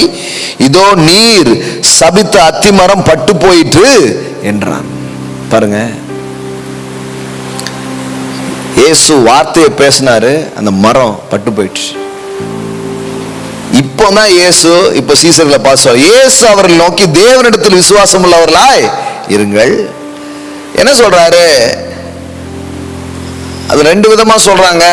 இதோ நீர் சபித்த அத்திமரம் பட்டு போயிற்று என்றான். பாருங்க, இயேசு வார்த்தையை பேசினாரு, அந்த மரம் பட்டு போயிடுச்சு. இப்போதான் இயேசு இப்ப சீசர்களை பார்த்து இயேசு அவர்கள் நோக்கி தேவனிடத்தில் விசுவாசம் உள்ளவர்களாய் இருங்கள். என்ன சொல்றாரு? அது ரெண்டு விதமா சொல்றாங்க.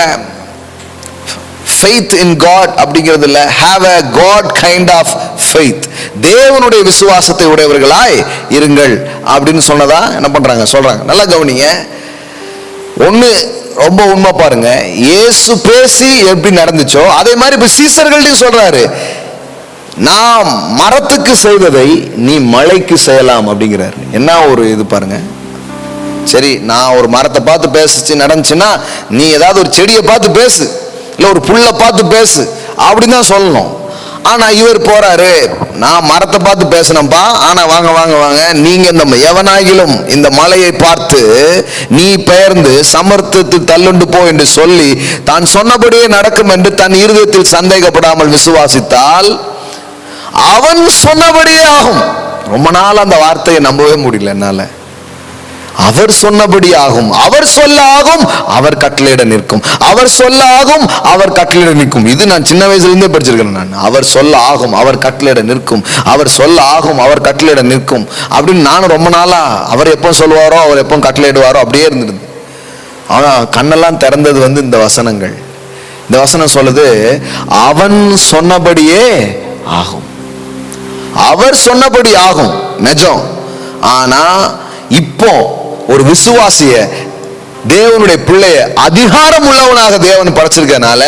faith in God அப்படிங்கிறது இல்ல, have a God kind of faith, தேவனுடைய விசுவாசத்தை உடையவர்களாய் இருங்கள் அப்படின்னு சொன்னதா என்ன பண்றாங்க? சொல்றாங்க. நல்லா கவனிங்க. ஒண்ணு ரொம்ப உண்மை பாருங்க, இயேசு பேசி எப்படி நடந்துச்சோ அதே மாதிரி இப்ப சீசர்கள்டையும் சொல்றாரு, நாம் மரத்துக்கு செய்வதை நீ மலைக்கு செய்யலாம் அப்படிங்கிறாரு. என்ன ஒரு இது பாருங்க. சரி, நான் ஒரு மரத்தை பார்த்து பேசிச்சு நடந்துச்சுன்னா நீ ஏதாவது ஒரு செடியை பார்த்து பேசு, இல்லை ஒரு புல்லை பார்த்து பேசு அப்படின்னு தான் சொல்லணும். ஆனா இவர் போறாரு, நான் மரத்தை பார்த்து பேசணும்பா, ஆனா வாங்க வாங்க வாங்க, நீங்க இந்த எவனாகிலும் இந்த மலையை பார்த்து நீ பெயர்ந்து சமர்த்தத்தில் தள்ளுண்டு போ என்று சொல்லி தான் சொன்னபடியே நடக்கும் என்று தன் இருதயத்தில் சந்தேகப்படாமல் விசுவாசித்தால் அவன் சொன்னபடியே ஆகும். ரொம்ப நாள் அந்த வார்த்தையை நம்பவே முடியல என்னால. அவர் சொன்னபடி ஆகும், அவர் சொல்ல ஆகும், அவர் கட்டளையிட நிற்கும், அவர் சொல்ல ஆகும், அவர் கட்டளையிட நிற்கும். இது நான் சின்ன வயசுல இருந்தே படிச்சிருக்கேன் நான். அவர் சொல்ல ஆகும், அவர் கட்டளையிட நிற்கும், அவர் சொல்ல ஆகும், அவர் கட்டளையிட நிற்கும் அப்படின்னு நானும் ரொம்ப நாளா அவர் எப்போ சொல்லுவாரோ அவர் எப்போ கட்டளையிடுவாரோ அப்படியே இருந்துருது. ஆனா கண்ணெல்லாம் திறந்தது இந்த வசனங்கள். இந்த வசனம் சொல்லுது, அவன் சொன்னபடியே ஆகும். அவர் சொன்னபடி ஆகும், நிஜம். ஆனா இப்போ ஒரு விசுவாசிய, தேவனுடைய பிள்ளைய அதிகாரம் உள்ளவனாக தேவன் படைச்சிருக்கனால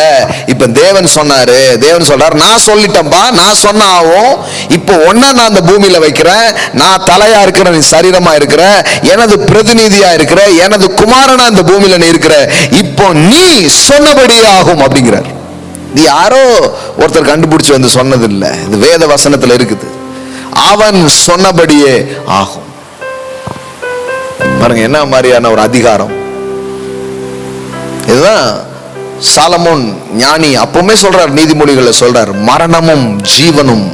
இப்ப தேவன் சொல்றார், நான் சொல்லிட்டேன்பா, நான் சொன்ன ஆகும். இப்போ ஒன்ன நான் அந்த பூமியில வைக்கிறேன், நான் தலையா இருக்கிற, நீ சரீரமா இருக்கிற, எனது பிரதிநிதியா இருக்கிற, எனது குமாரனா இந்த பூமியில நீ இருக்கிற, இப்போ நீ சொன்னபடியே ஆகும் அப்படிங்கிறார். இது யாரோ ஒருத்தர் கண்டுபிடிச்சு வந்து சொன்னது இல்லை, இது வேத வசனத்துல இருக்குது. அவன் சொன்னபடியே ஆகும். பாருங்க என்ன மாதிரியான ஒரு அதிகாரம். இதுதான் சாலமோன் ஞானி அப்பவுமே சொல்றார், நீதிமொழிகளை சொல்றார், மரணமும் ஜீவனும்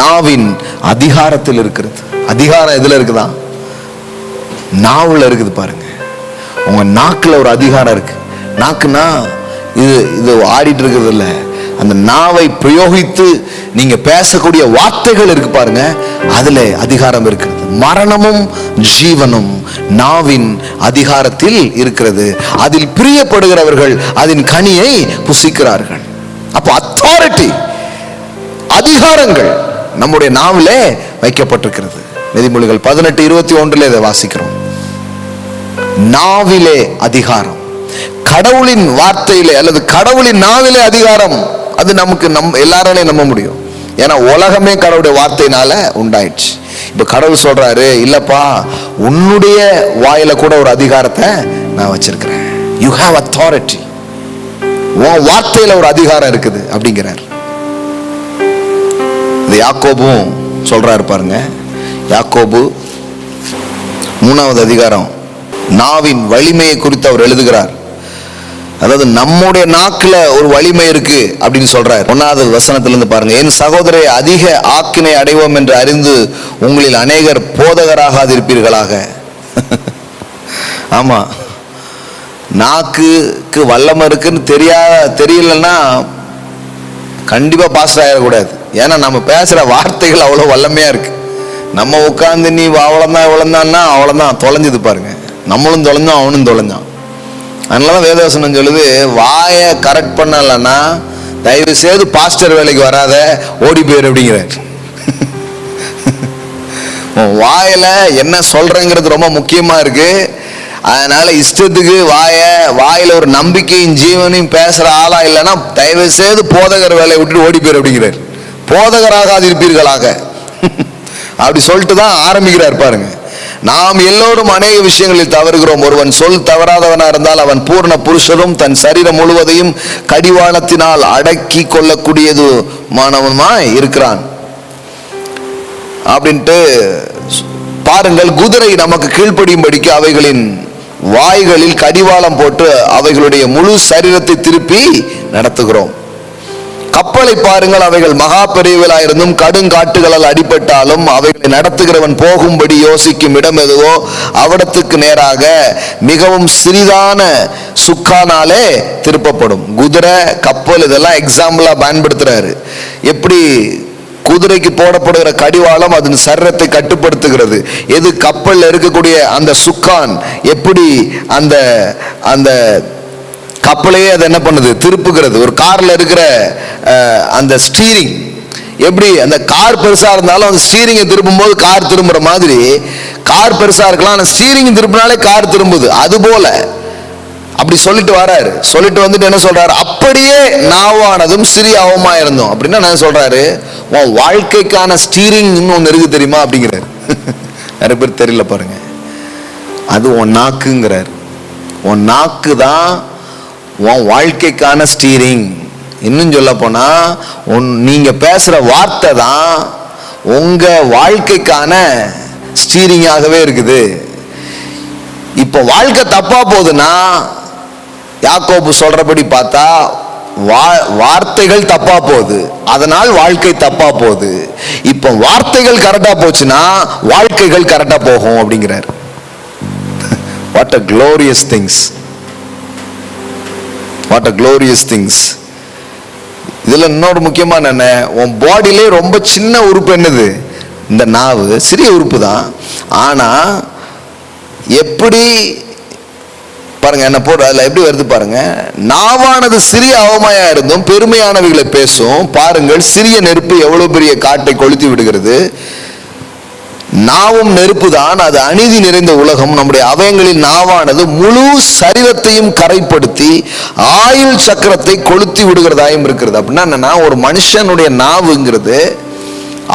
நாவின் அதிகாரத்தில் இருக்கிறது. அதிகாரம் எதுல இருக்குதா? நாவுல இருக்குது. பாருங்க, உங்க நாக்குல ஒரு அதிகாரம் இருக்கு. நாக்குனா இது ஆடிட்டு இருக்கிறது இல்ல, அந்த நாவை பிரயோகித்து நீங்க பேசக்கூடிய வார்த்தைகள் இருக்கு பாருங்க, அதுல அதிகாரம் இருக்கிறது. மரணமும் ஜீவனும் நாவின் அதிகாரத்தில் இருக்கிறது, அதில் பிரியப்படுகிறவர்கள் அதன் கனியை புசிக்கிறார்கள். அப்போ அத்தாரிட்டி, அதிகாரங்கள் நம்முடைய நாவிலே வைக்கப்பட்டிருக்கிறது. நீதிமொழிகள் 18:21 இதை வாசிக்கிறோம். நாவிலே அதிகாரம், கடவுளின் வார்த்தையிலே அல்லது கடவுளின் நாவிலே அதிகாரம். அது நமக்கு எல்லாராலையும் நம்ப முடியும். ஏன்னா உலகமே கடவுளுடைய வார்த்தையினால உண்டாயிடுச்சு. இப்ப கடவுள் சொல்றாரு, இல்லப்பா, உன்னுடைய வாயில கூட ஒரு அதிகாரத்தை நான் வச்சிருக்கிறேன். யூ ஹேவ் அத்தாரிட்டி, உன் வார்த்தையில ஒரு அதிகாரம் இருக்குது அப்படிங்கிறார். இது யாக்கோபும் சொல்றாரு பாருங்க. யாக்கோபு 3வது அதிகாரம் நாவின் வலிமையை குறித்து அவர் எழுதுகிறார். அதாவது நம்முடைய நாக்குல ஒரு வலிமை இருக்கு அப்படின்னு சொல்றார். 1வது வசனத்திலிருந்து பாருங்க. என் சகோதரரை, அதிக ஆக்கினை அடைவோம் என்று அறிந்து உங்களில் அநேகர் போதகராகாதிருப்பீர்களாக. ஆமா, நாக்குக்கு வல்லமை இருக்குன்னு தெரியலன்னா கண்டிப்பா பாஸ்டர் ஆயிடக்கூடாது. ஏன்னா நம்ம பேசுற வார்த்தைகள் அவ்வளவு வல்லமையா இருக்கு. நம்ம உட்கார்ந்து நீ அவ்வளவுதான் இவ்வளவுதான்னா அவ்வளவுதான், தொலைஞ்சது பாருங்க. நம்மளும் தொலைஞ்சோம், அவனும் தொலைஞ்சான். அதனாலதான் வேதவசனம் சொல்லுது, வாயை கரெக்ட் பண்ணலன்னா தயவு செய்து பாஸ்டர் வேலைக்கு வராத, ஓடி போயிரு அப்படிங்கிறார். வாயில என்ன சொல்றேங்கிறது ரொம்ப முக்கியமா இருக்கு. அதனால இஷ்டத்துக்கு வாயில ஒரு நம்பிக்கையும் ஜீவனையும் பேசுற ஆளா இல்லைன்னா தயவு செய்து போதகர் வேலையை விட்டுட்டு ஓடி போயிரு அப்படிங்கிறார். போதகராக இருப்பீர்களாக அப்படி சொல்லிட்டு தான் ஆரம்பிக்கிறார் பாருங்க. நாம் எல்லோரும் அநேக விஷயங்களில் தவறுகிறோம். ஒருவன் சொல் தவறாதவனா இருந்தால் அவன் பூர்ண புருஷரும் தன் சரீரம் முழுவதையும் கடிவாளத்தினால் அடக்கி கொள்ளக்கூடியது மாணவனுமாய் இருக்கிறான் அப்படின்ட்டு பாருங்கள். குதிரை நமக்கு கீழ்ப்படியும்படிக்கு அவைகளின் வாய்களில் கடிவாளம் போட்டு அவைகளுடைய முழு சரீரத்தை திருப்பி நடத்துகிறோம். கப்பலை பாருங்கள், அவைகள் மகா பெரியவளாயிருந்தும் கடுங்காட்டுகளால் அடிபட்டாலும் அவைகளை நடத்துகிறவன் போகும்படி யோசிக்கும் இடம் எதுவோ அவிடத்துக்கு நேராக மிகவும் சிறிதான சுக்கானாலே திருப்பப்படும். குதிரை, கப்பல் இதெல்லாம் எக்ஸாம்பிளா பயன்படுத்துறாரு. எப்படி குதிரைக்கு போடப்படுகிற கடிவாளம் அதன் சரீரத்தை கட்டுப்படுத்துகிறது. எது கப்பல்ல இருக்கக்கூடிய அந்த சுக்கான் எப்படி அந்த அந்த கப்பலையே அது என்ன பண்ணுது, திருப்புகிறது. ஒரு கார்ல இருக்கிற அந்த ஸ்டீரிங் எப்படி, அந்த கார் பெருசா இருந்தாலும் அந்த ஸ்டீரிங்கை திருப்பும் போது கார் திரும்புற மாதிரி, கார் பெருசா இருக்கலாம் ஆனா ஸ்டீரிங் திருப்பினாலே கார் திரும்புது. அது போல அப்படி சொல்லிட்டு வராரு. சொல்லிட்டு வந்துட்டு என்ன சொல்றாரு, அப்படியே நாவானதும் சிறியாவுமா இருந்தோம் அப்படின்னா என்ன சொல்றாரு, உன் வாழ்க்கைக்கான ஸ்டீரிங் ஒன்னு இருக்கு தெரியுமா அப்படிங்கிறாரு. நிறைய பேர் தெரியல பாருங்க. அது உன் நாக்குங்கிறார். உன் நாக்கு தான் உன் வாழ்க்கைக்கான ஸ்டீரிங். இன்னும் சொல்ல போனா நீங்க பேசுற வார்த்தை தான் உங்க வாழ்க்கைக்கான ஸ்டீரிங்காகவே இருக்குது. இப்ப வாழ்க்கை தப்பா போகுதுன்னா யாக்கோபு சொல்றபடி பார்த்தா வார்த்தைகள் தப்பா போகுது, அதனால் வாழ்க்கை தப்பா போகுது. இப்ப வார்த்தைகள் கரெக்டா போச்சுன்னா வாழ்க்கைகள் கரெக்டா போகும் அப்படிங்கிறார். What a glorious things. What a glorious things. இதுல இன்னொரு முக்கியமான என்ன, உன் பாடியிலே ரொம்ப சின்ன உறுப்பு என்னது, இந்த நாவு. சிறிய உறுப்பு தான், ஆனா எப்படி பாருங்க என்ன போடுற, அதுல எப்படி வருது பாருங்க. நாவானது சிறிய அவமாயா இருந்தும் பெருமையானவைகளை பேசும். பாருங்கள், சிறிய நெருப்பு எவ்வளவு பெரிய காட்டை கொளுத்தி விடுகிறது. நாவும் நெருப்பு தான், அது அநீதி நிறைந்த உலகம். நம்முடைய அவயங்களின் நாவானது முழு சரீரத்தையும் கரைப்படுத்தி ஆயுள் சக்கரத்தை கொளுத்தி விடுகிறதாயும் இருக்கிறது. அப்படின்னா என்னன்னா, ஒரு மனுஷனுடைய நாவுங்கிறது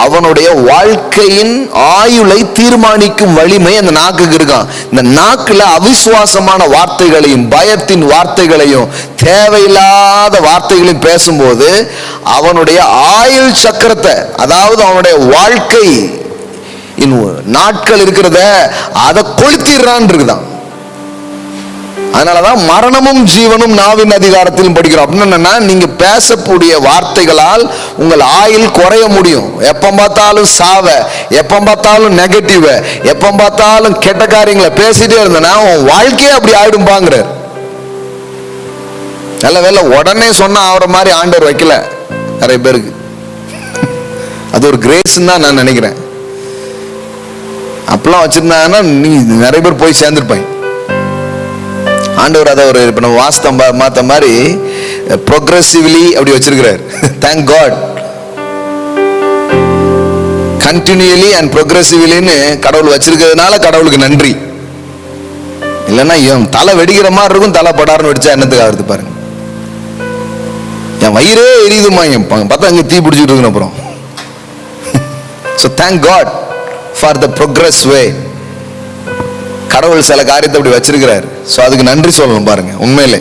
அவனுடைய வாழ்க்கையின் ஆயுளை தீர்மானிக்கும் வலிமை அந்த நாக்குக்கு இருக்கான். இந்த நாக்குல அவிசுவாசமான வார்த்தைகளையும் பயத்தின் வார்த்தைகளையும் தேவையில்லாத வார்த்தைகளையும் பேசும்போது அவனுடைய ஆயுள் சக்கரத்தை, அதாவது அவனுடைய வாழ்க்கை நாட்கள் இருக்கிறத அதை கொளுத்திடுறான் இருக்குதான். அதனாலதான் மரணமும் ஜீவனும் நாவின் அதிகாரத்திலும் படிக்கிறோம். அப்படின்னு என்னன்னா, நீங்க பேசக்கூடிய வார்த்தைகளால் உங்கள் ஆயுள் குறைய முடியும். எப்ப பார்த்தாலும் சாவ, எப்ப பார்த்தாலும் நெகட்டிவ், எப்ப பார்த்தாலும் கெட்ட காரியங்களை பேசிட்டே இருந்தனா உன் வாழ்க்கையே அப்படி ஆயிடும்பாங்கிறார். நல்ல வேலை உடனே சொன்னா ஆகிற மாதிரி ஆண்டவர் வைக்கல நிறைய பேருக்கு. அது ஒரு கிரேஸ் தான் நான் நினைக்கிறேன். அப்பெல்லாம் வச்சிருந்தாங்கன்னா நீ நிறைய பேர் போய் சேர்ந்துருப்பாங்க. ஆண்டவர் அதை ஒரு இப்ப நம்ம வாஸ்தம் மாத்த மாதிரி ப்ரோக்ரெசிவ்லி அப்படி வச்சிருக்கிறார். Thank God. கண்டினியூலி அண்ட் ப்ரோக்ரெசிவ்லின்னு கடவுள் வச்சிருக்கிறதுனால கடவுளுக்கு நன்றி. இல்லைன்னா என் தலை வெடிக்கிற மாதிரி இருக்கும், தலை படாருன்னு வெடிச்சா என்னத்துக்கு ஆகுது பாருங்க. என் வயிறே எரியுதுமா பார்த்தா அங்கே தீ பிடிச்சிட்டு இருக்கணும் அப்புறம். So thank God for the progress way. கடவுள் சில காரியத்தை அப்படி வச்சிருக்கிறார். ஸோ அதுக்கு நன்றி சொல்லணும் பாருங்க உண்மையிலே.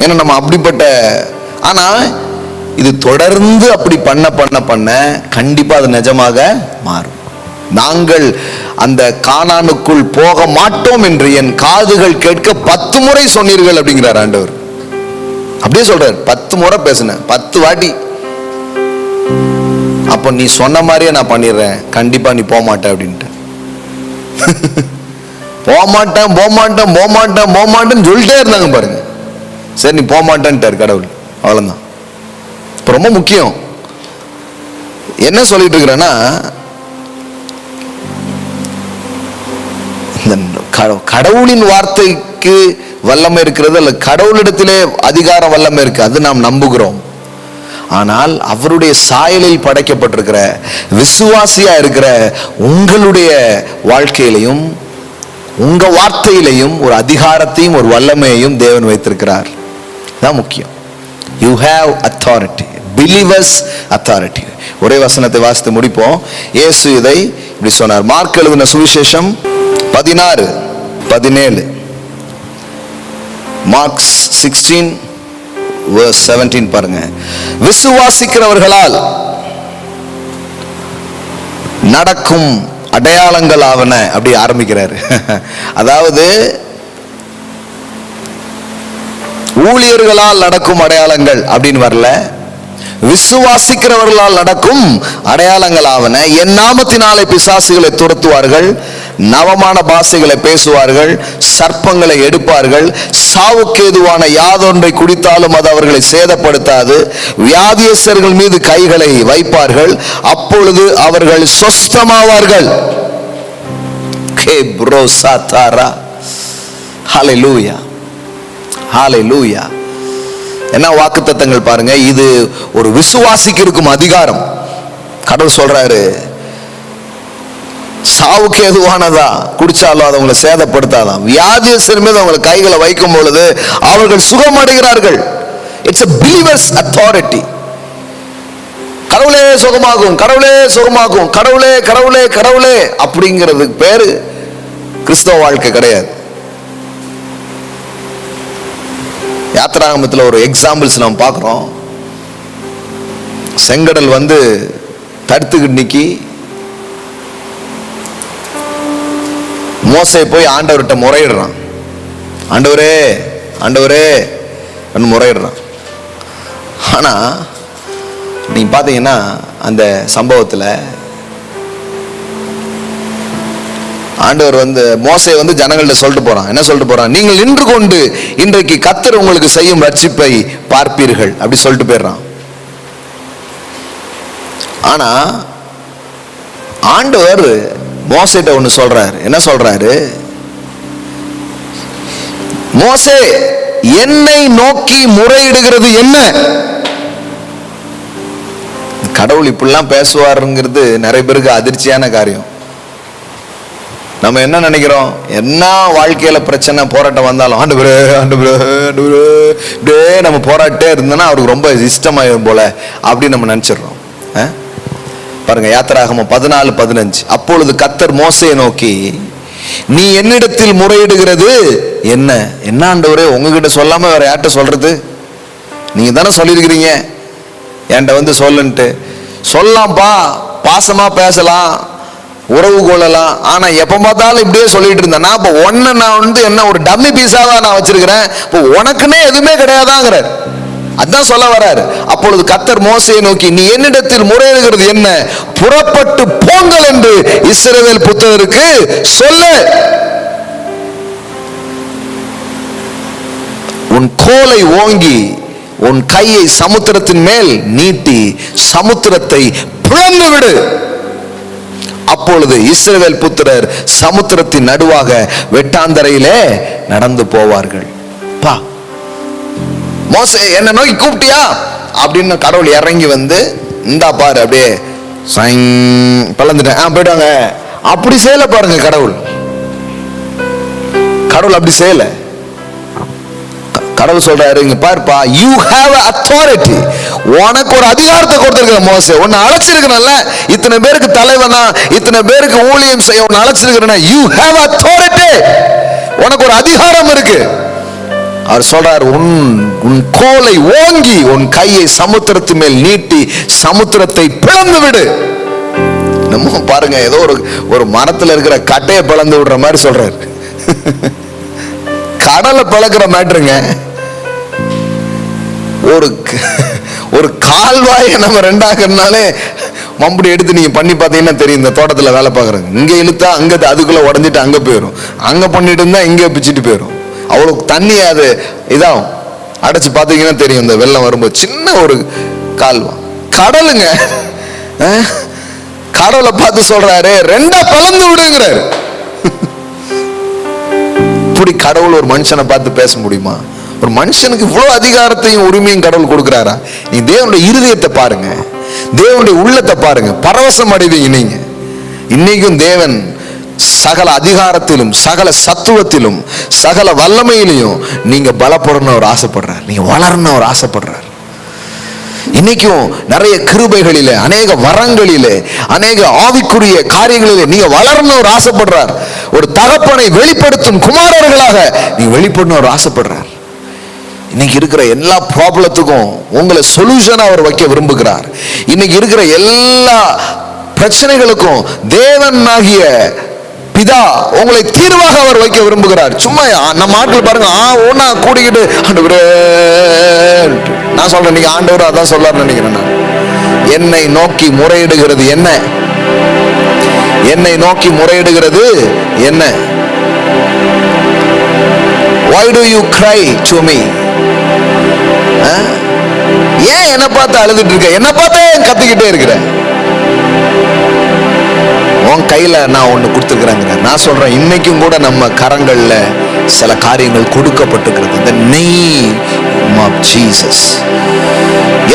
ஏன்னா நம்ம அப்படிப்பட்ட, ஆனா இது தொடர்ந்து அப்படி பண்ண பண்ண பண்ண கண்டிப்பா அது நிஜமாக மாறும். நாங்கள் அந்த கானானுக்குள் போக மாட்டோம் என்று என் காதுகள் கேட்க 10 முறை சொன்னீர்கள் அப்படிங்கிறார் ஆண்டவர். அப்படியே சொல்றார், 10 முறை பேசினேன், 10 வாட்டி. அப்போ நீ சொன்ன மாதிரியே நான் பண்ணிடுறேன், கண்டிப்பா நீ போக மாட்டேன் அப்படின்ட்டு. போமாட்டேன் போமாட்டேன் போமாட்டேன் போமாட்டேன்னு சொல்லிட்டே இருந்தாங்க பாருங்க. சரி நீ போமாட்டேன்ட்டார் கடவுள், அவ்வளவுதான். இப்போ ரொம்ப முக்கியம் என்ன சொல்லிட்டு இருக்கிறேன்னா, கடவுளின் வார்த்தைக்கு வல்லமை இருக்கிறது, அல்ல கடவுளிடத்திலே அதிகார வல்லமை இருக்கு, அது நாம் நம்புகிறோம். ஆனால் அவருடைய சாயலில் படைக்கப்பட்டிருக்கிற விசுவாசியா இருக்கிற உங்களுடைய வாழ்க்கையிலையும் உங்க வார்த்தையிலையும் ஒரு அதிகாரத்தையும் ஒரு வல்லமையையும் தேவன் வைத்திருக்கிறார். தான் முக்கியம். You have authority, believers authority. ஒரே வசனத்தை வாசித்து முடிப்போம். இயேசு இதை இப்படி சொன்னார். மார்க் எழுதின சுவிசேஷம் 16:17. மார்க் 16:17 பாருங்க. விசுவாசிக்கிறவர்களால் நடக்கும் அடையாளங்கள் ஆவன அப்படி ஆரம்பிக்கிறாரு. அதாவது ஊழியர்களால் நடக்கும் அடையாளங்கள் அப்படின்னு வரல, விசுவாசிக்கிறவர்களால் நடக்கும் அடையாளங்கள் ஆவன. என் நாமத்தினாலே பிசாசுகளை துரத்துவார்கள், நவமான பாஷைகளை பேசுவார்கள், சர்ப்பங்களை எடுப்பார்கள், சாவுக்கு ஏதுவான யாதொன்றை குடித்தாலும் அது அவர்களை சேதப்படுத்தாது, வியாதியஸ்தர்கள் மீது கைகளை வைப்பார்கள், அப்பொழுது அவர்கள் சொஸ்தமாவார்கள். ஹல்லேலூயா, ஹல்லேலூயா. என்ன வாக்குத்தத்தங்கள் பாருங்க. இது ஒரு விசுவாசிக்கு இருக்கும் அதிகாரம். கடவுள் சொல்றாரு, சாவுக்கு எதுவானதா குடிச்சாலும் அது அவங்களை சேதப்படுத்தாதான், வியாதியஸ்தர் மீது அவங்க கைகளை வைக்கும் பொழுது அவர்கள் சுகம் அடைகிறார்கள். It's a believer's authority. கடவுளே சுகமாகும், கடவுளே சுகமாகும், கடவுளே கடவுளே கடவுளே அப்படிங்கிறதுக்கு பேரு கிறிஸ்தவ வாழ்க்கை கிடையாது. யாத்திராகமத்தில் ஒரு எக்ஸாம்பிள்ஸ் நாம் பார்க்கிறோம். செங்கடல் வந்து தடுத்துக்கிட்டு நிக்கி மோசே போய் ஆண்டவர்கிட்ட முறையிடுறான். ஆண்டவரே ஆண்டவரே முறையிடுறான். ஆனா நீங்க பாத்தீங்கன்னா அந்த சம்பவத்துல ஆண்டவர் வந்து மோசே வந்து ஜனங்கள்ட்ட சொல்லிட்டு போறான். என்ன சொல்லிட்டு போறான்? நீங்கள் நின்று கொண்டு இன்றைக்கு கர்த்தர் உங்களுக்கு செய்யும் ரட்சிப்பை பார்ப்பீர்கள் அப்படி சொல்லிட்டு போயிடுறான். ஆனா ஆண்டவர் மோசேட்ட ஒண்ணு சொல்றாரு. என்ன சொல்றாரு? மோசே என்னை நோக்கி முறையிடுகிறது என்ன? கடவுள் இப்படிலாம் பேசுவாருங்கிறது நிறைய பேருக்கு அதிர்ச்சியான காரியம். நம்ம என்ன நினைக்கிறோம், என்ன வாழ்க்கையில பிரச்சனை போராட்டம் வந்தாலும் ஆண்டவரே ஆண்டவரே ஆண்டவரே இப்படியே நம்ம போராட்டே இருந்தோம்னா அவருக்கு ரொம்ப இஷ்டமாயிரும் போல அப்படின்னு நம்ம நினைச்சிடறோம். பாருங்க, யாத்திராகமம் 14:15. அப்பொழுது கர்த்தர் மோசேயை நோக்கி, நீ என்னிடத்தில் முறையிடுகிறது என்ன? என்ன ஆண்டவரே, உங்ககிட்ட சொல்லாம வேற யார்கிட்ட சொல்றது? நீங்க தானே சொல்லியிருக்கிறீங்க என்கிட்ட வந்து சொல்லுன்ட்டு. சொல்லலாம்ப்பா, பாசமா பேசலாம், உறவு கொள்ளலாம். ஆனா எப்ப பார்த்தாலும் இப்படியே சொல்லிட்டு இருந்தேன்னா இப்ப ஒன்ன நான் வந்து என்ன ஒரு டம்மி பீஸாவா நான் வச்சிருக்கிறேன், இப்போ உனக்குன்னே எதுவுமே கிடையாதாங்கிறார். அதான் சொல்ல வர்றாரு. அப்பொழுது கர்த்தர் மோசேயை நோக்கி, நீ என்னிடத்தில் முறையிடுகிறது என்ன? புறப்பட்டு போங்கள் என்று இஸ்ரவேல் புத்திரருக்கு சொல்லு. உன் கோலை ஓங்கி உன் கையை சமுத்திரத்தின் மேல் நீட்டி சமுத்திரத்தை பிளந்து விடு. அப்பொழுது இஸ்ரவேல் புத்திரர் சமுத்திரத்தின் நடுவாக வெட்டாந்தரையிலே நடந்து போவார்கள். பா, மோசே என்ன நோக்கி கூப்பிட்டியா அப்படின்னு கடவுள் இறங்கி வந்து, இந்தா பாரு அப்படியே பழந்துட்டேன் போயிட்டாங்க. அப்படி செய்யல பாருங்க, கடவுள் அப்படி செய்யல. கடவுள் சொல்றாரு, இங்க பாருப்பா, யூ ஹேவ் அத்தாரிட்டி, உனக்கு ஒரு அதிகாரத்தை கொடுத்திருக்கிற மோசே, உன்னை அழைச்சிருக்கிறல்ல, இத்தனை பேருக்கு தலைவனா, இத்தனை பேருக்கு ஊழியம் செய்ய உன்னை அழைச்சிருக்கிறேன்னா, யூ ஹேவ் அத்தாரிட்டி, உனக்கு ஒரு அதிகாரம் இருக்கு. அவர் சொல்றார், உன் கோலை ஓங்கி உன் கையை சமுத்திரத்து மேல் நீட்டி சமுத்திரத்தை பிளந்து விடு. நம்ம பாருங்க, ஏதோ ஒரு மரத்துல இருக்கிற கட்டையை பிளந்து விடுற மாதிரி சொல்றாரு. கடலை பிளக்கிற மேட்டருங்க. ஒரு கால்வாயை நம்ம ரெண்டாக்குறதுனாலே மம்படி எடுத்து நீங்க பண்ணி பார்த்தீங்கன்னா தெரியும். இந்த தோட்டத்துல வேலை பார்க்குறாங்க, இங்க இழுத்தா அங்க அதுக்குள்ள உடஞ்சிட்டு அங்க போயிடும், அங்க பண்ணிட்டு இருந்தா இங்க பிச்சுட்டு போயிடும். அவ்வளவு தண்ணி அது இதாகும். அடைச்சு பார்த்தீங்கன்னா தெரியும், இந்த வெள்ளம் வரும்போது சின்ன ஒரு கால்வா. கடலுங்க, கடவுளை பார்த்து சொல்றாரு, ரெண்டா பிளந்து விடுங்கிறாரு. இப்படி கடவுள் ஒரு மனுஷனை பார்த்து பேச முடியுமா? ஒரு மனுஷனுக்கு இவ்வளவு அதிகாரத்தையும் உரிமையும் கடவுள் கொடுக்கிறாரா? நீ தேவனுடைய இருதயத்தை பாருங்க, தேவனுடைய உள்ளத்தை பாருங்க, பரவசம் அடைவீங்க நீங்க. இன்னைக்கும் தேவன் சகல அதிகாரத்திலும் சகல சத்துவத்திலும் சகல வல்லமையிலையும் நீங்க பலப்படணும் அவர் ஆசைப்படுறார், நீங்க வளரணும் அவர் ஆசைப்படுறார். இன்னைக்கும் நிறைய கிருபைகளிலே, அநேக வரங்களிலே, அநேக ஆவிக்குரிய காரியங்களிலே நீங்க வளரணும் அவர் ஆசைப்படுறார். ஒரு தகப்பனை வெளிப்படுத்தும் குமாரர்களாக நீங்க வெளிப்படணும் அவர் ஆசைப்படுறார். இன்னைக்கு இருக்கிற எல்லா ப்ராப்ளத்துக்கும் உங்களை சொல்யூஷன் அவர் வைக்க விரும்புகிறார். இன்னைக்கு இருக்கிற எல்லா பிரச்சனைகளுக்கும் தேவனாகிய பிதா உங்களை தீர்வாக அவர் வைக்க விரும்புகிறார். சும்மா நம்ம ஆட்கள் பாருங்க, ஒன்னா கூடிக்கிட்டு ஆண்டவரே, நான் சொல்றேன், நீங்க ஆண்டவர் அதான் சொல்லார் நினைக்கிறேன். நான் என்னை நோக்கி முறையிடுகிறது என்ன? என்னை நோக்கி முறையிடுகிறது என்ன? Why do you cry to me? ஏன் என்ன பார்த்து அழுதுட்டு இருக்க? என்ன பார்த்தே கத்திக்கிட்டே இருக்கிற? உன் கையில நான் ஒண்ணு கொடுத்துருக்கிறேங்க. நான் சொல்றேன், இன்னைக்கும் கூட நம்ம கரங்கள்ல சில காரியங்கள் கொடுக்கப்பட்டிருக்கிறது. The name of Jesus.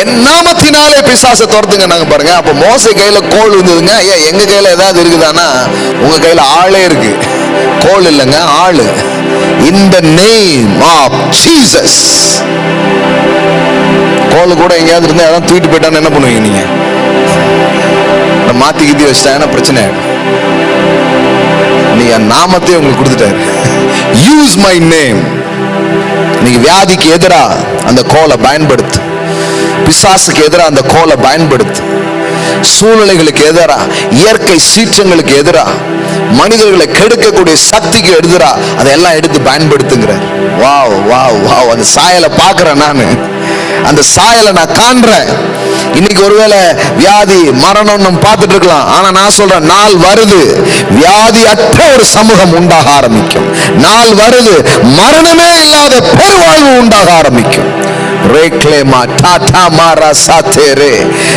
என் நாமத்தினாலே பிசாசை துரத்துங்க. நாங்க பாருங்க, அப்ப மோசே கையில கோல் இருந்ததுங்க. ஐயா, எங்க கையில ஏதாவது இருக்குதானா? உங்க கையில ஆளே இருக்கு, கோல் இல்லைங்க, ஆளு. In the name of Jesus. கோல் கூட எங்கேயாவது இருந்தா அதான் தூக்கிட்டு போயிட்டான்னு என்ன பண்ணுவீங்க நீங்க? மாத்தி கித்தி வச்சுட்டாங்கன்னா பிரச்சனை ஆயிடும். நீங்க நாமத்தையே உங்களுக்கு கொடுத்துட்டாரு. Use my name. நீங்க வியாதிக்கு எதிரா அந்த கோலை பயன்படுத்து, பிசாசுக்கு எதிராக அந்த கோலை பயன்படுத்து, சூழ்நிலைகளுக்கு எதிரா, இயற்கை சீற்றங்களுக்கு எதிரா, மனிதர்களை கெடுக்கக்கூடிய சக்திக்கு எதிரா அதெல்லாம் எடுத்து பயன்படுத்துங்கிறார். Wow wow wow. அந்த சாயலை பார்க்கிறேன் நானு, அந்த சாயலை நான் காண்றேன். இன்னைக்கு ஒருவேளை வியாதி மரணம் பார்த்துட்டு இருக்கலாம், ஆனா நான் சொல்றேன், நாள் வருது வியாதி அற்ற ஒரு சமூகம் உண்டாக ஆரம்பிக்கும். நாள் வருது மரணமே இல்லாத பெருவாழ்வு உண்டாக ஆரம்பிக்கும். Reclama tata mara satere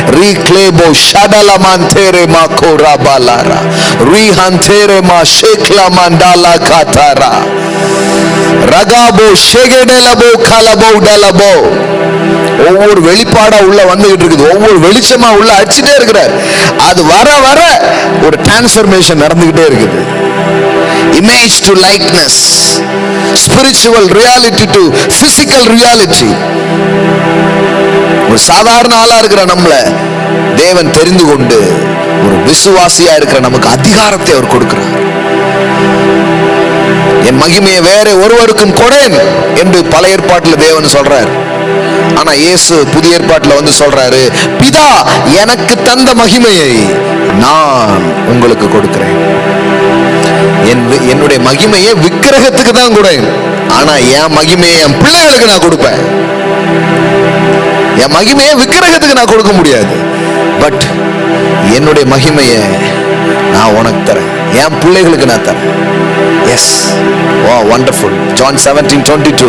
reclebo shadala mantere makora balara rihantere ma shekla mandala katara. ரகாபோ ஷெகெடலபோ கலபோ டலபோ. ஒவ்வொரு வெளிப்பாடா உள்ள வந்துகிட்டு இருக்குது, ஒவ்வொரு வெளிச்சமா உள்ள அடிச்சுட்டே இருக்கிறார். அது வர வர ஒரு டிரான்ஸ்ஃபர்மேஷன் நடந்துகிட்டே இருக்குது. Image to likeness, spiritual reality to physical reality. ஒரு சாதாரண ஆளா இருக்கிற நம்மள தேவன் தெரிந்து கொண்டு ஒரு விசுவாசியா இருக்கிற நமக்கு அதிகாரத்தை அவர் கொடுக்கிறார். என் மகிமையை வேற ஒருவருக்கும் கொடேன் என்று பழைய ஏற்பாட்டில் தேவன் சொல்றார். ஆனா இயேசு புதிய ஏற்பாட்டில் வந்து சொல்றாரு, பிதா எனக்கு தந்த மகிமையை நான் உங்களுக்கு கொடுக்கிறேன். என்னுடைய மகிமையை விக்கிரகத்துக்கு தான் கொடேன், ஆனா என் மகிமையை என் பிள்ளைகளுக்கு நான் கொடுப்பேன். என் மகிமையை விக்கிரகத்துக்கு நான் கொடுக்க முடியாது, பட் என்னுடைய மகிமையை நான் உனக்கு தரேன், என் பிள்ளைகளுக்கு நான் தரேன். எஸ், ஓ வண்டர்ஃபுல். ஜான் 17:22,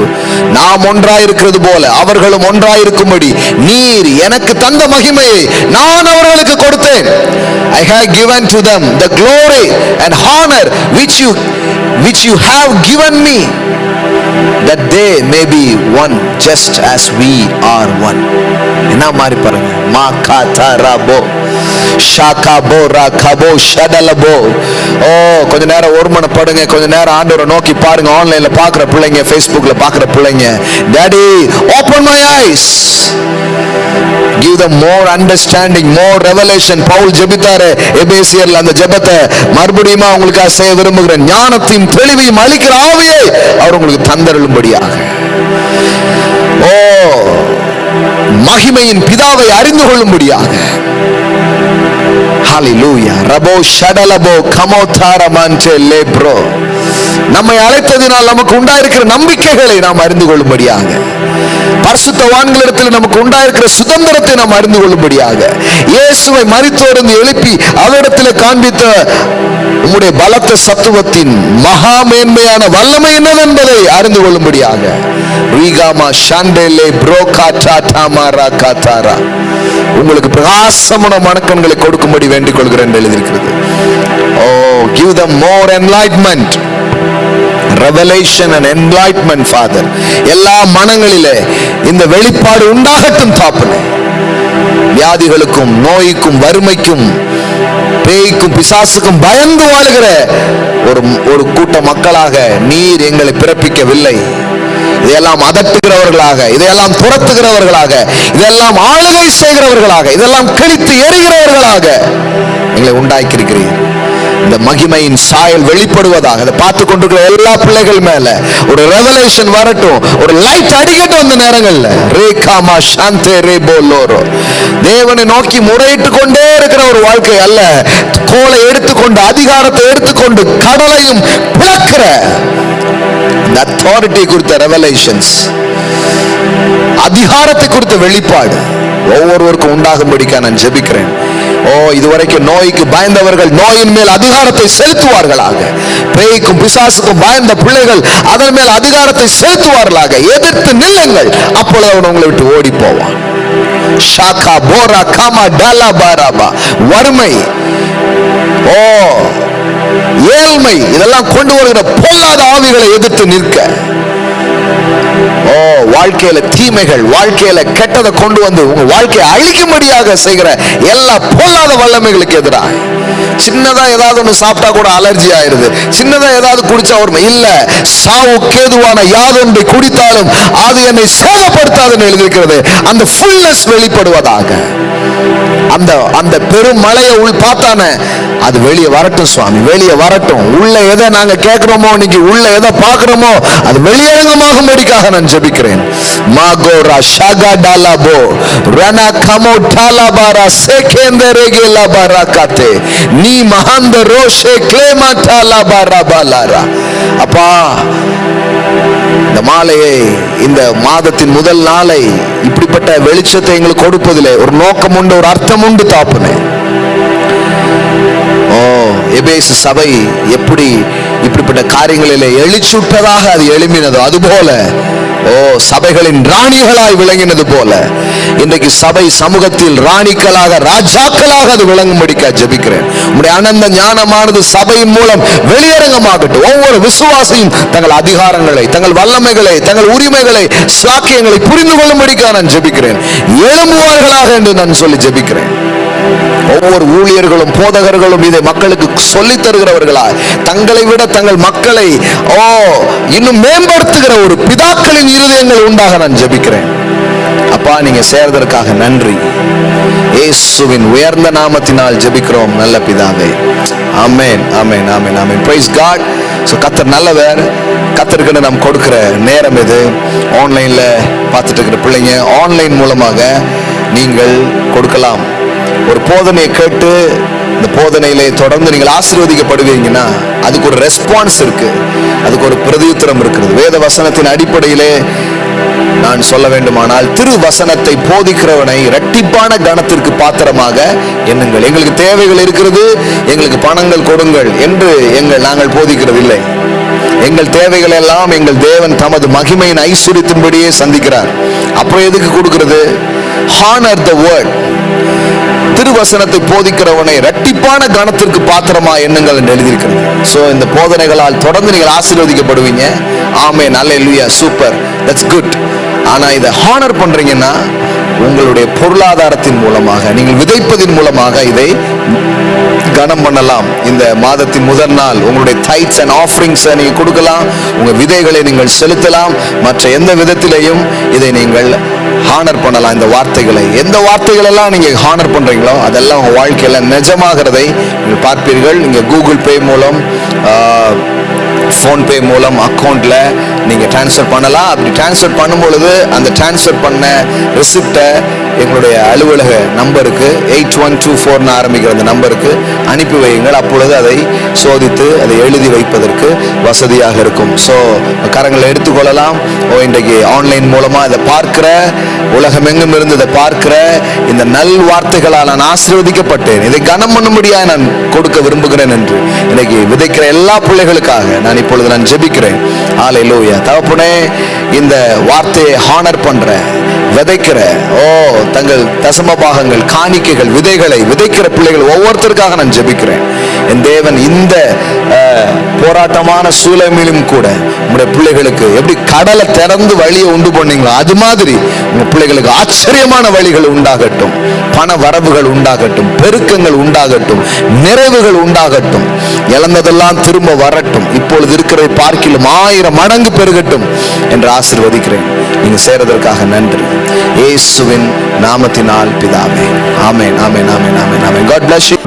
நாம் ஒன்றாயிருக்கிறது போல அவர்களும் ஒன்றாயிருக்கும்படி நீர் எனக்கு தந்த மகிமையை நான் அவர்களுக்கு கொடுத்தேன். I have given to them the glory and honor which you have given me, that they may be one just as we are one. என்ன மாதிரி பாருங்க, மா காதாரபோ ஷாகாபோ ராகாபோ ஷடலபோ. ஓ கொஞ்ச நேரம் ஒருமனப்படுங்க, கொஞ்ச நேரம் ஆண்டவரை நோக்கி பாருங்க. ஆன்லைன்ல பாக்குற பிள்ளைங்க, Facebookல பாக்குற பிள்ளைங்க, daddy open my eyes, give them more understanding, more revelation. Paul ஜெபித்தாரே எபேசியர்ல, அந்த ஜெபத்தை மறுபடியும் உங்களுக்கு செய்ய விரும்புகிறேன். ஞானத்தையும் தெளிவையும் அளிக்கிற ஆவியை அவர் உங்களுக்கு தந்தருளும்படியாக. ஓ மகிமையின் பிதாவை அறிந்து கொள்ளும்படியாக. ஹalleluya. ரபோ ஷடலபோ கமோதார மன்டே லேப்ரோ. நம்மை அழைத்ததினால் நமக்கு உண்டாயிருக்கிற நம்பிக்கைகளை நாம் அறிந்து கொள்ளும்படியாக, பரிசுத்தவான்களிடத்தில் நமக்கு உண்டாயிருக்கிற சுதந்திரத்தை நாம் அறிந்து கொள்ளும்படியாக, இயேசுவை மரித்தோரிலிருந்து எழுப்பி அவரிடத்தில் காண்பித்த உம்முடைய பலத்த சத்துவத்தின் மகா மேன்மையான வல்லமை என்னது என்பதை அறிந்து கொள்ளும்படியாக. உங்களுக்கு பிரகாசமான மனக்கண்களை கொடுக்கும்படி வேண்டிக் கொள்கிறேன் எழுதியிருக்கிறது. Oh, give them more enlightenment, revelation and enlightenment, Father. எல்லா மனங்களிலே இந்த வெளிப்பாடு உண்டாகட்டும் தாப்பனே. வியாதிகளுக்கும் நோய்க்கும் வறுமைக்கும் பேய்க்கும் பிசாசுக்கும் பயந்து வாழுகிற ஒரு கூட்ட மக்களாக நீர் எங்களை பிறப்பிக்கவில்லை. இதையெல்லாம் அதட்டுகிறவர்களாக, இதையெல்லாம் துரத்துகிறவர்களாக, இதெல்லாம் ஆளுகை செய்கிறவர்களாக, இதெல்லாம் கிழித்து எறிகிறவர்களாக எங்களை உண்டாக்கியிருக்கிறீர். இந்த மகிமையின் சாயல் வெளிப்படுவதாக அதை பார்த்து கொண்டிருக்கிற எல்லா பிள்ளைகள் மேல ஒரு ரெவலேஷன் வரட்டும், ஒரு லைட் அடிக்கட்டும். அந்த நேரங்கள்ல ரேகாமா சாந்தே ரேபோலோரோ, தேவனை நோக்கி முறையிட்டு கொண்டே இருக்கிற ஒரு வாழ்க்கை அல்ல, கோலை எடுத்துக்கொண்டு அதிகாரத்தை எடுத்துக்கொண்டு கடலையும் பிளக்கிற அந்த அத்தாரிட்டி குறித்த ரெவலேஷன்ஸ், அதிகாரத்தை குறித்த வெளிப்பாடு ஒவ்வொருவருக்கும் உண்டாகும்படிக்க நான் ஜெபிக்கிறேன். ஓ இதுவரைக்கும் நோய்க்கு பயந்தவர்கள் நோயின் மேல் அதிகாரத்தை செலுத்துவார்களாக. பேய்க்கும் பிசாசுக்கும் பயந்த பிள்ளைகள் அதன் மேல் அதிகாரத்தை செலுத்துவார்களாக. எதிர்த்து நில்லுங்கள், அப்பொழுது அவன் உங்களை விட்டு ஓடி போவான். ஷாகா போரா காமா டாலா பாராபா. வறுமை, ஓ ஏழ்மை, இதெல்லாம் கொண்டு வருகிற பொல்லாத ஆவிகளை எதிர்த்து நிற்க. ஓ வாழ்க்கையில தீமைகள், வாழ்க்கையில கெட்டதை கொண்டு வந்து உங்க வாழ்க்கையை அழிக்கும்படியாக செய்கிற எல்லா பொல்லாத வல்லமைகளுக்கு எதிராக. சின்னதா ஏதாவது ஒன்று சாப்பிட்டா கூட அலர்ஜி ஆயிருது, சின்னதா ஏதாவது குடிச்சா ஒரு இல்ல, சாவு கேதுவான யாதொன்றை குடித்தாலும் அது என்னை சேதப்படுத்தாதுன்னு எழுதியிருக்கிறது. அந்த ஃபுல்னஸ் வெளிப்படுவதாக. அந்த பெரும் மலையை உள் பார்த்தானே, அது வெளியே வரட்டும் சுவாமி, வெளியே வரட்டும். உள்ள எதை நாங்க கேட்கிறோமோ, இன்னைக்கு உள்ள எதை பார்க்கிறோமோ அது வெளியரங்கமாகும்படிக்காக நான் ஜெபிக்கிறேன். மாகோரா ஷாகா டாலாபோ ரனா கமோ டாலாபாரா சேகேந்தரேகேலா பாராகாதே நீ மஹந்த ரோஷே க்ளேமா டாலாபாரா பாலாரா. அப்பா இந்த மாலையை, இந்த மாதத்தின் முதல் நாளை இப்படிப்பட்ட வெளிச்சத்தை எங்களுக்கு கொடுப்பதிலே ஒரு நோக்கம் உண்டு, ஒரு அர்த்தம் உண்டு தாப்புனே. ஓ எபேசு சபை எப்படி இப்படிப்பட்ட காரியங்களிலே எழுச்சுட்டதாக அது எழும்பினதோ, அதுபோல சபைகளின் ராணிகளாய் விளங்கினது போல இன்றைக்கு சபை சமூகத்தில் ராணிகளாக, ராஜாக்களாக அது விளங்கும்படிக்க ஜெபிக்கிறேன். உம்முடைய அனந்த ஞானமானது சபையின் மூலம் வெளியரங்கமாகட்டும். ஒவ்வொரு விசுவாசியும் தங்கள் அதிகாரங்களை, தங்கள் வல்லமைகளை, தங்கள் உரிமைகளை, சாக்கியங்களை புரிந்து கொள்ளும்படிக்க நான் ஜெபிக்கிறேன். எழும்புவார்களாக என்று நான் சொல்லி ஜெபிக்கிறேன். ஒவ்வொரு ஊழியர்களும் போதகர்களும் இதை மக்களுக்கு சொல்லித் தருகிறவர்களாய், தங்களை விட தங்கள் மக்களை இன்னும் மேம்படுத்துகிற ஒரு பிதாக்களின் இருதயங்கள் உண்டாக நான் ஜெபிக்கிறேன். அப்பா, நீங்க சேர்ந்ததற்காக நன்றி. இயேசுவின் உயர்ந்த நாமத்தினால் ஜெபிக்கிறோம் நல்ல பிதாவே. Amen, amen, amen, amen. Praise God. கர்த்தர் நல்லவர். கர்த்தருக்கு நாம் கொடுக்கிற நேரம் இது. ஆன்லைன்ல பார்த்துட்டு இருக்கிற பிள்ளைங்க, ஆன்லைன் மூலமாக நீங்கள் கொடுக்கலாம். ஒரு போதனையை கேட்டு இந்த போதனையிலே தொடர்ந்து நீங்கள் ஆசீர்வதிக்கப்படுவீங்கன்னா அதுக்கு ஒரு ரெஸ்பான்ஸ் இருக்கு, அதுக்கு ஒரு பிரதியுத்தரம் இருக்கிறது. வேத வசனத்தின் அடிப்படையிலே நான் சொல்ல வேண்டுமானால், திரு வசனத்தை போதிக்கிறவனை இரட்டிப்பான கனத்திற்கு பாத்திரமாக எண்ணுங்கள். எங்களுக்கு தேவைகள் இருக்கிறது, எங்களுக்கு பணங்கள் கொடுங்கள் என்று நாங்கள் போதிக்கிறதில்லை. எங்கள் தேவைகள் எல்லாம் எங்கள் தேவன் தமது மகிமையின் ஐஸ்வரியத்தின்படியே சந்திக்கிறார். அப்புறம் எதுக்கு கொடுக்கிறது? Honour the word. திருவசனத்தை போதிக்கிறவனை இரட்டிப்பான கனத்திற்கு பாத்திரமா எண்ணுங்கள் என்று எழுதியிருக்கிறது. சோ இந்த போதனைகளால் தொடர்ந்து நீங்கள் ஆசீர்வதிக்கப்படுவீங்க. ஆமென், அல்லேலூயா, சூப்பர், தட்ஸ் குட். ஆனா இதை ஹானர் பண்றீங்கன்னா உங்களுடைய பொருளாதாரத்தின் மூலமாக, நீங்கள் விதைப்பதின் மூலமாக இதை கனம் பண்ணலாம். இந்த மாதத்தின் முதல் நாள் உங்களுடைய டைட்ஸ் அண்ட் ஆஃபரிங்ஸ் நீங்க கொடுக்கலாம், உங்க விதைகளை நீங்கள் செலுத்தலாம். மற்ற எந்த விதத்திலையும் இதை நீங்கள் ஹானர் பண்ணலாம். இந்த வார்த்தைகளை, எந்த வார்த்தைகள் எல்லாம் நீங்க ஹானர் பண்றீங்களோ அதெல்லாம் உங்க வாழ்க்கையில நிஜமாகிறதை நீங்கள் பார்ப்பீர்கள். நீங்க கூகுள் பே மூலம், ஃபோன்பே மூலம் அக்கௌண்ட்ல நீங்க டிரான்ஸ்ஃபர் பண்ணலாம். அப்படி டிரான்ஸ்ஃபர் பண்ணும் பொழுது அந்த டிரான்ஸ்ஃபர் பண்ண ரிசிப்டை எங்களுடைய அலுவலக நம்பருக்கு 8124 ஆரம்பிக்கிற அந்த நம்பருக்கு அனுப்பி வையுங்கள். அப்பொழுது அதை சோதித்து அதை எழுதி வைப்பதற்கு வசதியாக இருக்கும். ஸோ கரங்களை எடுத்துக்கொள்ளலாம். இன்றைக்கு ஆன்லைன் மூலமா இதை பார்க்கிற, உலகம் எங்கும் இருந்து இதை பார்க்கிற இந்த நல் வார்த்தைகளால் நான் ஆசீர்வதிக்கப்பட்டேன், இதை கனம் பண்ணும்படியாக நான் கொடுக்க விரும்புகிறேன் என்று இன்னைக்கு விதைக்கிற எல்லா பிள்ளைகளுக்காக நான் இப்பொழுது நான் ஜெபிக்கிறேன். ஹல்லேலூயா. தகப்பனே, இந்த வார்த்தையை ஹானர் பண்ற, விதைக்கிற, தங்கள் தசம பாகங்கள், காணிக்கைகள், விதைகளை விதைக்கிற பிள்ளைகள் ஒவ்வொருத்தருக்காக நான் ஜெபிக்கிறேன். என் தேவன், இந்த போராட்டமான சூழலிலும் கூட உங்களுடைய பிள்ளைகளுக்கு எப்படி கடலை திறந்து வழியை உண்டு பண்ணீங்களோ அது மாதிரி உங்க பிள்ளைகளுக்கு ஆச்சரியமான வழிகள் உண்டாகட்டும், பண வரவுகள் உண்டாகட்டும், பெருக்கங்கள் உண்டாகட்டும், நிறைவுகள் உண்டாகட்டும், இழந்ததெல்லாம் திரும்ப வரட்டும், இப்பொழுது இருக்கிறதை பார்க்கிலும் 1000 மடங்கு பெருகட்டும் என்று ஆசீர்வதிக்கிறேன். நீங்க சேரதற்காக நன்றி. இயேசுவின் நாமத்தினால் பிதாவே. Amen, amen, amen, amen, amen. God bless you.